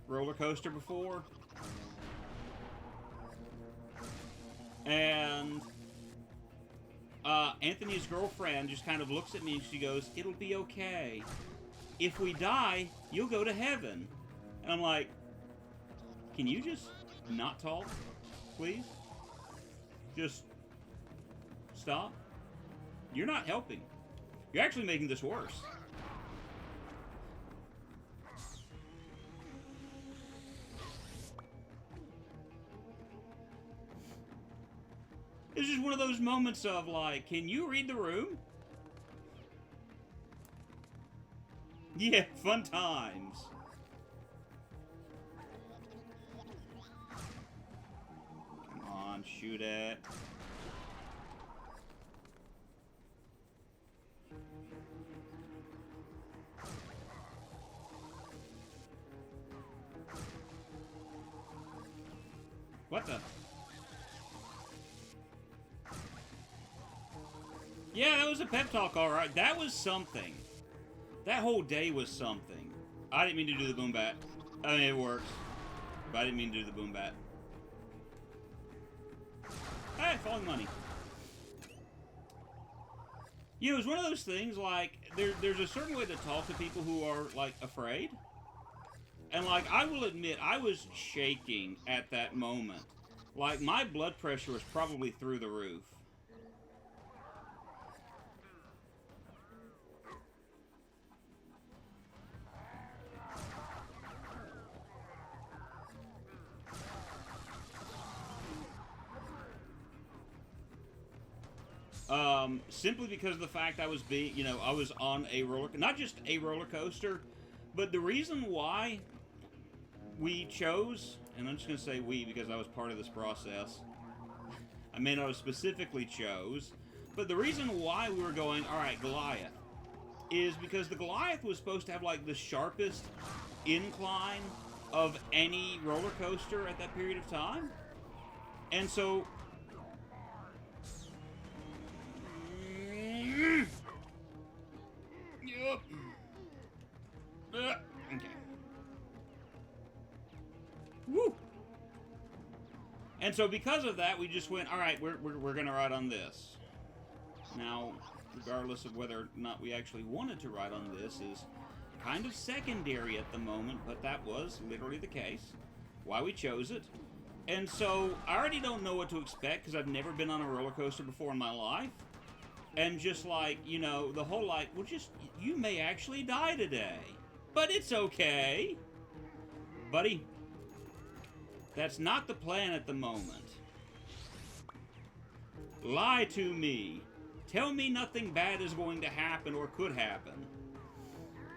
Speaker 1: roller coaster before. And Anthony's girlfriend just kind of looks at me and she goes, "It'll be okay. If we die, you'll go to heaven." And I'm like, can you just not talk, please? Just stop. You're not helping. You're actually making this worse. It's just one of those moments of like, can you read the room? Yeah, fun times. Come on, shoot it. What the? Yeah, that was a pep talk, alright. That was something. That whole day was something. I didn't mean to do the boom bat. I mean, it works. But I didn't mean to do the boom bat. Hey, falling money. You know, it's one of those things, like, there's a certain way to talk to people who are, like, afraid. And, like, I will admit, I was shaking at that moment. Like, my blood pressure was probably through the roof. Simply because of the fact I was being, you know, I was on a not just a roller coaster, but the reason why we chose, and I'm just going to say we because I was part of this process, I mean I was specifically chose, but the reason why we were going, alright, Goliath, is because the Goliath was supposed to have like the sharpest incline of any roller coaster at that period of time. And so yep. Okay. Woo. And so because of that, we just went, all right, we're gonna ride on this. Now, regardless of whether or not we actually wanted to ride on this is kind of secondary at the moment, but that was literally the case. Why we chose it. And so I already don't know what to expect because I've never been on a roller coaster before in my life. And just like, you know, the whole like, well, just, you may actually die today. But it's okay. Buddy, that's not the plan at the moment. Lie to me. Tell me nothing bad is going to happen or could happen.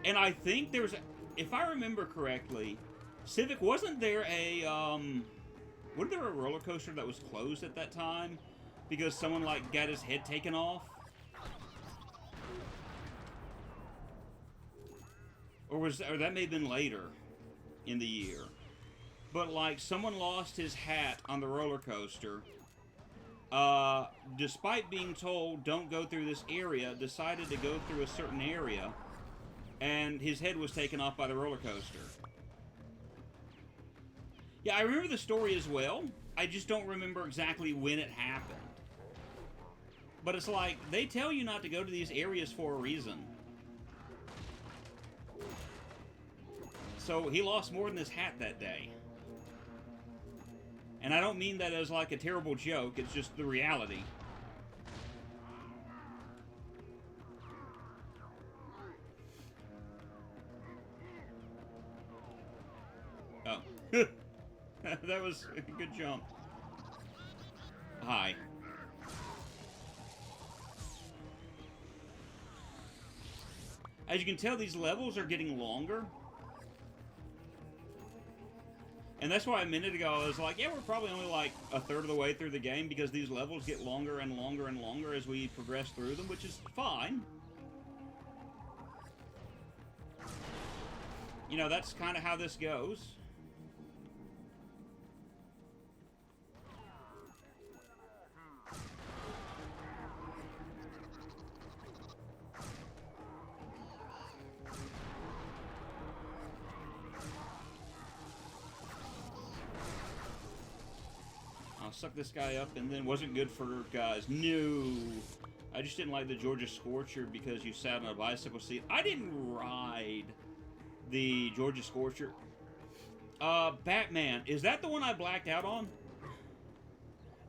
Speaker 1: And I think there's, if I remember correctly, Civic, wasn't there a roller coaster that was closed at that time? Because someone, like, got his head taken off? Or that may have been later in the year. But, like, someone lost his hat on the roller coaster. Despite being told, don't go through this area, decided to go through a certain area. And his head was taken off by the roller coaster. Yeah, I remember the story as well. I just don't remember exactly when it happened. But it's like, they tell you not to go to these areas for a reason. So he lost more than his hat that day. And I don't mean that as like a terrible joke, it's just the reality. Oh. That was a good jump. Hi. As you can tell, these levels are getting longer. And that's why a minute ago I was like, yeah, we're probably only like a third of the way through the game because these levels get longer and longer and longer as we progress through them, which is fine. You know, that's kind of how this goes. I'll suck this guy up, and then wasn't good for guys. No. I just didn't like the Georgia Scorcher because you sat on a bicycle seat. I didn't ride the Georgia Scorcher. Batman. Is that the one I blacked out on?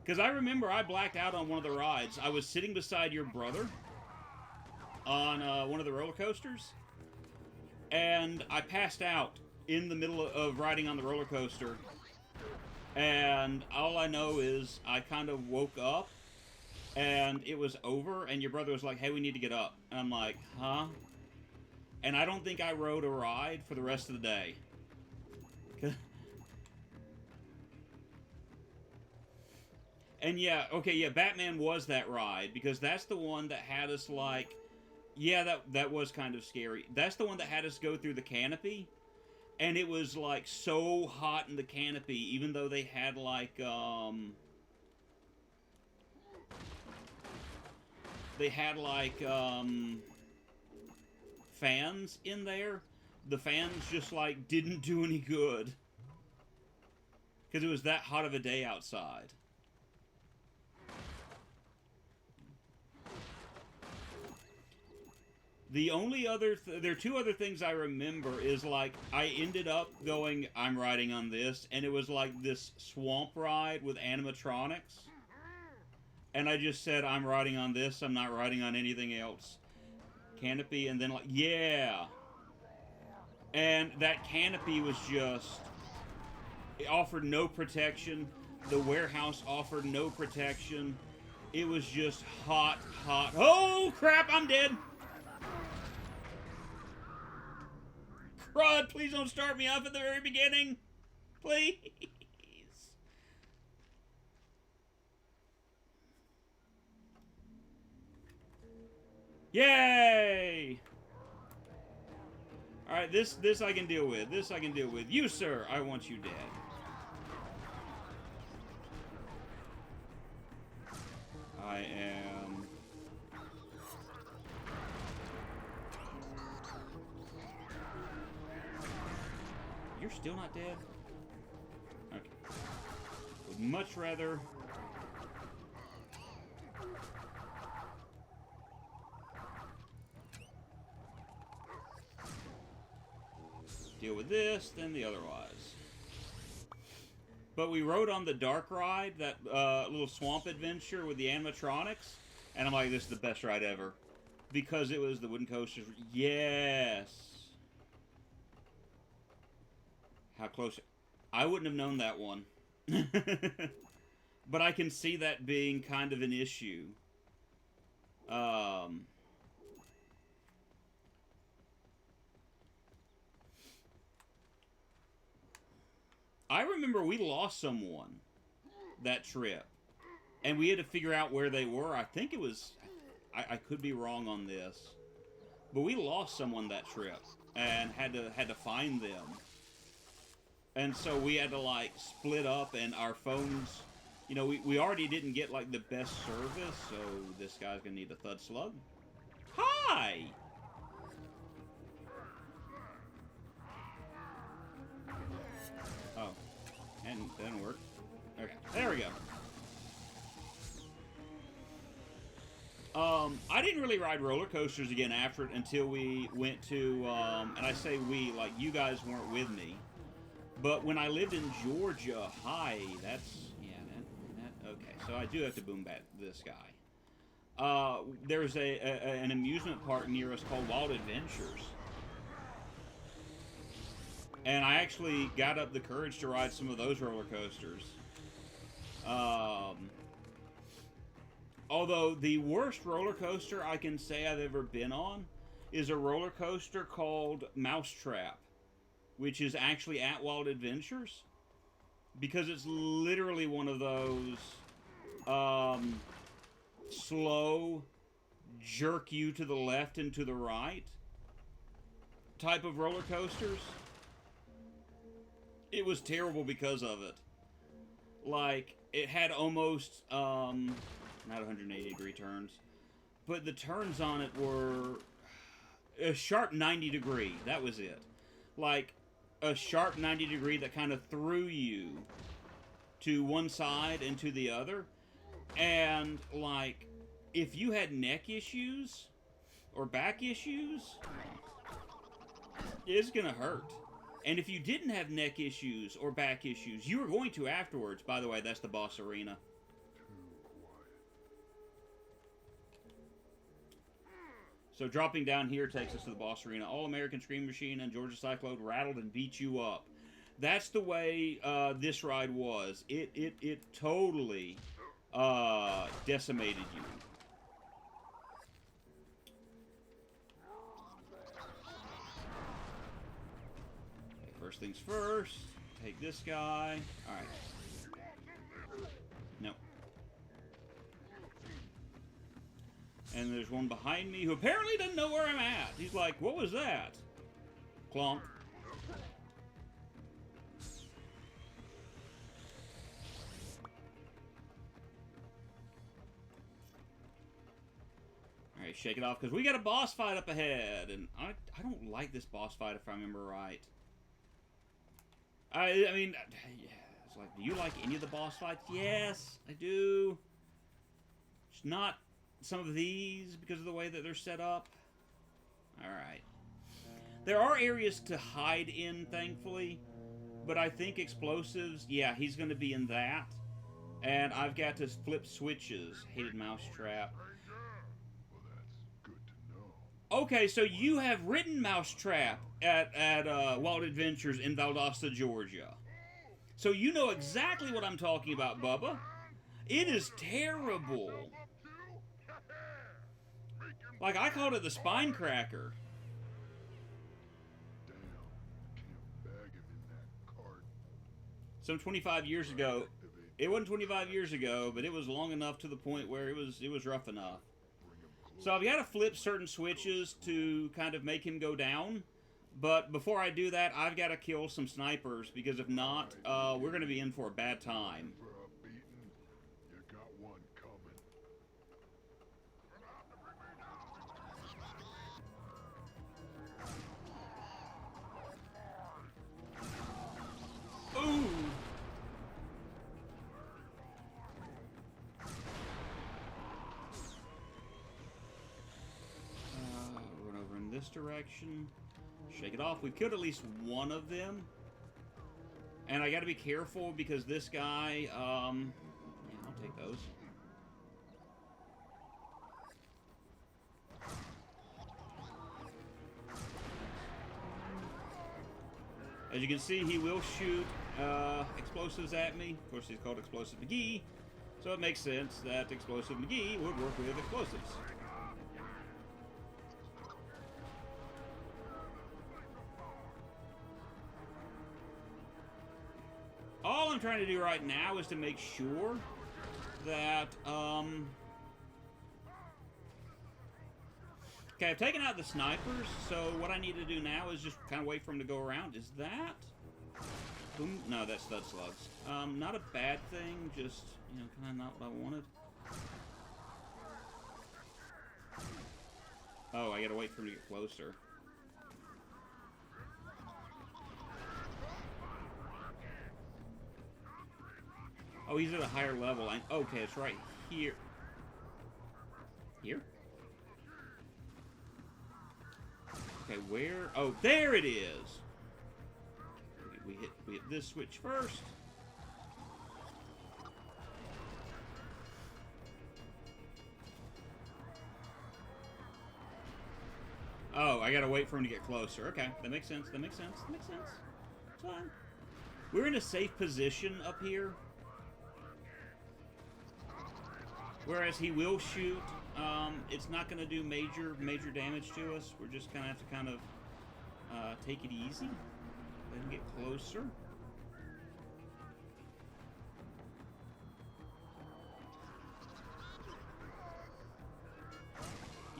Speaker 1: Because I remember I blacked out on one of the rides. I was sitting beside your brother on one of the roller coasters, and I passed out in the middle of riding on the roller coaster. And all I know is I kind of woke up, and it was over, and your brother was like, hey, we need to get up. And I'm like, huh? And I don't think I rode a ride for the rest of the day. And yeah, okay, yeah, Batman was that ride, because that's the one that had us, like, yeah, that was kind of scary. That's the one that had us go through the canopy. And it was, like, so hot in the canopy, even though they had, like, fans in there. The fans just, like, didn't do any good. Because it was that hot of a day outside. The only other... there are two other things I remember is, like, I ended up going, I'm riding on this, and it was, like, this swamp ride with animatronics. And I just said, I'm riding on this, I'm not riding on anything else. Canopy, and then, like, yeah. And that canopy was just... it offered no protection. The warehouse offered no protection. It was just hot, hot... oh, crap, I'm dead! Crud, please don't start me off at the very beginning. Please. Yay! Alright, this I can deal with. This I can deal with. You, sir, I want you dead. I am... You're still not dead? Okay. Would much rather... deal with this than the otherwise. But we rode on the dark ride, that little swamp adventure with the animatronics, and I'm like, this is the best ride ever. Because it was the wooden coasters. Yes! How close... I wouldn't have known that one. But I can see that being kind of an issue. I remember we lost someone that trip. And we had to figure out where they were. I think it was... I could be wrong on this. But we lost someone that trip. And had to find them. And so we had to, like, split up, and our phones... you know, we already didn't get, like, the best service, so this guy's gonna need a thud slug. Hi! Oh. And that didn't work. Okay, there we go. I didn't really ride roller coasters again after it until we went to, and I say we, like, you guys weren't with me. But when I lived in Georgia, that's, yeah, that, okay, so I do have to boom bat this guy. There's an amusement park near us called Wild Adventures. And I actually got up the courage to ride some of those roller coasters. Although the worst roller coaster I can say I've ever been on is a roller coaster called Mousetrap, which is actually at Wild Adventures. because it's literally one of those slow, jerk you to the left and to the right type of roller coasters. It was terrible because of it. Like, it had almost, not 180-degree turns, but the turns on it were a sharp 90-degree. That was it. Like, a sharp 90-degree that kind of threw you to one side and to the other. And, like, if you had neck issues or back issues, it's gonna hurt. And if you didn't have neck issues or back issues, you were going to afterwards. By the way, that's the boss arena. So dropping down here takes us to the boss arena. All-American Scream Machine and Georgia Cyclone rattled and beat you up. That's the way this ride was. It totally decimated you. First things first, take this guy. Alright. No. And there's one behind me who apparently doesn't know where I'm at. He's like, what was that? Clomp. Alright, shake it off, because we got a boss fight up ahead. And I don't like this boss fight, if I remember right. I mean, it's like, do you like any of the boss fights? Yes, I do. Just not some of these because of the way that they're set up. Alright. There are areas to hide in, thankfully. But I think explosives, yeah, he's going to be in that. And I've got to flip switches. Hated mousetrap.
Speaker 3: Well, that's good to know.
Speaker 1: Okay, so you have ridden Mousetrap at Wild Adventures in Valdosta, Georgia. So you know exactly what I'm talking about, Bubba. It is terrible. Like, I called it the spine cracker.
Speaker 3: Damn, can't bag him in that cart.
Speaker 1: Some 25 years ago. It wasn't 25 years ago, but it was long enough to the point where it was rough enough. So I've got to flip certain switches to kind of make him go down. But before I do that, I've got to kill some snipers, because if not, we're going to be in for a bad time.
Speaker 3: For a beating, you got one coming.
Speaker 1: Ooh! Run over in this direction. Shake it off. We've killed at least one of them. And I gotta be careful because this guy, yeah, I'll take those. As you can see, he will shoot explosives at me. Of course, he's called Explosive McGee, so it makes sense that Explosive McGee would work with explosives. All I'm trying to do right now is to make sure that, okay, I've taken out the snipers, so what I need to do now is just kind of wait for them to go around. Is that? Boom. No, that's Thud Slugs. Not a bad thing, just, you know, kind of not what I wanted. Oh, I gotta wait for him to get closer. Oh, he's at a higher level. Okay, it's right here. Here? Okay, where? Oh, there it is. We hit this switch first. Oh, I gotta wait for him to get closer. Okay, that makes sense. That makes sense. That makes sense. It's fine. We're in a safe position up here. Whereas he will shoot, it's not going to do major damage to us. We're just going to have to kind of take it easy. Let him get closer.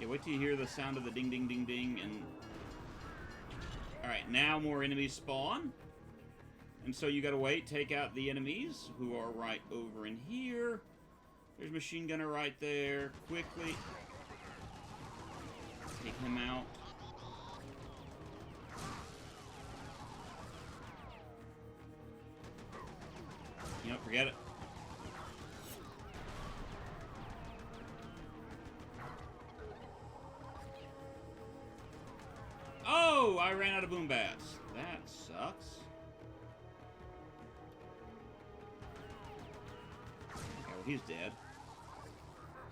Speaker 1: Yeah, wait till you hear the sound of the ding, ding, ding, ding, and... Alright, now more enemies spawn. And so you gotta wait, take out the enemies, who are right over in here. There's Machine Gunner right there. Quickly. Take him out. You know, forget it. Oh, I ran out of boom bats. That sucks. Okay, well, he's dead.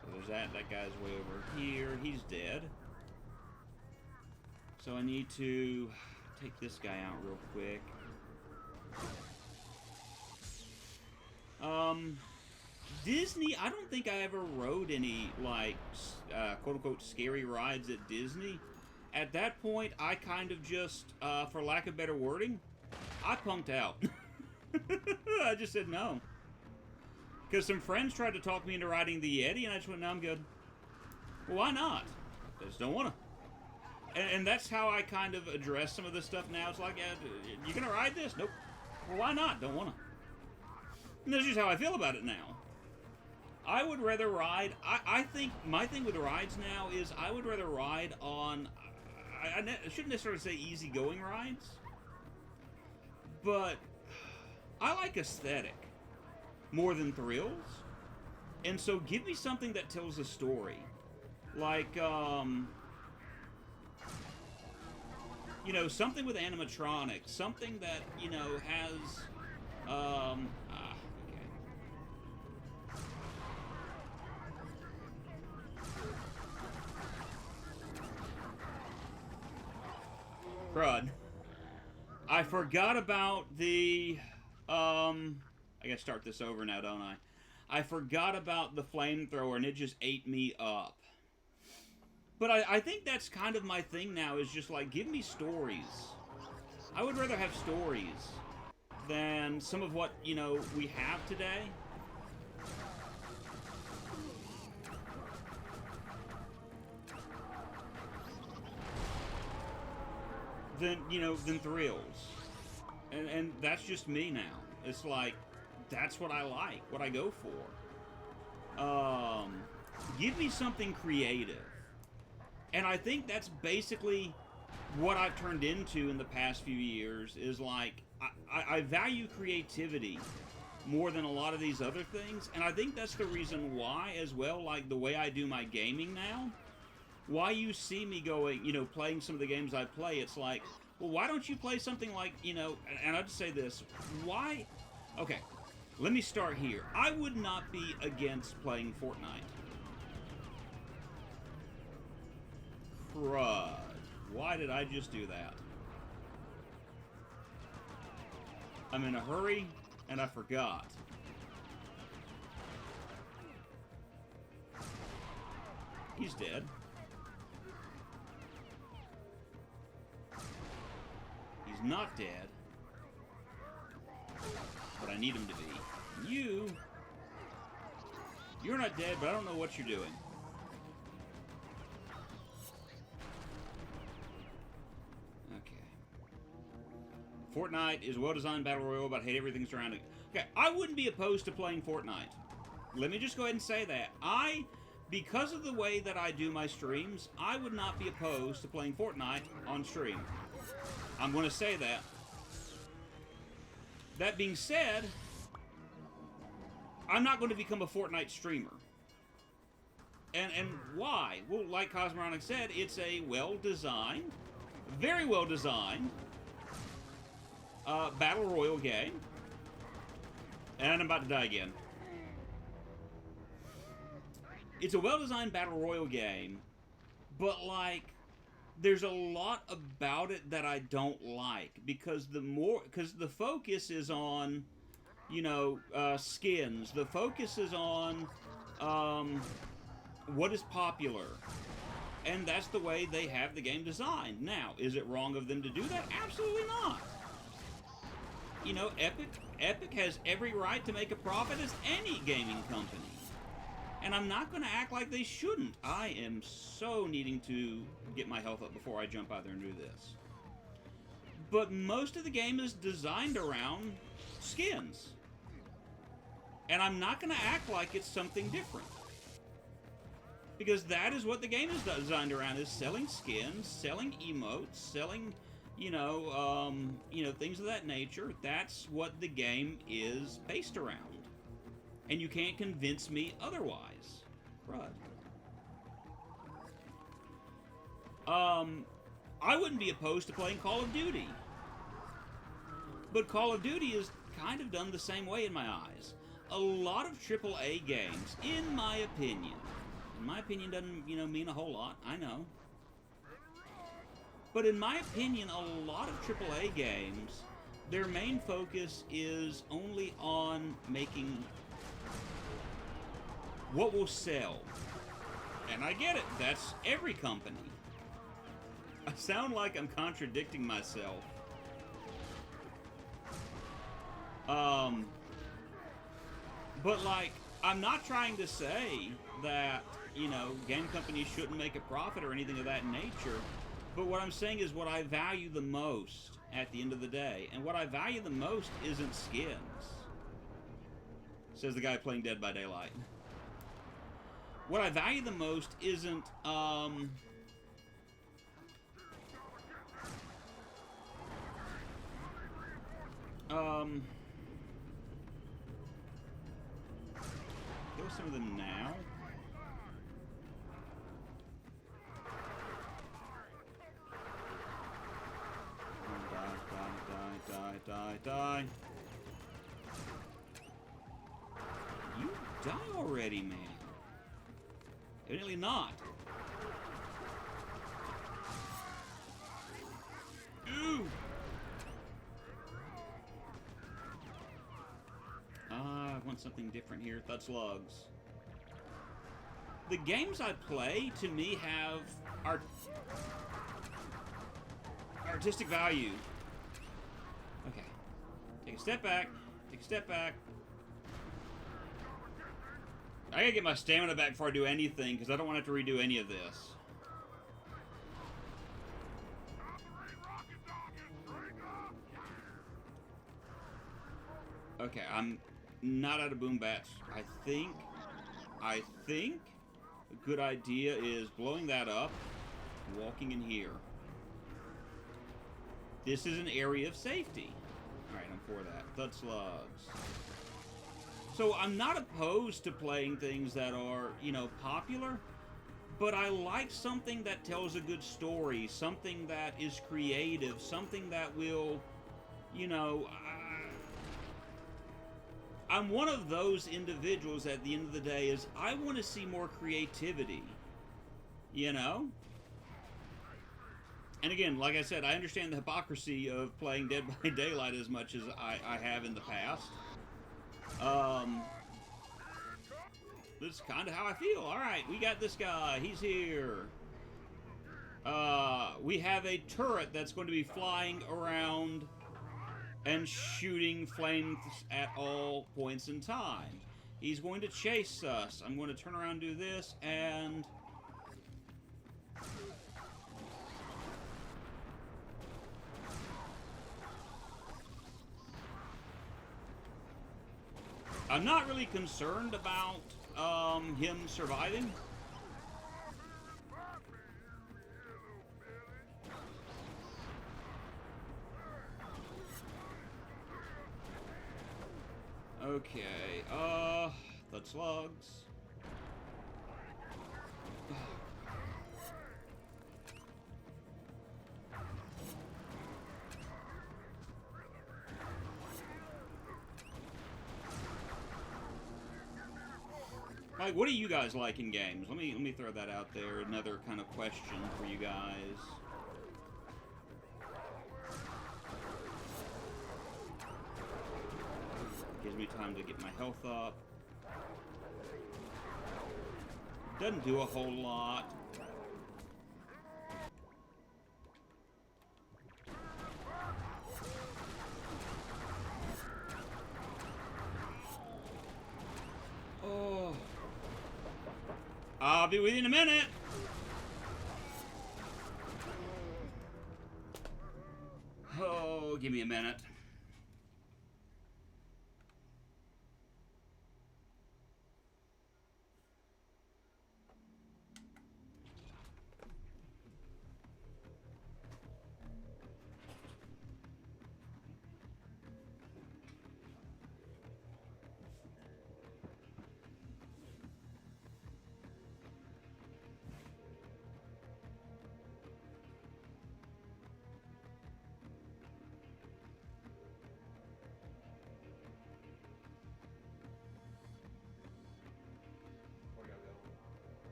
Speaker 1: So there's that. That guy's way over here. He's dead. So I need to take this guy out real quick. Disney, I don't think I ever rode any, like, quote-unquote scary rides at Disney. At that point, I kind of just, for lack of better wording, I punked out. I just said no. Because some friends tried to talk me into riding the Yeti, and I just went, no, I'm good. Well, why not? I just don't want to. And that's how I kind of address some of this stuff now. It's like, you gonna ride this? Nope. Well, why not? Don't want to. And that's just how I feel about it now. I would rather ride... I think my thing with rides now is I would rather ride on... I shouldn't necessarily say easygoing rides, but I like aesthetic more than thrills. And so give me something that tells a story. Like, you know, something with animatronics. Something that, you know, has... okay. Crud. I forgot about the, I gotta start this over now, don't I? I forgot about the flamethrower, and it just ate me up. But I think that's kind of my thing now, is just like, give me stories. I would rather have stories than some of what, you know, we have today. Than thrills. And that's just me now. It's like, that's what I like, what I go for. Give me something creative. And I think that's basically what I've turned into in the past few years, is like, I value creativity more than a lot of these other things. And I think that's the reason why, as well, like the way I do my gaming now, why you see me going, you know, playing some of the games I play, it's like, well, why don't you play something like, you know, and I'll just say this, why, okay, let me start here. I would not be against playing Fortnite. Crud. Why did I just do that? I'm in a hurry, and I forgot. He's dead. He's not dead. But I need him to be. You're not dead, but I don't know what you're doing. Okay. Fortnite is a well-designed battle royale, but I hate everything surrounding it. Okay, I wouldn't be opposed to playing Fortnite. Let me just go ahead and say that. Because of the way that I do my streams, I would not be opposed to playing Fortnite on stream. I'm going to say that. That being said, I'm not going to become a Fortnite streamer. And why? Well, like Cosmoronic said, it's a well-designed, very well-designed battle royale game. And I'm about to die again. It's a well-designed battle royale game, but, like, there's a lot about it that I don't like, because the focus is on, you know, skins. The focus is on, what is popular. And that's the way they have the game designed. Now, is it wrong of them to do that? Absolutely not. You know, Epic has every right to make a profit as any gaming company. And I'm not going to act like they shouldn't. I am so needing to get my health up before I jump out there and do this. But most of the game is designed around skins. And I'm not going to act like it's something different. Because that is what the game is designed around, is selling skins, selling emotes, selling, things of that nature. That's what the game is based around. And you can't convince me otherwise. Crud. I wouldn't be opposed to playing Call of Duty. But Call of Duty is kind of done the same way in my eyes. A lot of AAA games, in my opinion doesn't, mean a whole lot, I know. But in my opinion, a lot of AAA games, their main focus is only on making what will sell. And I get it, that's every company. I sound like I'm contradicting myself. But like, I'm not trying to say that, game companies shouldn't make a profit or anything of that nature. But what I'm saying is what I value the most at the end of the day. And what I value the most isn't skins. Says the guy playing Dead by Daylight. What I value the most isn't, kill some of them now. Die. You die already, man. Evidently not. Ooh. I want something different here. Thud slugs. The games I play, to me, have artistic value. Okay. Take a step back. Take a step back. I gotta get my stamina back before I do anything, because I don't want to have to redo any of this. Okay, I'm not out of boom bats. I think a good idea is blowing that up, walking in here. This is an area of safety. Alright, I'm for that. Thud slugs. So I'm not opposed to playing things that are, popular, but I like something that tells a good story, something that is creative, something that will, I'm one of those individuals at the end of the day is I want to see more creativity, And again, like I said, I understand the hypocrisy of playing Dead by Daylight as much as I have in the past. This is kind of how I feel. Alright, we got this guy. He's here. We have a turret that's going to be flying around and shooting flames at all points in time. He's going to chase us. I'm going to turn around and do this, and I'm not really concerned about him surviving. Okay, thud slugs. Like, what do you guys like in games? Let me throw that out there. Another kind of question for you guys. Gives me time to get my health up. Doesn't do a whole lot. Oh. be with you in a minute. Oh, give me a minute.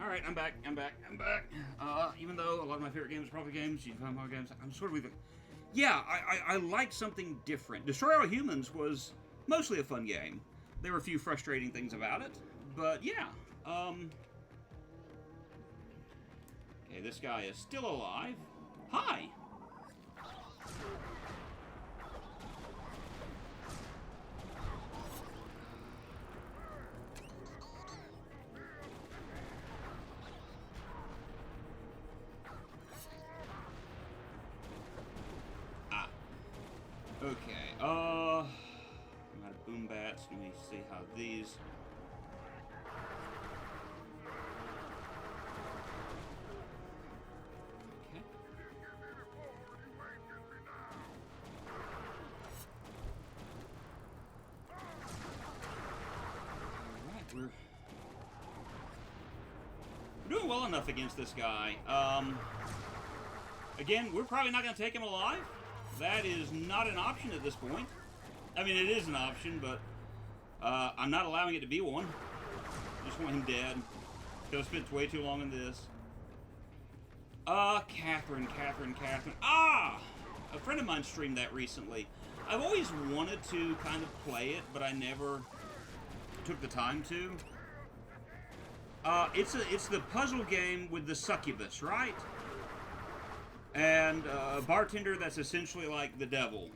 Speaker 1: Alright, I'm back. Even though a lot of my favorite games are probably games, you find more games, I'm sort of with it. Yeah, I like something different. Destroy All Humans was mostly a fun game. There were a few frustrating things about it, but yeah. Okay, this guy is still alive. Hi! Okay, I'm out of boom bats. Let me see how these... Okay. Alright, we're doing well enough against this guy. Again, we're probably not going to take him alive. That is not an option at this point. I mean, it is an option, but I'm not allowing it to be one. I just want him dead. Because I spent way too long in this. Catherine. Ah! A friend of mine streamed that recently. I've always wanted to kind of play it, but I never took the time to. It's the puzzle game with the succubus, right? And a bartender that's essentially like the devil.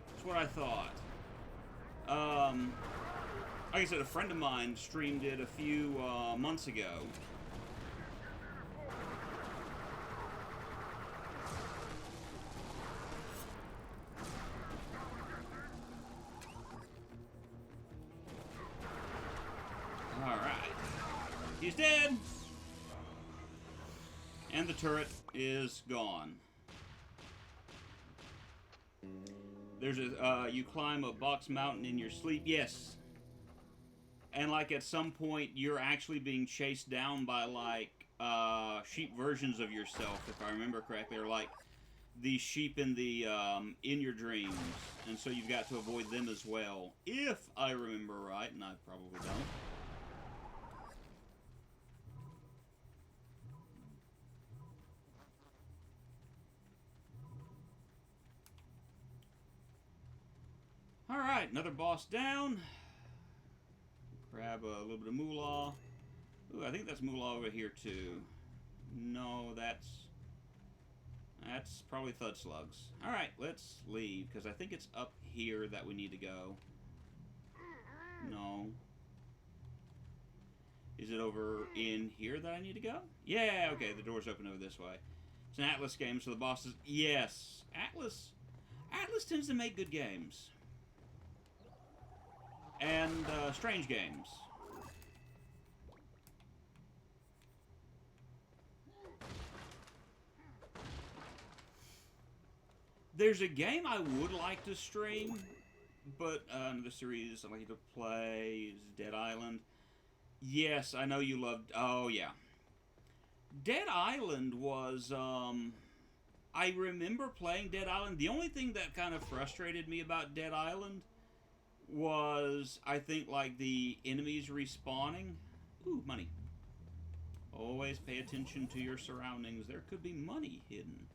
Speaker 1: That's what I thought. Like I said, a friend of mine streamed it a few months ago. He's dead! And the turret is gone. There's a, you climb a box mountain in your sleep. Yes. And, like, at some point, you're actually being chased down by, like, sheep versions of yourself, if I remember correctly. Or, like, the sheep in the, in your dreams. And so you've got to avoid them as well. If I remember right, and I probably don't. Alright, another boss down. Grab a little bit of moolah. Ooh, I think that's moolah over here too. No, that's probably thud slugs. Alright, let's leave, because I think it's up here that we need to go. No. Is it over in here that I need to go? Yeah, okay, the door's open over this way. It's an Atlas game, so the boss is... Yes, Atlas tends to make good games. And strange games. There's a game I would like to stream, but another series I'd like to play is Dead Island. Yes, I know you loved... Oh, yeah. Dead Island was... I remember playing Dead Island. The only thing that kind of frustrated me about Dead Island was, I think, like, the enemies respawning. Ooh, money. Always pay attention to your surroundings. There could be money hidden.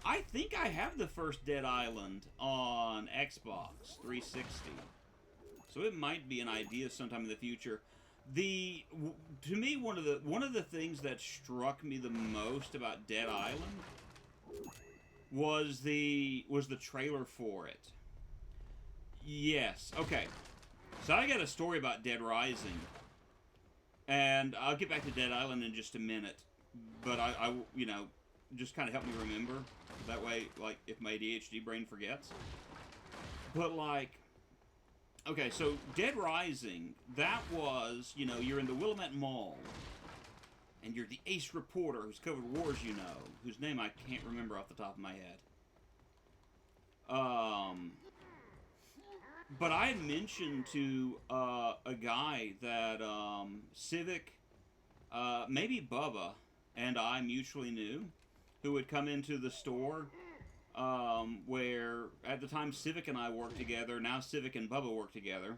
Speaker 1: I think I have the first Dead Island on Xbox 360, so it might be an idea sometime in the future. To me, one of the things that struck me the most about Dead Island was the trailer for it. Yes. Okay. So I got a story about Dead Rising, and I'll get back to Dead Island in just a minute. But I you know, just kind of help me remember. That way, like, if my ADHD brain forgets. But like, okay, so Dead Rising, that was, you know, you're in the Willamette Mall, and you're the ace reporter who's covered wars, you know, whose name I can't remember off the top of my head. But I had mentioned to a guy that Civic, maybe Bubba, and I mutually knew, who would come into the store, where at the time Civic and I worked together. Now Civic and Bubba work together.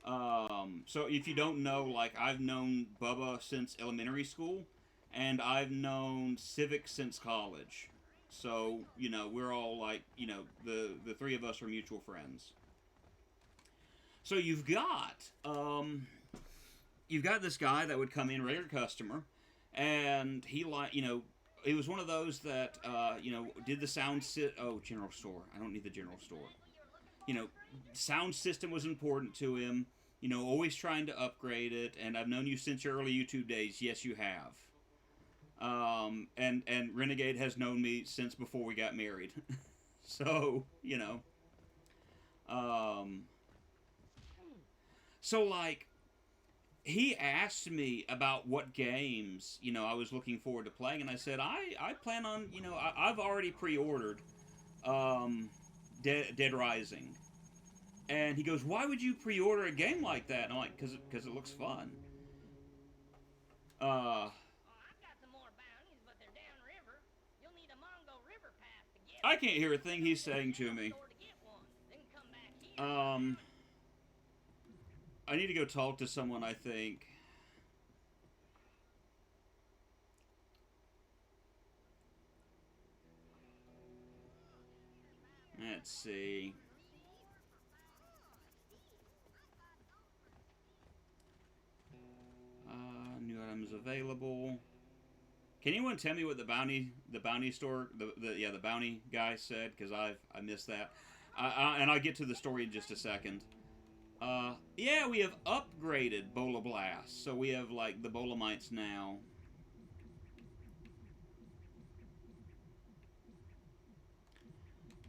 Speaker 1: So if you don't know, like, I've known Bubba since elementary school, and I've known Civic since college. So, you know, we're all like, you know, the three of us are mutual friends. So you've got this guy that would come in, regular customer, and he, like, you know, it was one of those that, you know, did the general store. I don't need the general store. You know, sound system was important to him. You know, always trying to upgrade it. And I've known you since your early YouTube days. Yes, you have. And Renegade has known me since before we got married. So, you know. So, like, he asked me about what games, you know, I was looking forward to playing, and I said, I plan on, you know, I've already pre-ordered Dead Rising. And he goes, why would you pre-order a game like that? And I'm like, because it looks fun.
Speaker 2: I've got some more bounties, but they're downriver. You'll need a Mongo River pass to get
Speaker 1: I can't hear a thing he's saying to me. I need to go talk to someone, I think. Let's see. New items available. Can anyone tell me what the bounty store, the bounty guy said? Because I missed that. And I'll get to the story in just a second. Yeah, we have upgraded Bola Blast. So we have, like, the Bolamites now.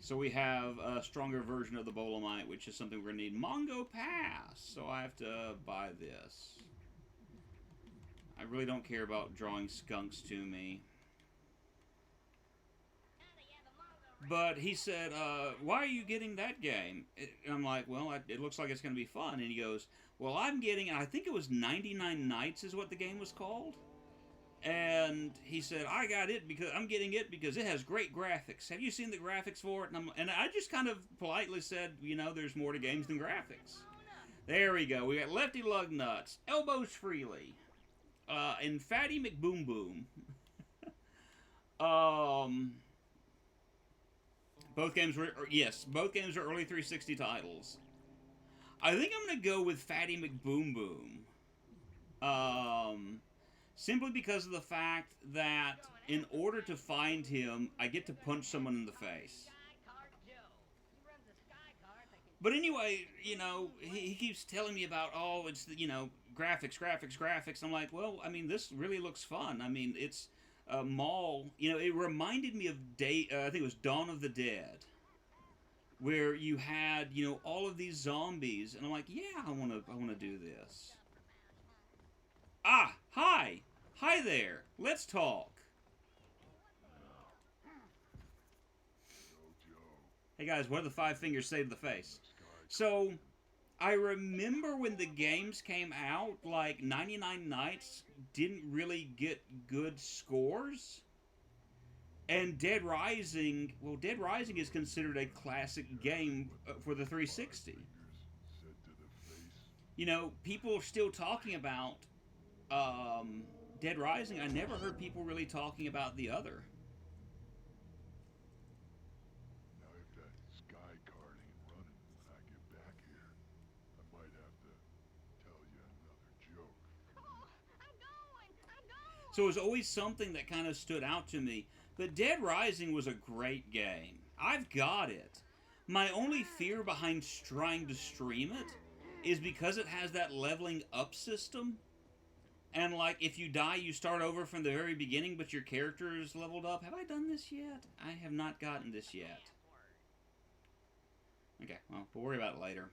Speaker 1: So we have a stronger version of the Bolamite, which is something we're going to need. Mongo Pass! So I have to buy this. I really don't care about drawing skunks to me. But he said, why are you getting that game? And I'm like, well, it looks like it's going to be fun. And he goes, well, I'm getting, I think it was 99 Nights is what the game was called. And he said, I got it because I'm getting it because it has great graphics. Have you seen the graphics for it? And I just kind of politely said, you know, there's more to games than graphics. There we go. We got Lefty Lug Nuts, Elbows Freely, and Fatty McBoom Boom. Both games were early 360 titles. I think I'm going to go with Fatty McBoom Boom. Simply because of the fact that in order to find him, I get to punch someone in the face. But anyway, you know, he keeps telling me about, oh, it's, you know, graphics. I'm like, well, I mean, this really looks fun. I mean, it's a mall. You know, it reminded me of I think it was Dawn of the Dead, where you had, you know, all of these zombies, and I'm like, yeah, I want to do this. Ah, hi there. Let's talk. Hey guys, what do the five fingers say to the face? So, I remember when the games came out, like 99 Nights didn't really get good scores. And Dead Rising is considered a classic game for the 360. You know, people are still talking about Dead Rising. I never heard people really talking about the other. So it was always something that kind of stood out to me. But Dead Rising was a great game. I've got it. My only fear behind trying to stream it is because it has that leveling up system. And, like, if you die, you start over from the very beginning, but your character is leveled up. Have I done this yet? I have not gotten this yet. Okay, well, we'll worry about it later.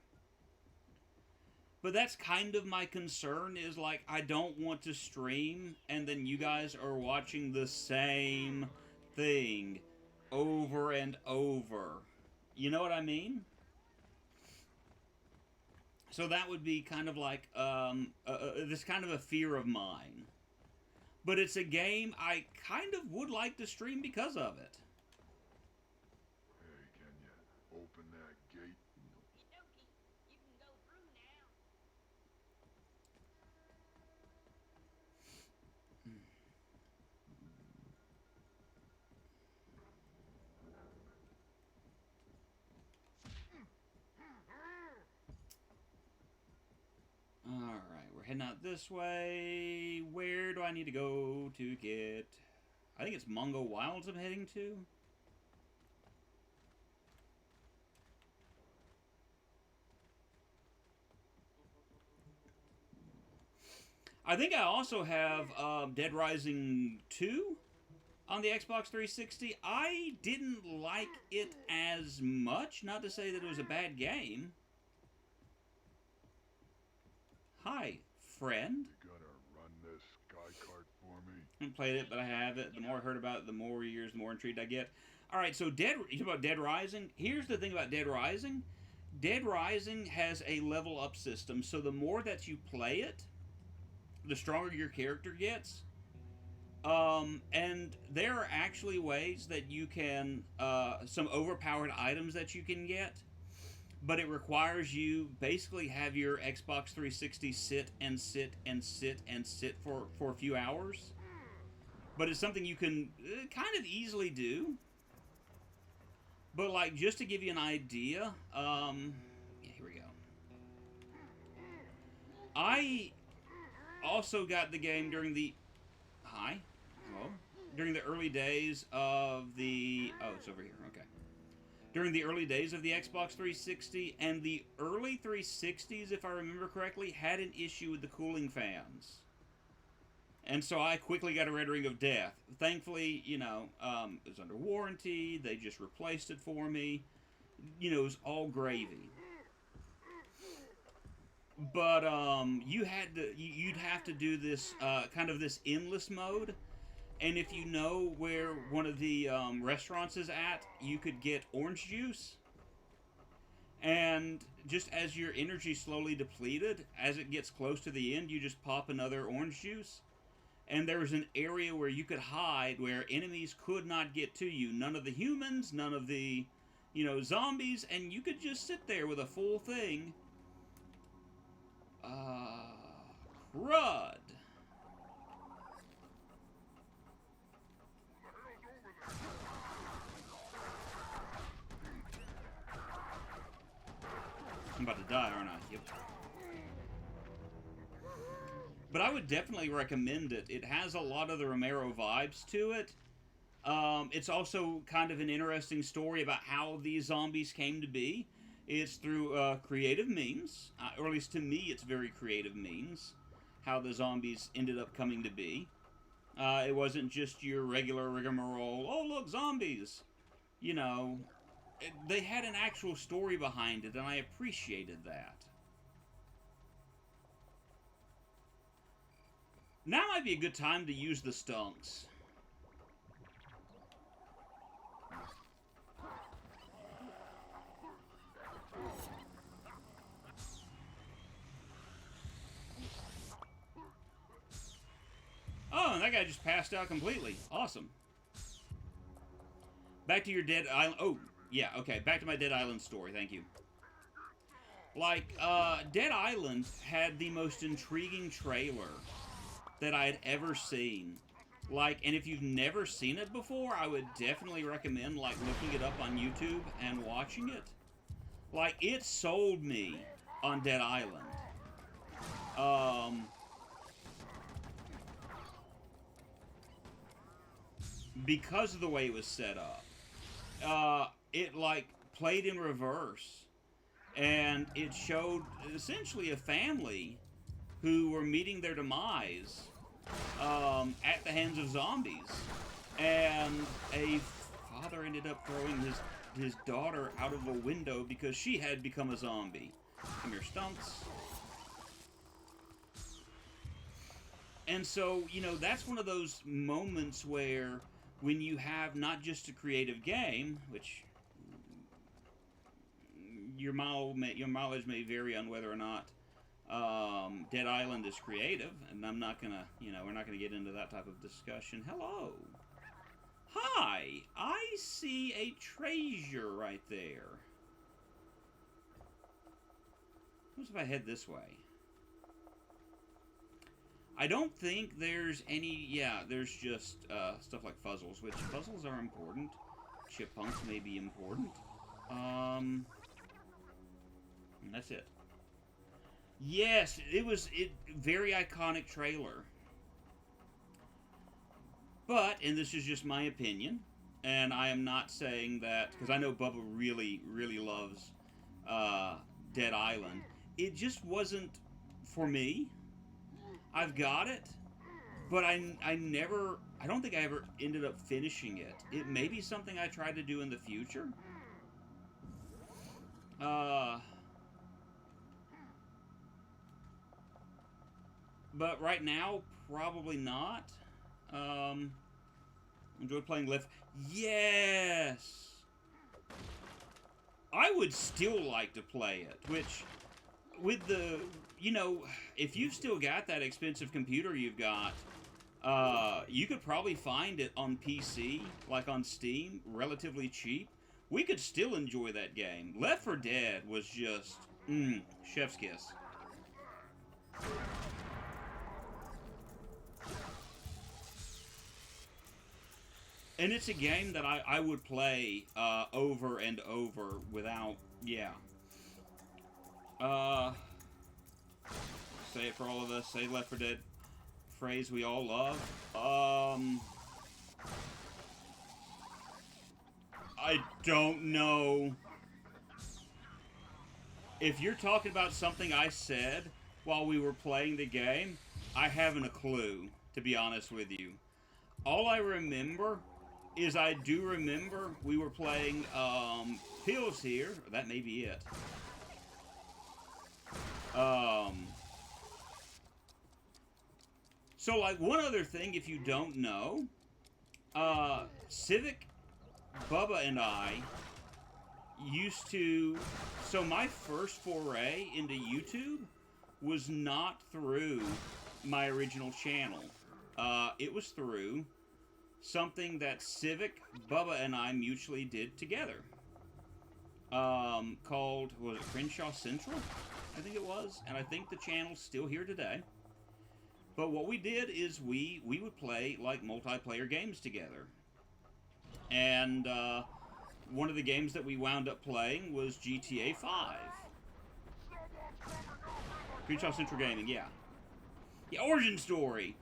Speaker 1: But that's kind of my concern, is, like, I don't want to stream, and then you guys are watching the same thing over and over. You know what I mean? So that would be kind of like, this kind of a fear of mine. But it's a game I kind of would like to stream because of it.
Speaker 3: Hey, can you open that gate?
Speaker 2: Okey dokey. You can go through now.
Speaker 1: Alright, we're heading out this way. Where do I need to go to get... I think it's Mungo Wilds I'm heading to. I think I also have Dead Rising 2 on the Xbox 360. I didn't like it as much. Not to say that it was a bad game. Hi, friend.
Speaker 3: You gonna run this sky cart for me?
Speaker 1: I haven't played it, but I have it. The more I heard about it, the more years, the more intrigued I get. Alright, so you talk about Dead Rising. Here's the thing about Dead Rising. Dead Rising has a level up system, so the more that you play it, the stronger your character gets. And there are actually ways that you can, some overpowered items that you can get, but it requires you basically have your Xbox 360 sit and sit and sit and sit for a few hours. But it's something you can kind of easily do. But, like, just to give you an idea, yeah, here we go. I also got the game during the... Hi? Hello? During the early days of the... Oh, it's over here. Okay. During the early days of the Xbox 360, and the early 360s, if I remember correctly, had an issue with the cooling fans. And so I quickly got a Red Ring of Death. Thankfully, you know, it was under warranty. They just replaced it for me. You know, it was all gravy. But you'd have to do this kind of this endless mode. And if you know where one of the restaurants is at, you could get orange juice. And just as your energy slowly depleted, as it gets close to the end, you just pop another orange juice. And there was an area where you could hide, where enemies could not get to you. None of the humans, none of the, you know, zombies, and you could just sit there with a full thing. Crud. I'm about to die, aren't I? Yep. But I would definitely recommend it. It has a lot of the Romero vibes to it. It's also kind of an interesting story about how these zombies came to be. It's through creative means, or at least to me it's very creative means, how the zombies ended up coming to be. It wasn't just your regular rigmarole, oh look, zombies! You know, they had an actual story behind it, and I appreciated that. Now might be a good time to use the stunks. Oh, and that guy just passed out completely. Awesome. Back to your Dead Island. Oh, yeah, okay. Back to my Dead Island story. Thank you. Like, Dead Island had the most intriguing trailer that I had ever seen. Like, and if you've never seen it before, I would definitely recommend, like, looking it up on YouTube and watching it. Like, it sold me on Dead Island. because of the way it was set up. It like played in reverse, and it showed essentially a family who were meeting their demise at the hands of zombies, and a father ended up throwing his daughter out of a window because she had become a zombie. Come here, stunts. And so, you know, that's one of those moments where when you have not just a creative game, which your mileage may vary on whether or not Dead Island is creative, and I'm not gonna, you know, we're not gonna get into that type of discussion. Hello. Hi, I see a treasure right there. What if I head this way? I don't think there's any, yeah, there's just stuff like puzzles, which puzzles are important. Chipmunks may be important. And that's it. Yes, it was very iconic trailer. But, and this is just my opinion, and I am not saying that, because I know Bubba really, really loves Dead Island. It just wasn't for me. I've got it, but I don't think I ever ended up finishing it. It may be something I try to do in the future. But right now, probably not. Enjoy playing Left. Yes! I would still like to play it, which, with the, you know, if you've still got that expensive computer you've got, you could probably find it on PC, like on Steam, relatively cheap. We could still enjoy that game. Left 4 Dead was just, chef's kiss. And it's a game that I would play over and over without, yeah. Say it for all of us. Say Left 4 Dead. Phrase we all love. I don't know. If you're talking about something I said while we were playing the game, I haven't a clue, to be honest with you. All I remember is I do remember we were playing Pills here. That may be it. So, like, one other thing, if you don't know, Civic, Bubba, and I used to... So my first foray into YouTube was not through my original channel. It was through something that Civic, Bubba, and I mutually did together. Called, was it Crenshaw Central? I think it was. And I think the channel's still here today. But what we did is we would play, like, multiplayer games together. And, one of the games that we wound up playing was GTA 5. Crenshaw Central Gaming, yeah. Yeah, origin story.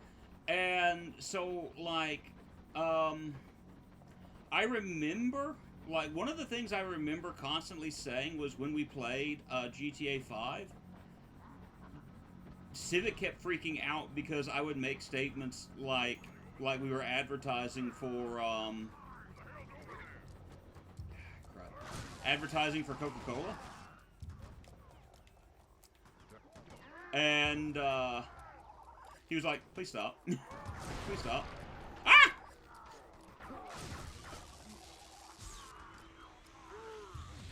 Speaker 1: And so, like, I remember, like, one of the things I remember constantly saying was when we played GTA 5, Civic kept freaking out because I would make statements like we were advertising for, advertising for Coca-Cola. And, he was like, please stop. Please stop. Ah!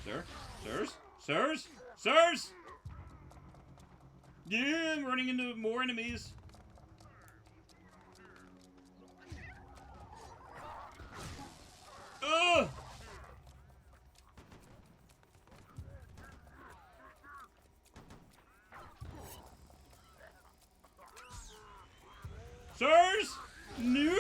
Speaker 1: Sir? Sirs? Sirs? Sirs? Yeah, I'm running into more enemies. Ugh! Sirs? No!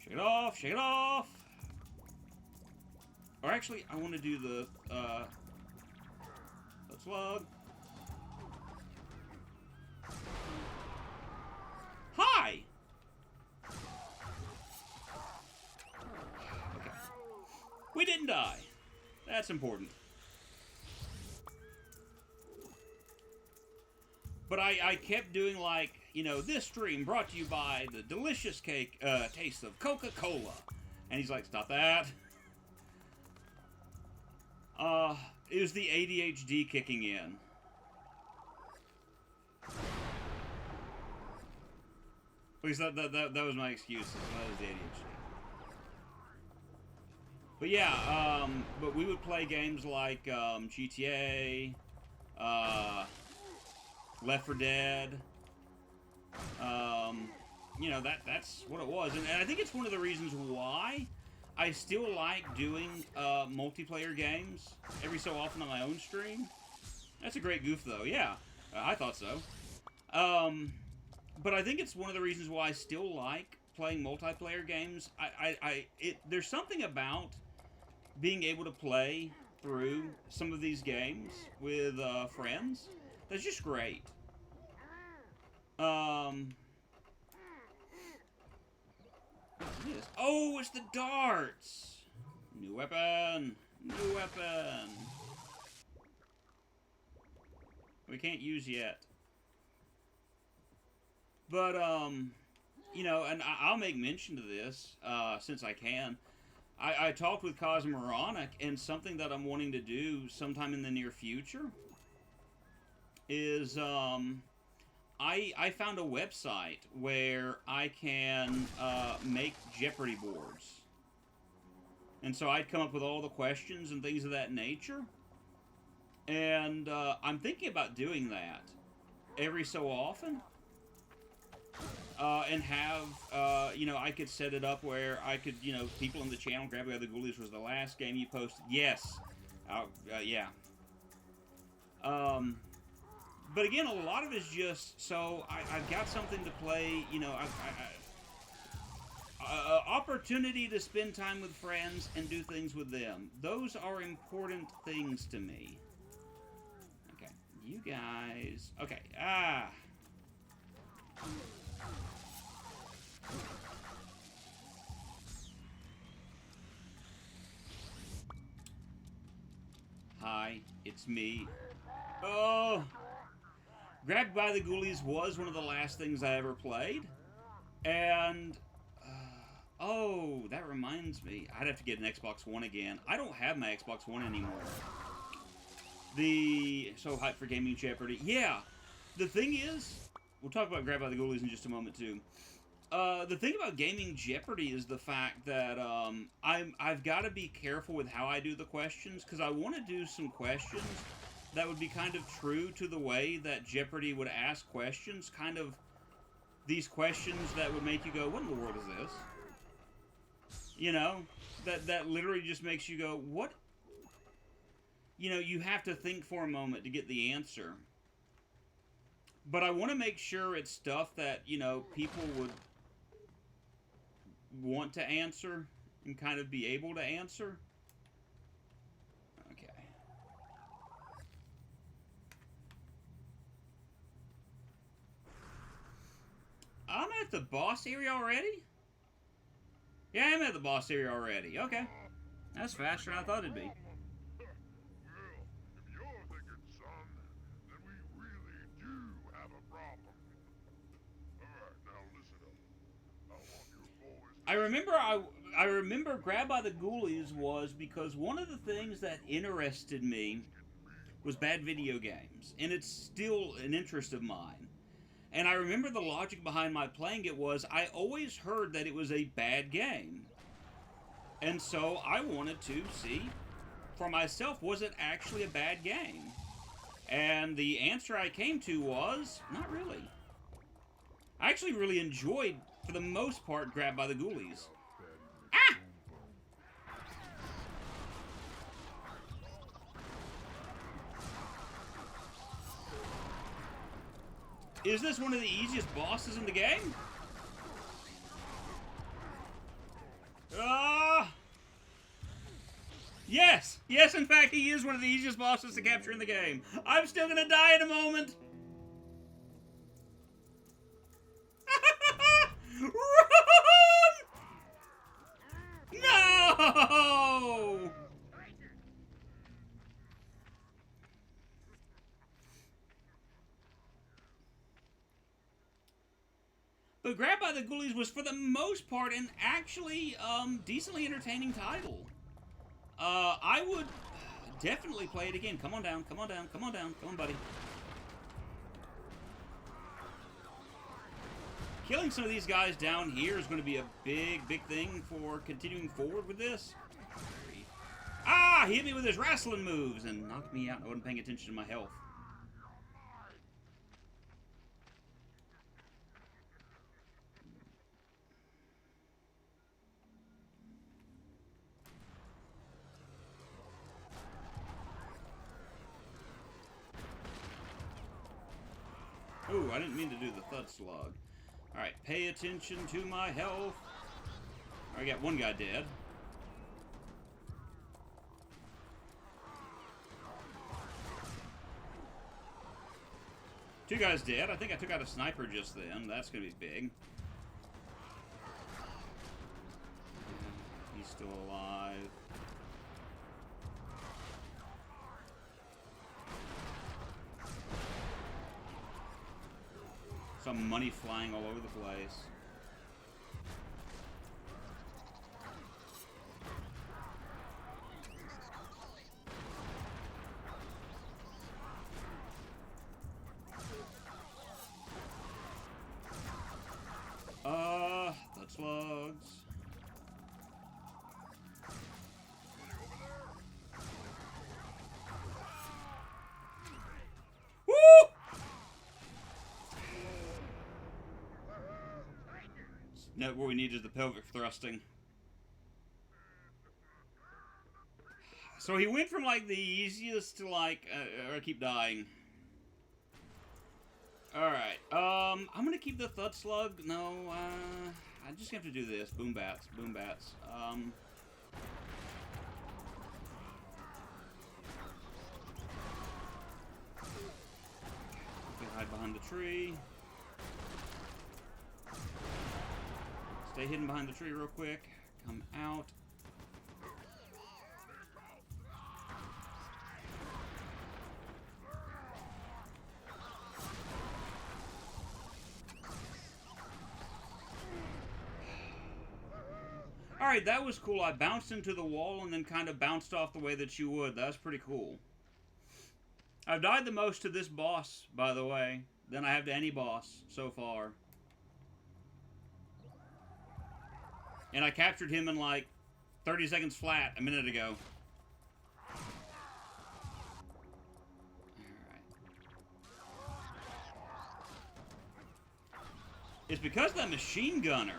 Speaker 1: Shake it off, shake it off! Or actually, I want to do the, let's Slug. Hi! Okay. We didn't die. That's important. But I kept doing like, you know, this stream brought to you by the delicious taste of Coca-Cola. And he's like, stop that. It was the ADHD kicking in. At least that was my excuse. That was the ADHD. But yeah, but we would play games like GTA, Left 4 Dead. You know, that's what it was. And I think it's one of the reasons why I still like doing multiplayer games every so often on my own stream. That's a great goof, though. Yeah, I thought so. But I think it's one of the reasons why I still like playing multiplayer games. There's something about being able to play through some of these games with friends that's just great. What is this? Oh, it's the darts! New weapon! New weapon! We can't use yet. But, you know, and I'll make mention to this, since I can. I talked with Cosmoronic, and something that I'm wanting to do sometime in the near future is, I found a website where I can make Jeopardy boards. And so I'd come up with all the questions and things of that nature. And I'm thinking about doing that every so often. And have, you know, I could set it up where I could, you know, people in the channel, Grab by the Ghoulies was the last game you posted. Yes. Yeah. But again, a lot of it is just, so I've got something to play, you know, opportunity to spend time with friends and do things with them. Those are important things to me. Okay, you guys, okay, Hi, it's me. Oh! Grabbed by the Ghoulies was one of the last things I ever played. And, oh, that reminds me. I'd have to get an Xbox One again. I don't have my Xbox One anymore. So hyped for Gaming Jeopardy. Yeah, the thing is, we'll talk about Grabbed by the Ghoulies in just a moment, too. The thing about Gaming Jeopardy is the fact that I've got to be careful with how I do the questions, because I want to do some questions that would be kind of true to the way that Jeopardy would ask questions, kind of these questions that would make you go, what in the world is this? You know, that literally just makes you go, what? You know, you have to think for a moment to get the answer. But I want to make sure it's stuff that, you know, people would want to answer and kind of be able to answer. Okay. I'm at the boss area already? Yeah, I'm at the boss area already. Okay. That's faster than I thought it'd be.
Speaker 3: Well, if you're thinking, son, then we really do have a problem. Alright, now listen up. I want your boys to
Speaker 1: I remember Grab by the Ghoulies was because one of the things that interested me was bad video games. And it's still an interest of mine. And I remember the logic behind my playing it was I always heard that it was a bad game. And so I wanted to see for myself, was it actually a bad game? And the answer I came to was, not really. I actually really enjoyed, for the most part, Grabbed by the Ghoulies. Ah! Is this one of the easiest bosses in the game? Yes! Yes, in fact, he is one of the easiest bosses to capture in the game. I'm still gonna die in a moment. Run! No! But Grabbed by the Ghoulies was, for the most part, an actually decently entertaining title. I would definitely play it again. Come on down, come on down, come on down, come on, buddy. Killing some of these guys down here is going to be a big, big thing for continuing forward with this. Ah! He hit me with his wrestling moves and knocked me out. I wasn't paying attention to my health. Ooh, I didn't mean to do the thud slug. Alright, pay attention to my health. I got one guy dead. Two guys dead. I think I took out a sniper just then. That's going to be big. He's still alive. Some money flying all over the place. The slugs. Woo! No, what we need is the pelvic thrusting. So he went from like the easiest to like, I keep dying. Alright, I'm gonna keep the thud slug. No, I just have to do this. Boom bats, boom bats. Hide behind the tree. Stay hidden behind the tree real quick. Come out. Alright, that was cool. I bounced into the wall and then kind of bounced off the way that you would. That was pretty cool. I've died the most to this boss, by the way, than I have to any boss so far. And I captured him in like 30 seconds flat a minute ago. Alright. It's because that machine gunner.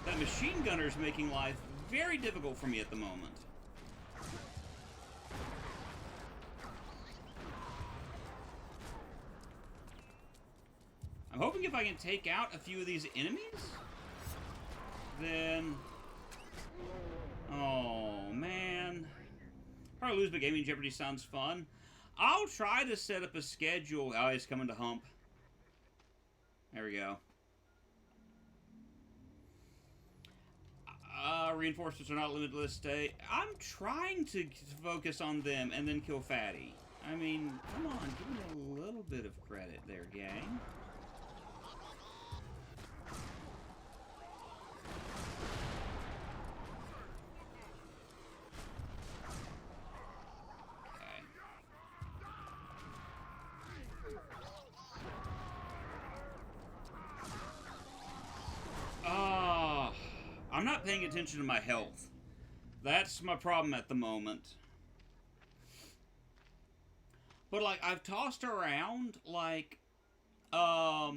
Speaker 1: That machine gunner is making life very difficult for me at the moment. I'm hoping if I can take out a few of these enemies, then... Oh, man. Probably lose, but Gaming Jeopardy sounds fun. I'll try to set up a schedule. Oh, he's coming to hump. There we go. Reinforcements are not limited to this state. I'm trying to focus on them and then kill Fatty. I mean, come on, give me a little bit of credit there, gang. I'm not paying attention to my health. That's my problem at the moment. But, like, I've tossed around, like, how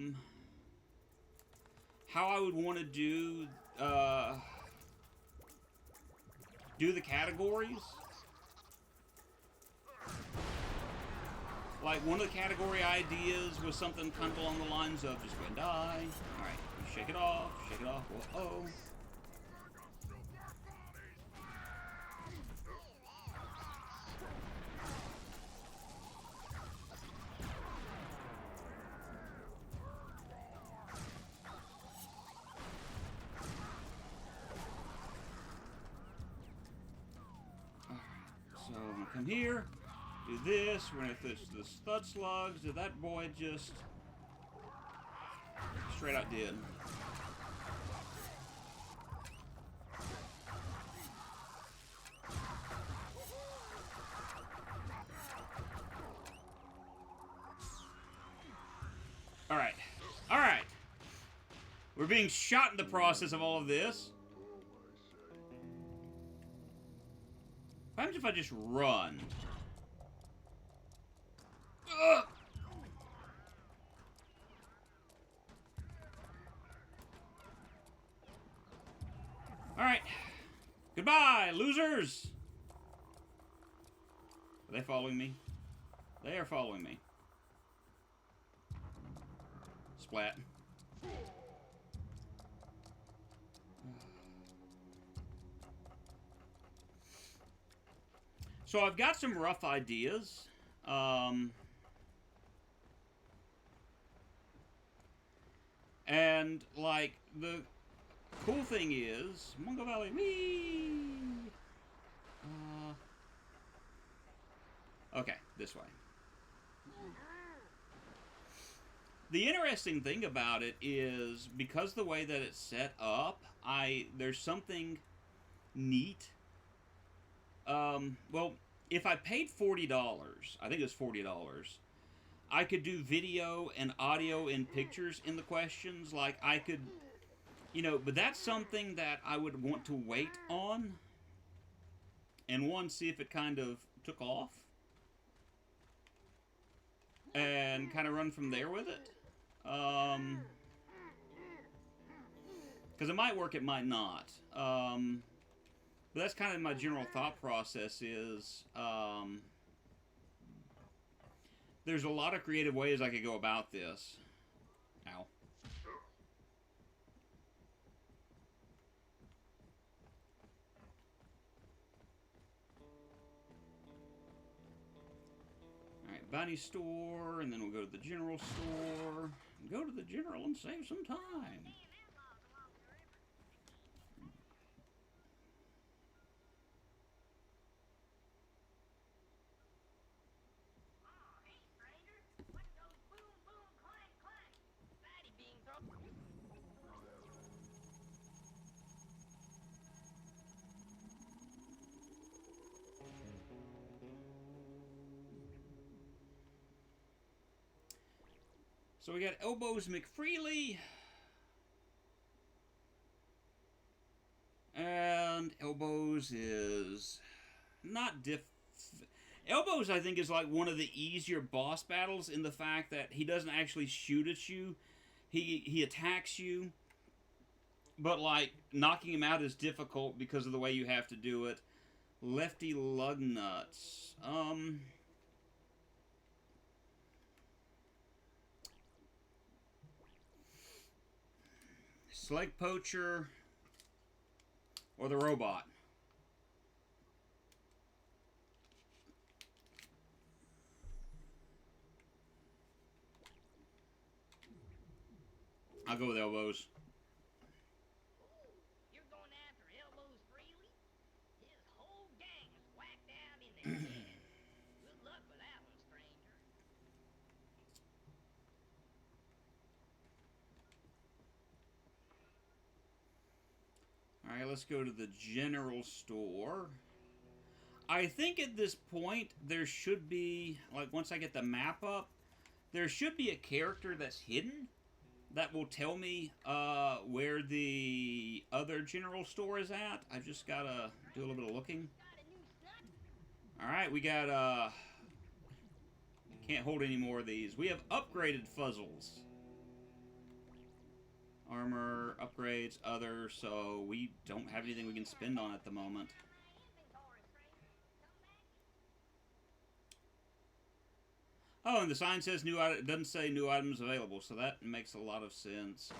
Speaker 1: I would want to do the categories. Like, one of the category ideas was something kind of along the lines of just go and die. Alright, shake it off, shake it off. Whoa-oh. come here, do this, we're gonna fish the stud slugs. Did that boy just straight out did? Alright. Alright. We're being shot in the process of all of this. What happens if I just run? Ugh! Alright. Goodbye, losers! Are they following me? They are following me. Splat. So I've got some rough ideas. And, like, the cool thing is... Mungo Valley, whee! Okay, this way. The interesting thing about it is, because the way that it's set up, there's something neat. Well, if I paid $40, I think it was $40, I could do video and audio and pictures in the questions. Like, I could, you know, but that's something that I would want to wait on. And one, see if it kind of took off. And kind of run from there with it. Because it might work, it might not. But that's kind of my general thought process is, there's a lot of creative ways I could go about this. Ow. Alright, Bunny store, and then we'll go to the general store. Go to the general and save some time. So we got Elbows McFreely. And Elbows is not Elbows, I think, is like one of the easier boss battles in the fact that he doesn't actually shoot at you. He attacks you. But, like, knocking him out is difficult because of the way you have to do it. Lefty Lugnuts. Slug Poacher or the robot. I'll go with Elbows.
Speaker 2: You're going after Elbows freely? His whole gang is whacked out in that den. Good luck with that one, stranger.
Speaker 1: Alright, let's go to the general store. I think at this point, there should be, like, once I get the map up, there should be a character that's hidden that will tell me where the other general store is at. I've just got to do a little bit of looking. Alright, we got, can't hold any more of these. We have upgraded fuzzles. Armor, upgrades, other, so we don't have anything we can spend on at the moment. Oh, and the sign says new item. It doesn't say new items available, so that makes a lot of sense.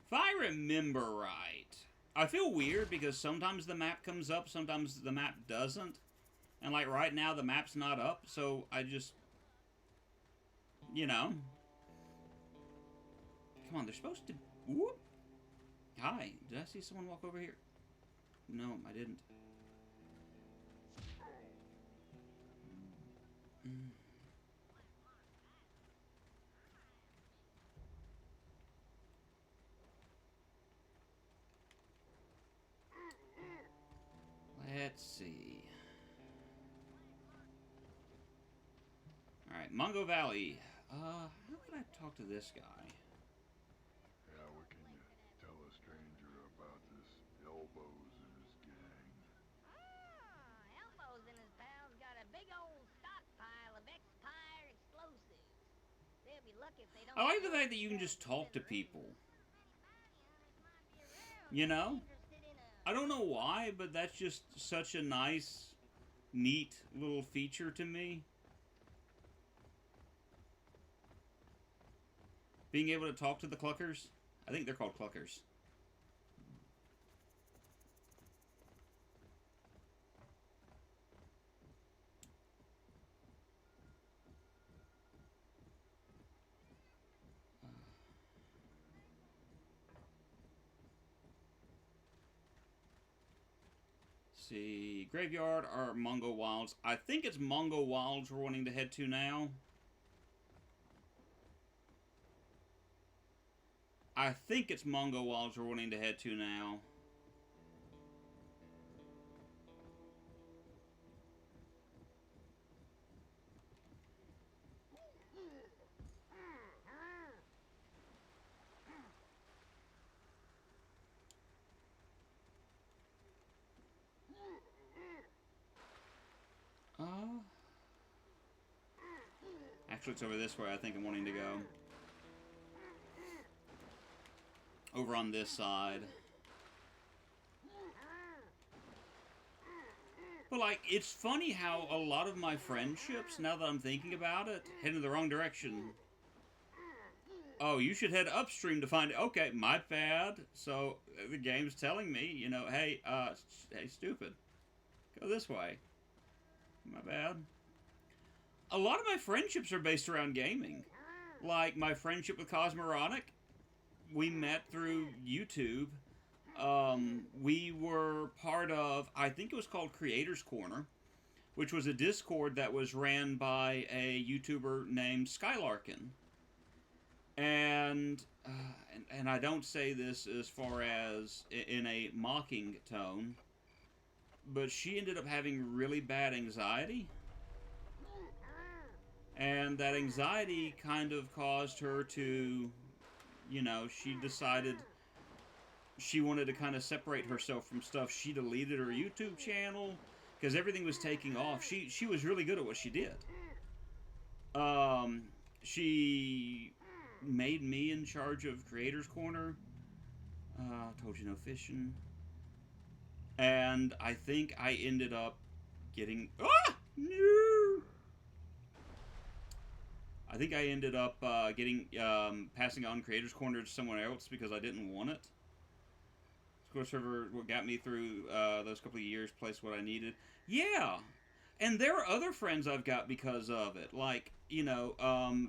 Speaker 1: If I remember right, I feel weird because sometimes the map comes up, sometimes the map doesn't. And like right now, the map's not up, so I just, you know. Come on, they're supposed to. Whoop. Hi, did I see someone walk over here? No, I didn't. Let's see. Alright, Mungo Valley. How can I talk to this guy?
Speaker 3: Yeah, what can you tell a stranger about this Elbows and his gang?
Speaker 2: Elbows and his pals got a big old stockpile of expired explosives. They'll be lucky if they don't.
Speaker 1: I like the fact that you can just talk to people. You know? I don't know why, but that's just such a nice, neat little feature to me. Being able to talk to the cluckers. I think they're called cluckers. See, Graveyard or Mungo Wilds. I think it's Mungo Wilds we're wanting to head to now. I think it's Mungo Wilds we're wanting to head to now. Actually, it's over this way I think I'm wanting to go. Over on this side. But, like, it's funny how a lot of my friendships, now that I'm thinking about it, head in the wrong direction. Oh, you should head upstream to find it. Okay, my bad. So, the game's telling me, you know, hey, hey, stupid. Go this way. My bad. A lot of my friendships are based around gaming. Like, my friendship with Cosmoronic, we met through YouTube. We were part of, I think it was called Creators Corner, which was a Discord that was ran by a YouTuber named Skylarkin. And I don't say this as far as in a mocking tone, but she ended up having really bad anxiety. And that anxiety kind of caused her to, you know, she decided she wanted to kind of separate herself from stuff. She deleted her YouTube channel because everything was taking off. She was really good at what she did. She made me in charge of Creators Corner. Told you no fishing. And I think I ended up getting... Ah! No! I think I ended up passing on Creators Corner to someone else because I didn't want it. Score Server, what got me through those couple of years, placed what I needed. Yeah! And there are other friends I've got because of it. Like, you know,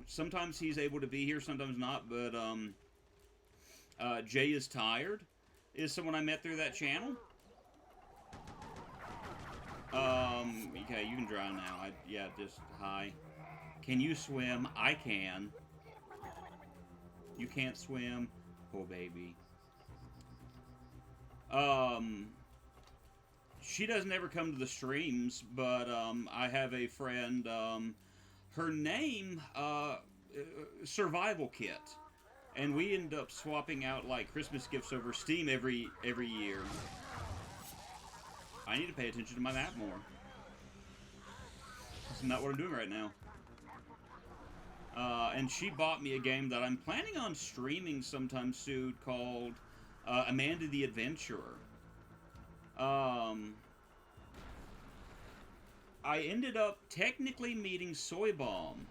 Speaker 1: sometimes he's able to be here, sometimes not, but Jay is Tired is someone I met through that channel. Okay, you can drown now. Yeah, just hi. Can you swim? I can. You can't swim? Poor baby. She doesn't ever come to the streams, but, I have a friend, her name, Survival Kit. And we end up swapping out, like, Christmas gifts over Steam every year. I need to pay attention to my map more. That's not what I'm doing right now. And she bought me a game that I'm planning on streaming sometime soon called Amanda the Adventurer. I ended up technically meeting Soy Bomb,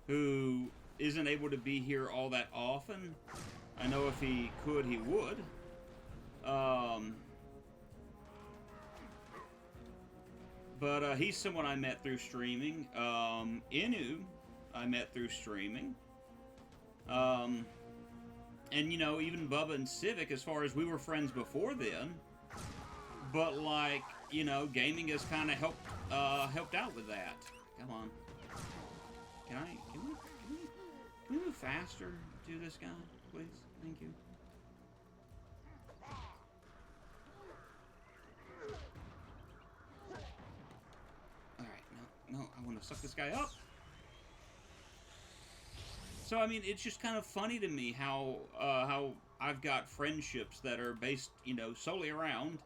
Speaker 1: who isn't able to be here all that often. I know if he could, he would. But he's someone I met through streaming. Inu, I met through streaming. And, you know, even Bubba and Civic, as far as we were friends before then. But, like, you know, gaming has kind of helped out with that. Come on. Can we move faster to this guy, please? Thank you. gonna suck this guy up. So, I mean, it's just kind of funny to me how I've got friendships that are based, you know, solely around,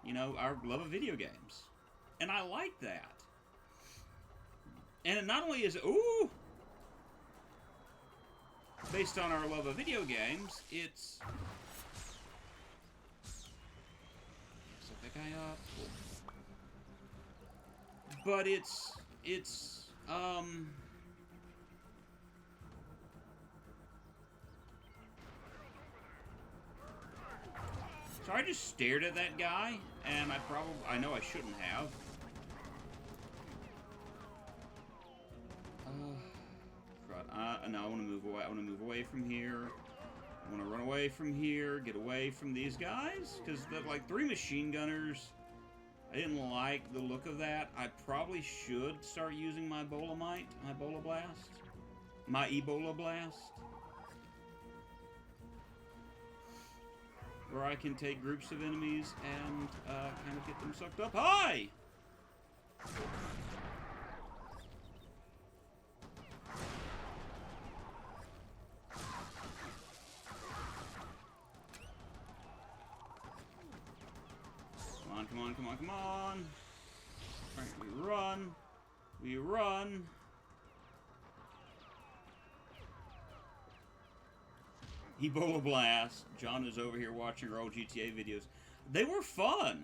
Speaker 1: you know, our love of video games. And I like that. And it not only is, ooh, based on our love of video games, it's... Set that guy up. But it's, so I just stared at that guy, and I know I shouldn't have. No, I want to move away. I want to move away from here. I want to run away from here, get away from these guys, because they're like 3 machine gunners. I didn't like the look of that. I probably should start using my Bolamite, my Bola Blast, my Ebola Blast, where I can take groups of enemies and kind of get them sucked up. Hi! Come on, come on, come on. Alright, we run. We run. Ebola Blast. John is over here watching our old GTA videos. They were fun.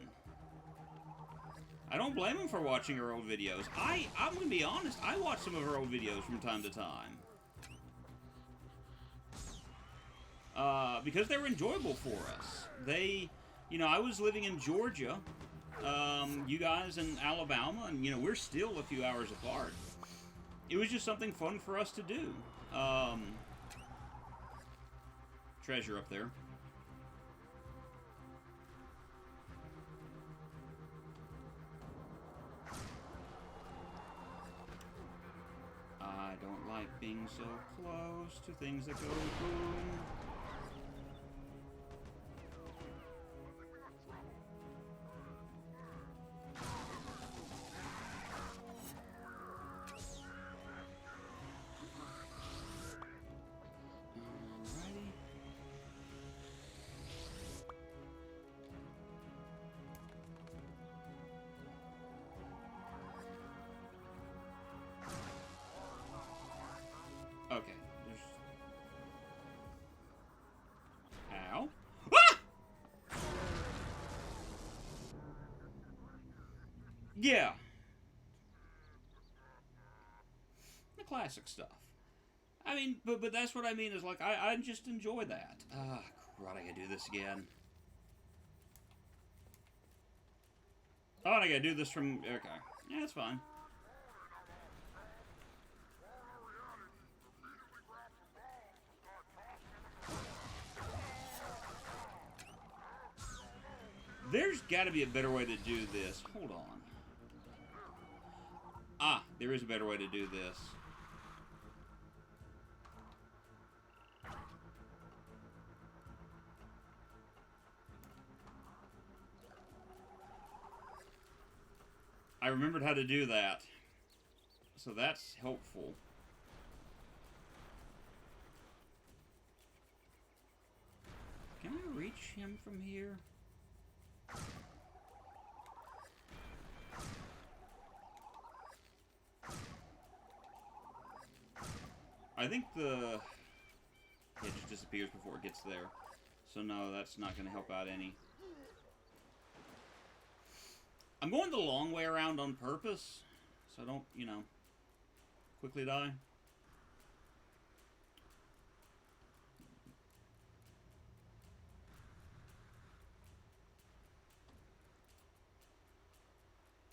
Speaker 1: I don't blame him for watching our old videos. I'm going to be honest, I watch some of our old videos from time to time. Because they were enjoyable for us. You know, I was living in Georgia, you guys in Alabama, and, you know, we're still a few hours apart. It was just something fun for us to do. Treasure up there. I don't like being so close to things that go boom. Okay, there's... Ow. Ah! Yeah. The classic stuff. I mean, but that's what I mean is, like, I just enjoy that. Ah, crud, I gotta do this again. Oh, and I gotta do this from... Okay. Yeah, it's fine. There's got to be a better way to do this. Hold on. Ah, there is a better way to do this. I remembered how to do that. So that's helpful. Can I reach him from here? I think it just disappears before it gets there. So no, that's not going to help out any. I'm going the long way around on purpose, so I don't, you know, quickly die.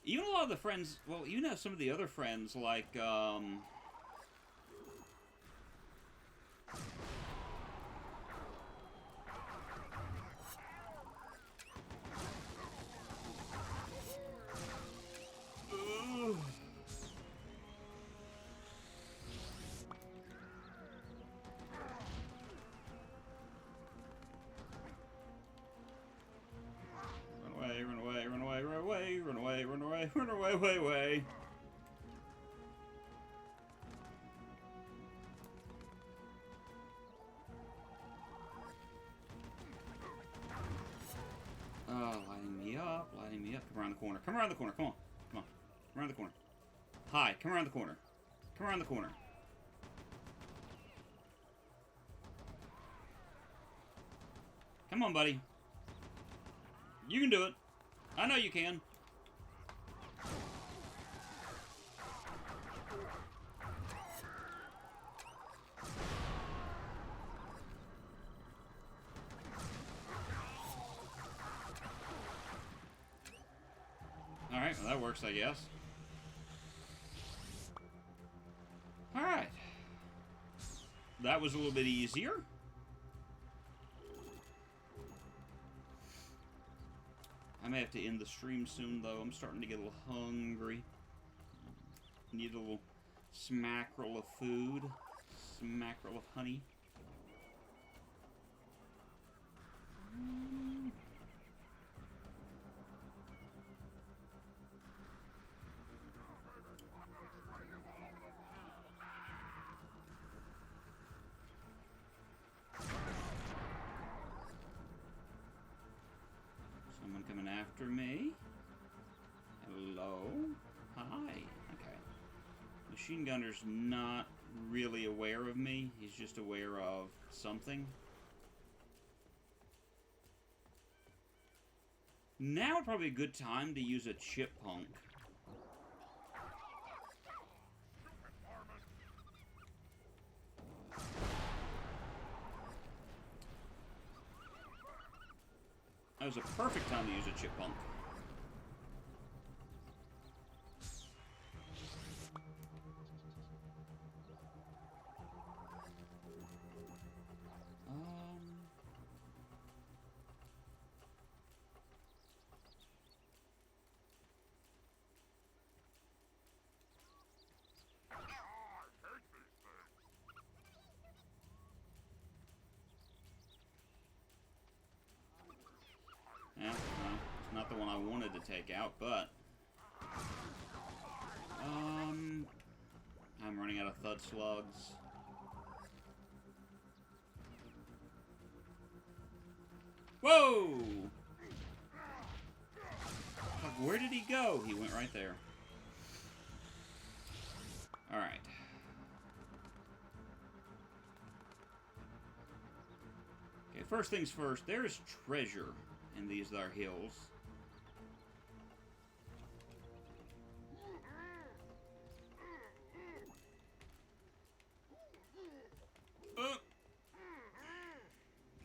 Speaker 1: Even a lot of the friends, well, even have some of the other friends, like, Run away, way. Come around the corner. Come around the corner. Come on. Come on. Come around the corner. Hi. Come around the corner. Come around the corner. Come on, buddy. You can do it. I know you can. Alright, well that works, I guess. Alright. That was a little bit easier. I may have to end the stream soon, though. I'm starting to get a little hungry. Need a little smackerel of food. Smackerel of honey. Someone coming after me. Hello? Hi. Okay. Machine Gunner's not really aware of me. He's just aware of something. Now would probably be a good time to use a chip punk. That was a perfect time to use a chip punk. Yeah, no, it's not the one I wanted to take out, but I'm running out of thud slugs. Whoa! Fuck, where did he go? He went right there. Alright. Okay, first things first, there is treasure in these there hills.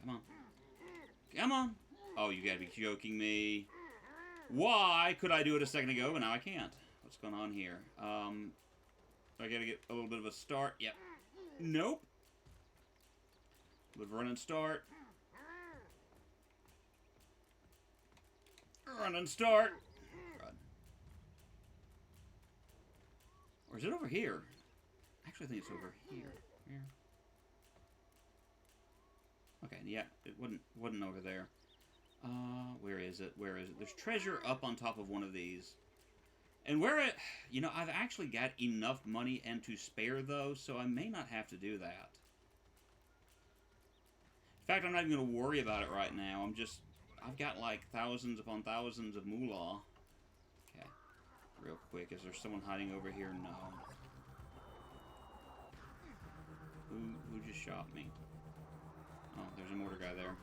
Speaker 1: Come on. Come on. Oh, you gotta be joking me. Why could I do it a second ago, but now I can't? What's going on here? I gotta get a little bit of a start. Yep. Nope. Would run and start. Run and start. Run. Or is it over here? Actually, I think it's over here. Here. Okay, yeah, it wasn't over there. Where is it? Where is it? There's treasure up on top of one of these. And where it... You know, I've actually got enough money and to spare, though, so I may not have to do that. In fact, I'm not even going to worry about it right now. I've got, like, thousands upon thousands of moolah. Okay. Real quick, is there someone hiding over here? No. Who just shot me? Oh, there's a mortar guy there.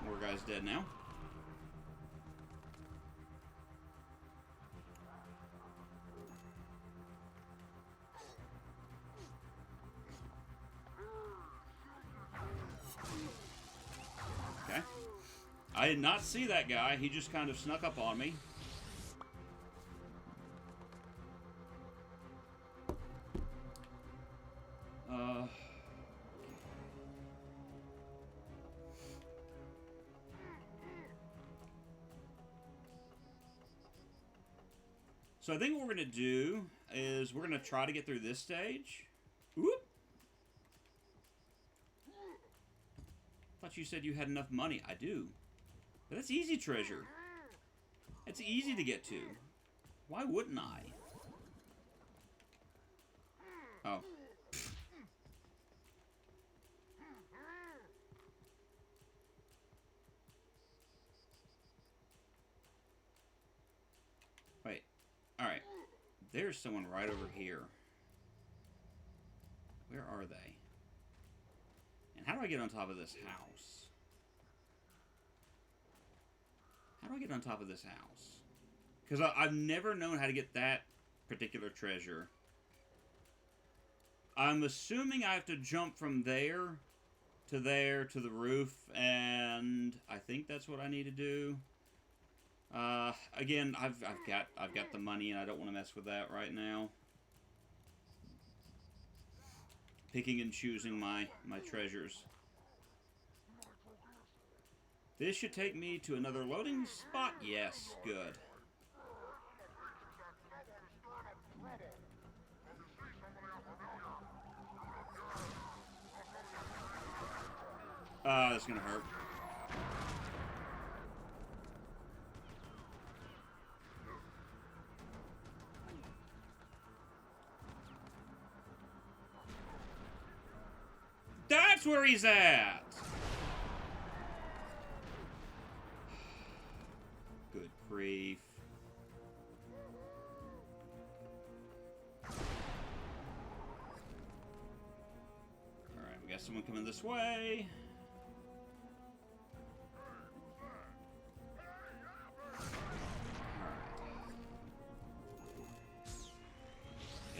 Speaker 1: More guy's dead now. Okay. I did not see that guy. He just kind of snuck up on me. So I think what we're going to do is we're going to try to get through this stage. Whoop! Thought you said you had enough money. I do. But that's easy treasure. It's easy to get to. Why wouldn't I? Oh. there's someone right over here. Where are they? And how do I get on top of this house? How do I get on top of this house? Because I've never known how to get that particular treasure. I'm assuming I have to jump from there to the roof, and I think that's what I need to do. Again, I've got the money, and I don't want to mess with that right now. Picking and choosing my treasures. This should take me to another loading spot. Yes, good. That's gonna hurt. That's where he's at! Good grief. Alright, we got someone coming this way.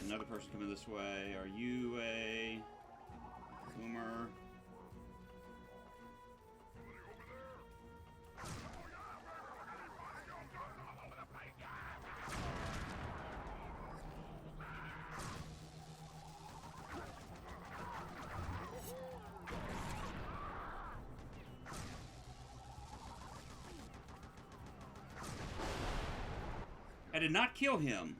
Speaker 1: Another person coming this way. Are you a boomer? I did not kill him.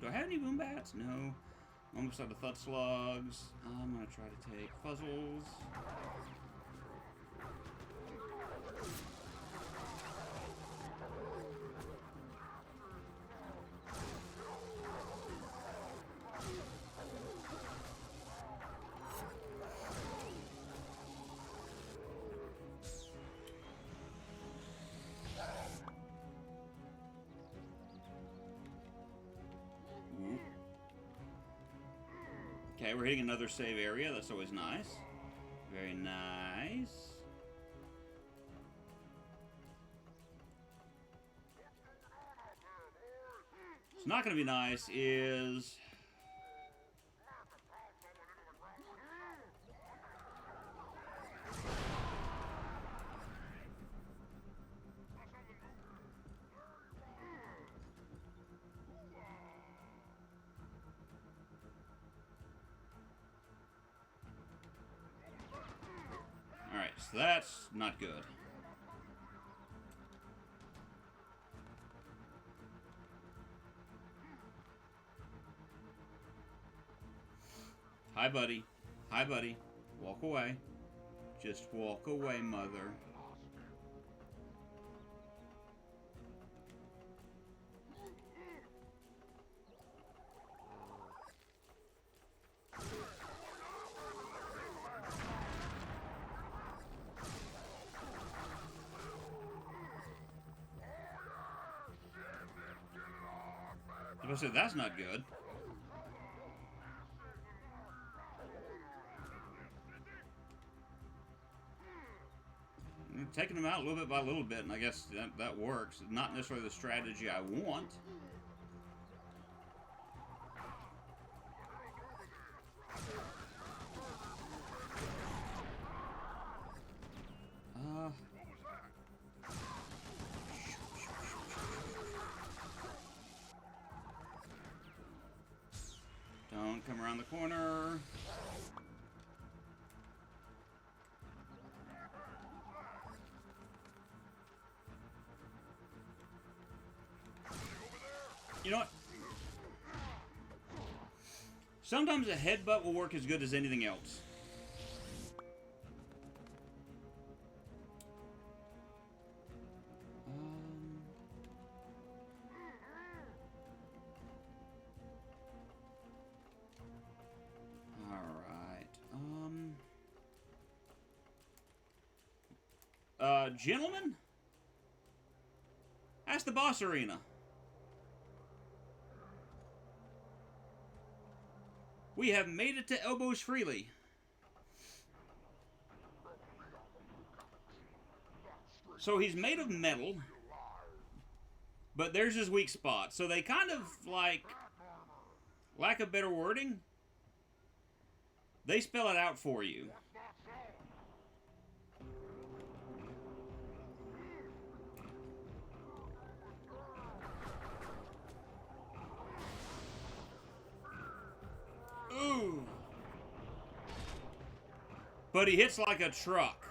Speaker 1: Do I have any boom bats? No. Almost out of thud slugs. I'm gonna try to take puzzles. Okay, we're hitting another save area. That's always nice. Very nice. What's not going to be nice is... Alright, so that's not good. Hi, buddy. Hi, buddy. Walk away. Just walk away, mother. I said that's not good. I'm taking them out a little bit by little bit, and I guess that works. Not necessarily the strategy I want. Don't come around the corner. You know what? Sometimes a headbutt will work as good as anything else. Gentlemen? That's the boss arena. We have made it to Elbows Freely. So he's made of metal, but there's his weak spot. So they kind of, like, lack of better wording, they spell it out for you. Ooh. But he hits like a truck.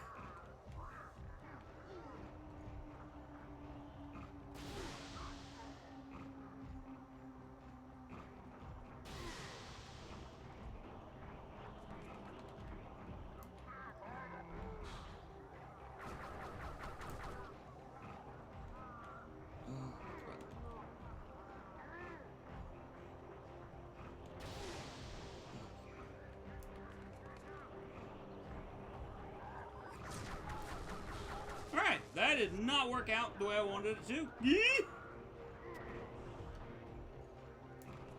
Speaker 1: Alright, that did not work out the way I wanted it to. Yee!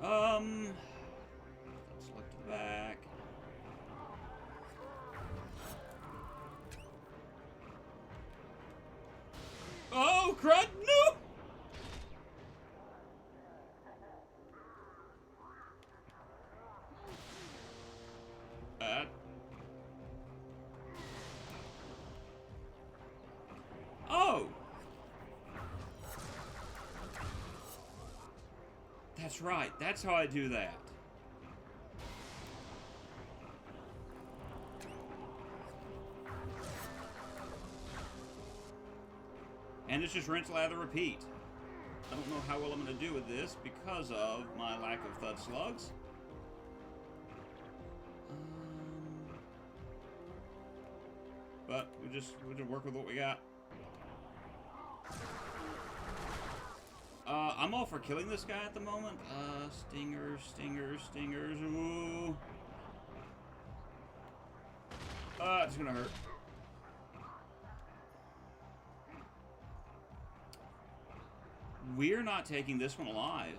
Speaker 1: Let's look to the back. Oh, crud! No! Oh! That's right. That's how I do that. And it's just rinse, lather, repeat. I don't know how well I'm going to do with this because of my lack of thud slugs. But we'll just work with what we got. I'm all for killing this guy at the moment. Stingers, stingers, stingers. Ooh. It's gonna hurt. We're not taking this one alive.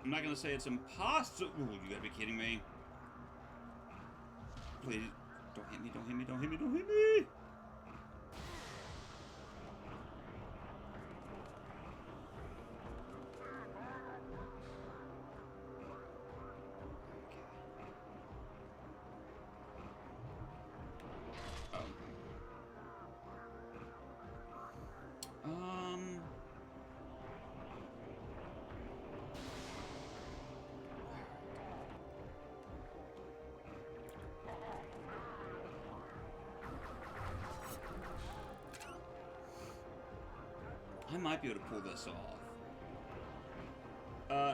Speaker 1: I'm not gonna say it's impossible. Ooh, you gotta be kidding me. Please, don't hit me, don't hit me, don't hit me, don't hit me! I might be able to pull this off.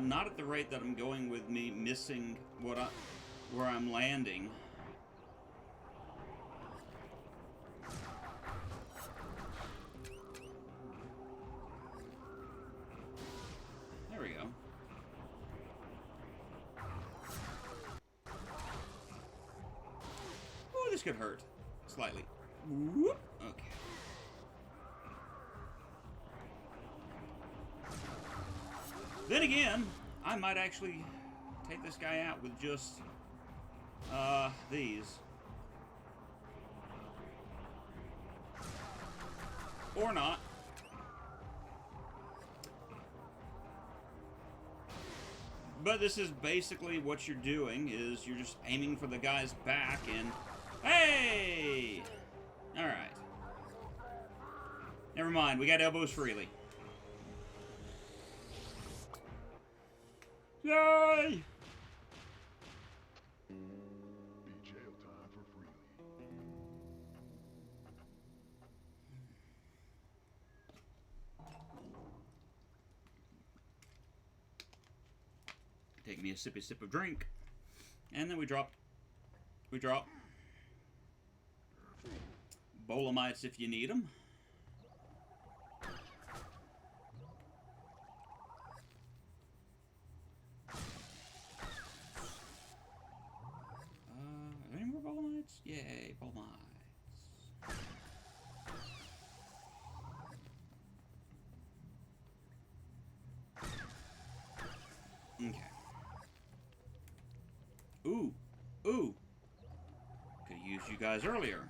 Speaker 1: Not at the rate that I'm going with me missing where I'm landing. There we go. Oh, this could hurt. Slightly. Whoop. Okay. Then again, I might actually take this guy out with just these. Or not. But this is basically what you're doing, is you're just aiming for the guy's back and... Hey! Alright. Never mind, we got elbows freely. Yay!
Speaker 3: Be jail time for Freely.
Speaker 1: Take me a sippy sip of drink. And then we drop Bolamites if you need them. Any more Bolamites? Yay, Bolamites. Okay. Ooh. Ooh. Could have used you guys earlier.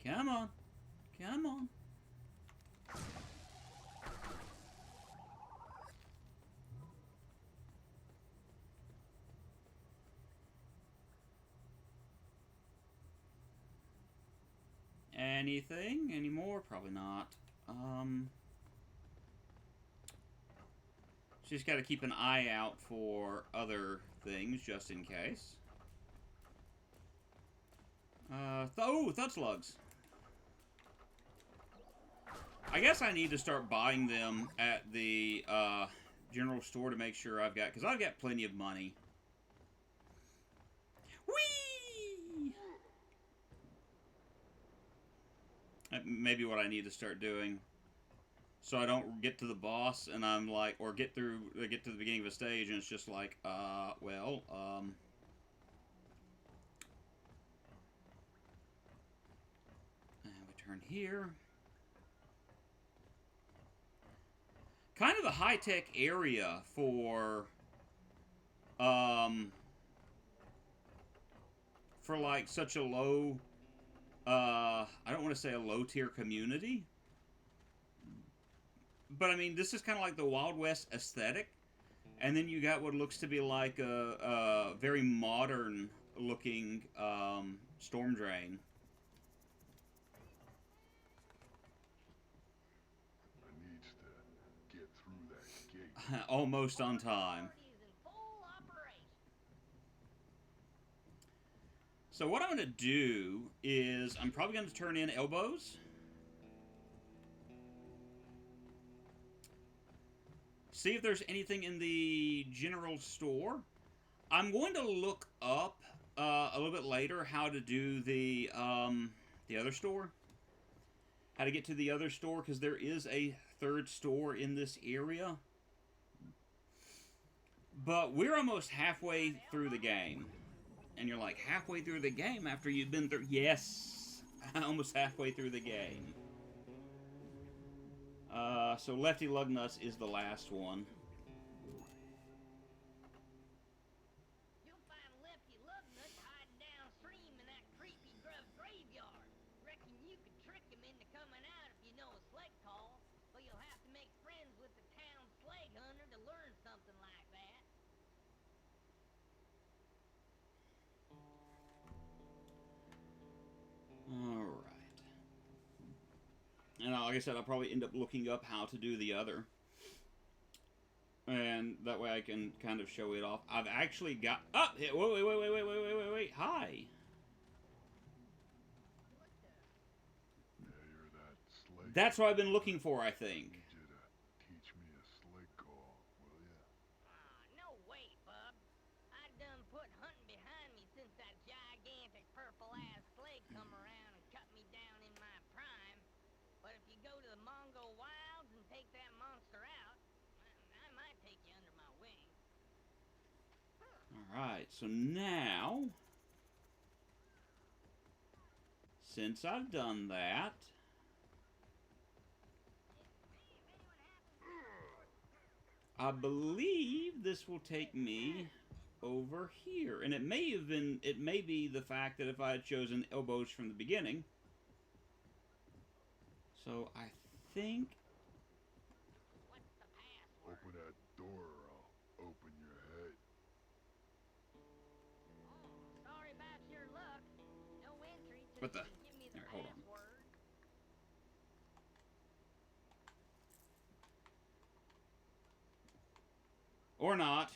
Speaker 1: Come on. Come on. Anything? Any more? Probably not. Just got to keep an eye out for other things, just in case. Thud slugs. I guess I need to start buying them at the general store to make sure I've got... Because I've got plenty of money. Whee! That may be what I need to start doing. So I don't get to the boss and I'm like... Or get to the beginning of a stage and it's just like, and we turn here. Kind of a high-tech area for like such a low, I don't want to say a low-tier community, but I mean, this is kind of like the Wild West aesthetic, and then you got what looks to be like a very modern-looking storm drain. Almost on time. So what I'm going to do is I'm probably going to turn in elbows. See if there's anything in the general store. I'm going to look up a little bit later how to do the other store. How to get to the other store, because there is a third store in this area. But we're almost halfway through the game. And you're like, halfway through the game after you've been through... Yes! Almost halfway through the game. So Lefty Lugnuts is the last one.
Speaker 2: You'll find Lefty Lugnuts hiding downstream in that creepy grub graveyard. Reckon you could trick him into coming out if you know a sled call, but you'll have to make friends with the town sled hunter to learn something like that.
Speaker 1: Alright. And like I said, I'll probably end up looking up how to do the other. And that way I can kind of show it off. I've actually got... Oh! Wait. Hi! That's what I've been looking for, I think.
Speaker 3: Teach me a sled call, will ya?
Speaker 2: No way, bub. I done put hunting behind me since that gigantic purple-ass sled come around and cut me down in my prime. But if you go to the Mongol wilds and take that monster out, I might take you under my wing.
Speaker 1: Alright, so now... Since I've done that... I believe this will take me over here. And it may have been... It may be the fact that if I had chosen elbows from the beginning... So I think...
Speaker 2: What's the password?
Speaker 3: Open that door or I'll open your head.
Speaker 2: Oh, sorry about your luck. No entry till
Speaker 1: What the...
Speaker 2: you can give me the
Speaker 1: Alright, hold on.
Speaker 2: password.
Speaker 1: Or not.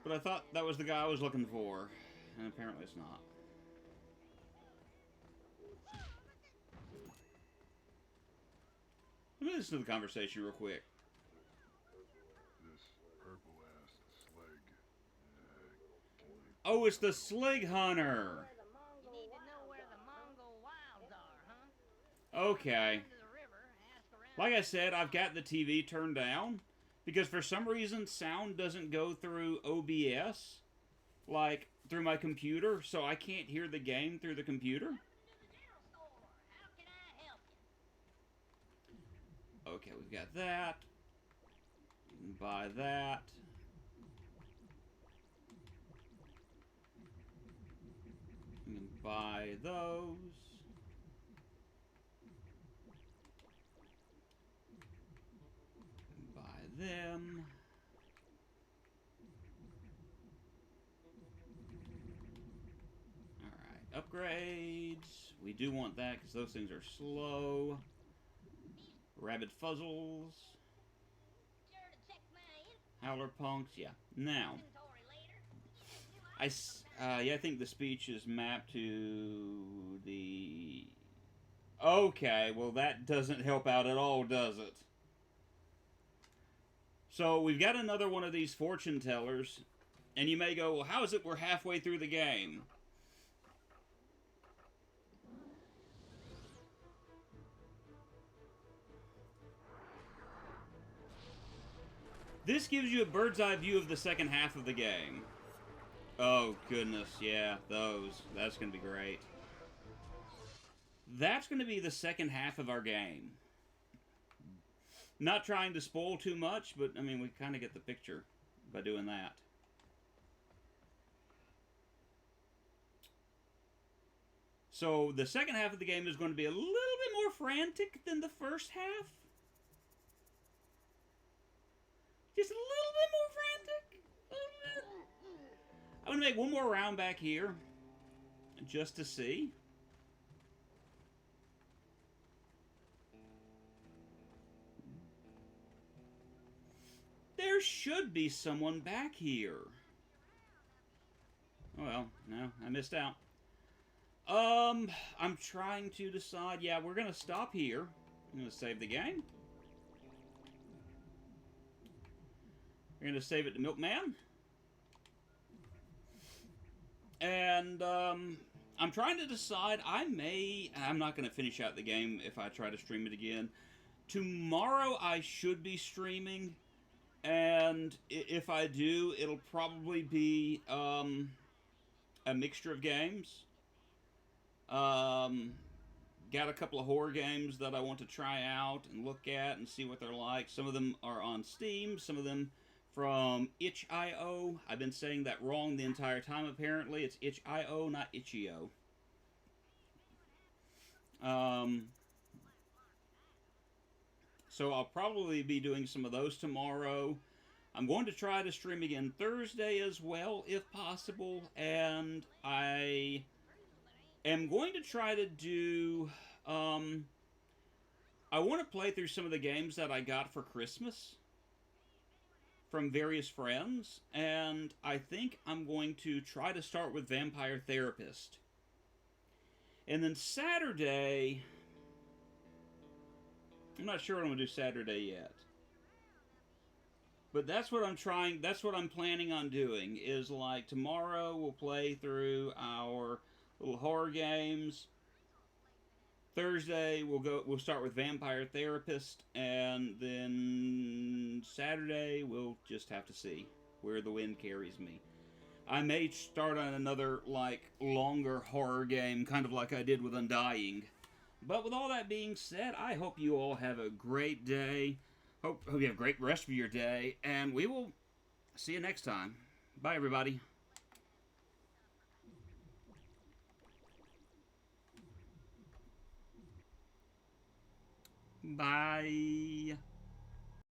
Speaker 1: But I thought that was the guy I was looking for. And apparently it's not. Let me listen to the conversation real quick.
Speaker 3: This purple-ass slag. Can you...
Speaker 1: Oh, it's the Slig Hunter!
Speaker 2: You need to know where the Mongol wilds are, huh?
Speaker 1: Okay.
Speaker 2: to the river, ask around.
Speaker 1: Like I said, I've got the TV turned down because for some reason sound doesn't go through OBS, like through my computer, so I can't hear the game through the computer.
Speaker 2: Welcome to the general store. How can I help you?
Speaker 1: Okay, we've got that. You can buy that. You can buy those. Buy them. Alright, upgrades. We do want that because those things are slow. Rabbit Fuzzles.
Speaker 2: Sure to check my
Speaker 1: Howler Punks, yeah. Now,
Speaker 2: inventory later.
Speaker 1: yeah, I think the speech is mapped to the... Okay, well that doesn't help out at all, does it? So, we've got another one of these fortune tellers, and you may go, well, how is it we're halfway through the game? This gives you a bird's eye view of the second half of the game. Oh, goodness, yeah, those. That's going to be great. That's going to be the second half of our game. Not trying to spoil too much, but, I mean, we kind of get the picture by doing that. So, the second half of the game is going to be a little bit more frantic than the first half. Just a little bit more frantic. A little bit. I'm going to make one more round back here. Just to see. There should be someone back here. Oh well, no, I missed out. I'm trying to decide. Yeah, we're going to stop here. I'm going to save the game. We're going to save it to Milkman. And, I'm trying to decide. I'm not going to finish out the game if I try to stream it again. Tomorrow I should be streaming. And if I do, it'll probably be, a mixture of games. Got a couple of horror games that I want to try out and look at and see what they're like. Some of them are on Steam, some of them from itch.io. I've been saying that wrong the entire time, apparently. It's itch.io, not itch.io. So I'll probably be doing some of those tomorrow. I'm going to try to stream again Thursday as well, if possible. And I am going to try to do... I want to play through some of the games that I got for Christmas from various friends, and I think I'm going to try to start with Vampire Therapist. And then Saturday... I'm not sure what I'm going to do Saturday yet. But that's what I'm planning on doing, is like tomorrow we'll play through our little horror games. Thursday we'll start with Vampire Therapist, and then Saturday we'll just have to see where the wind carries me. I may start on another like longer horror game, kind of like I did with Undying. But with all that being said, I hope you all have a great day. Hope you have a great rest of your day, and we will see you next time. Bye, everybody. Bye.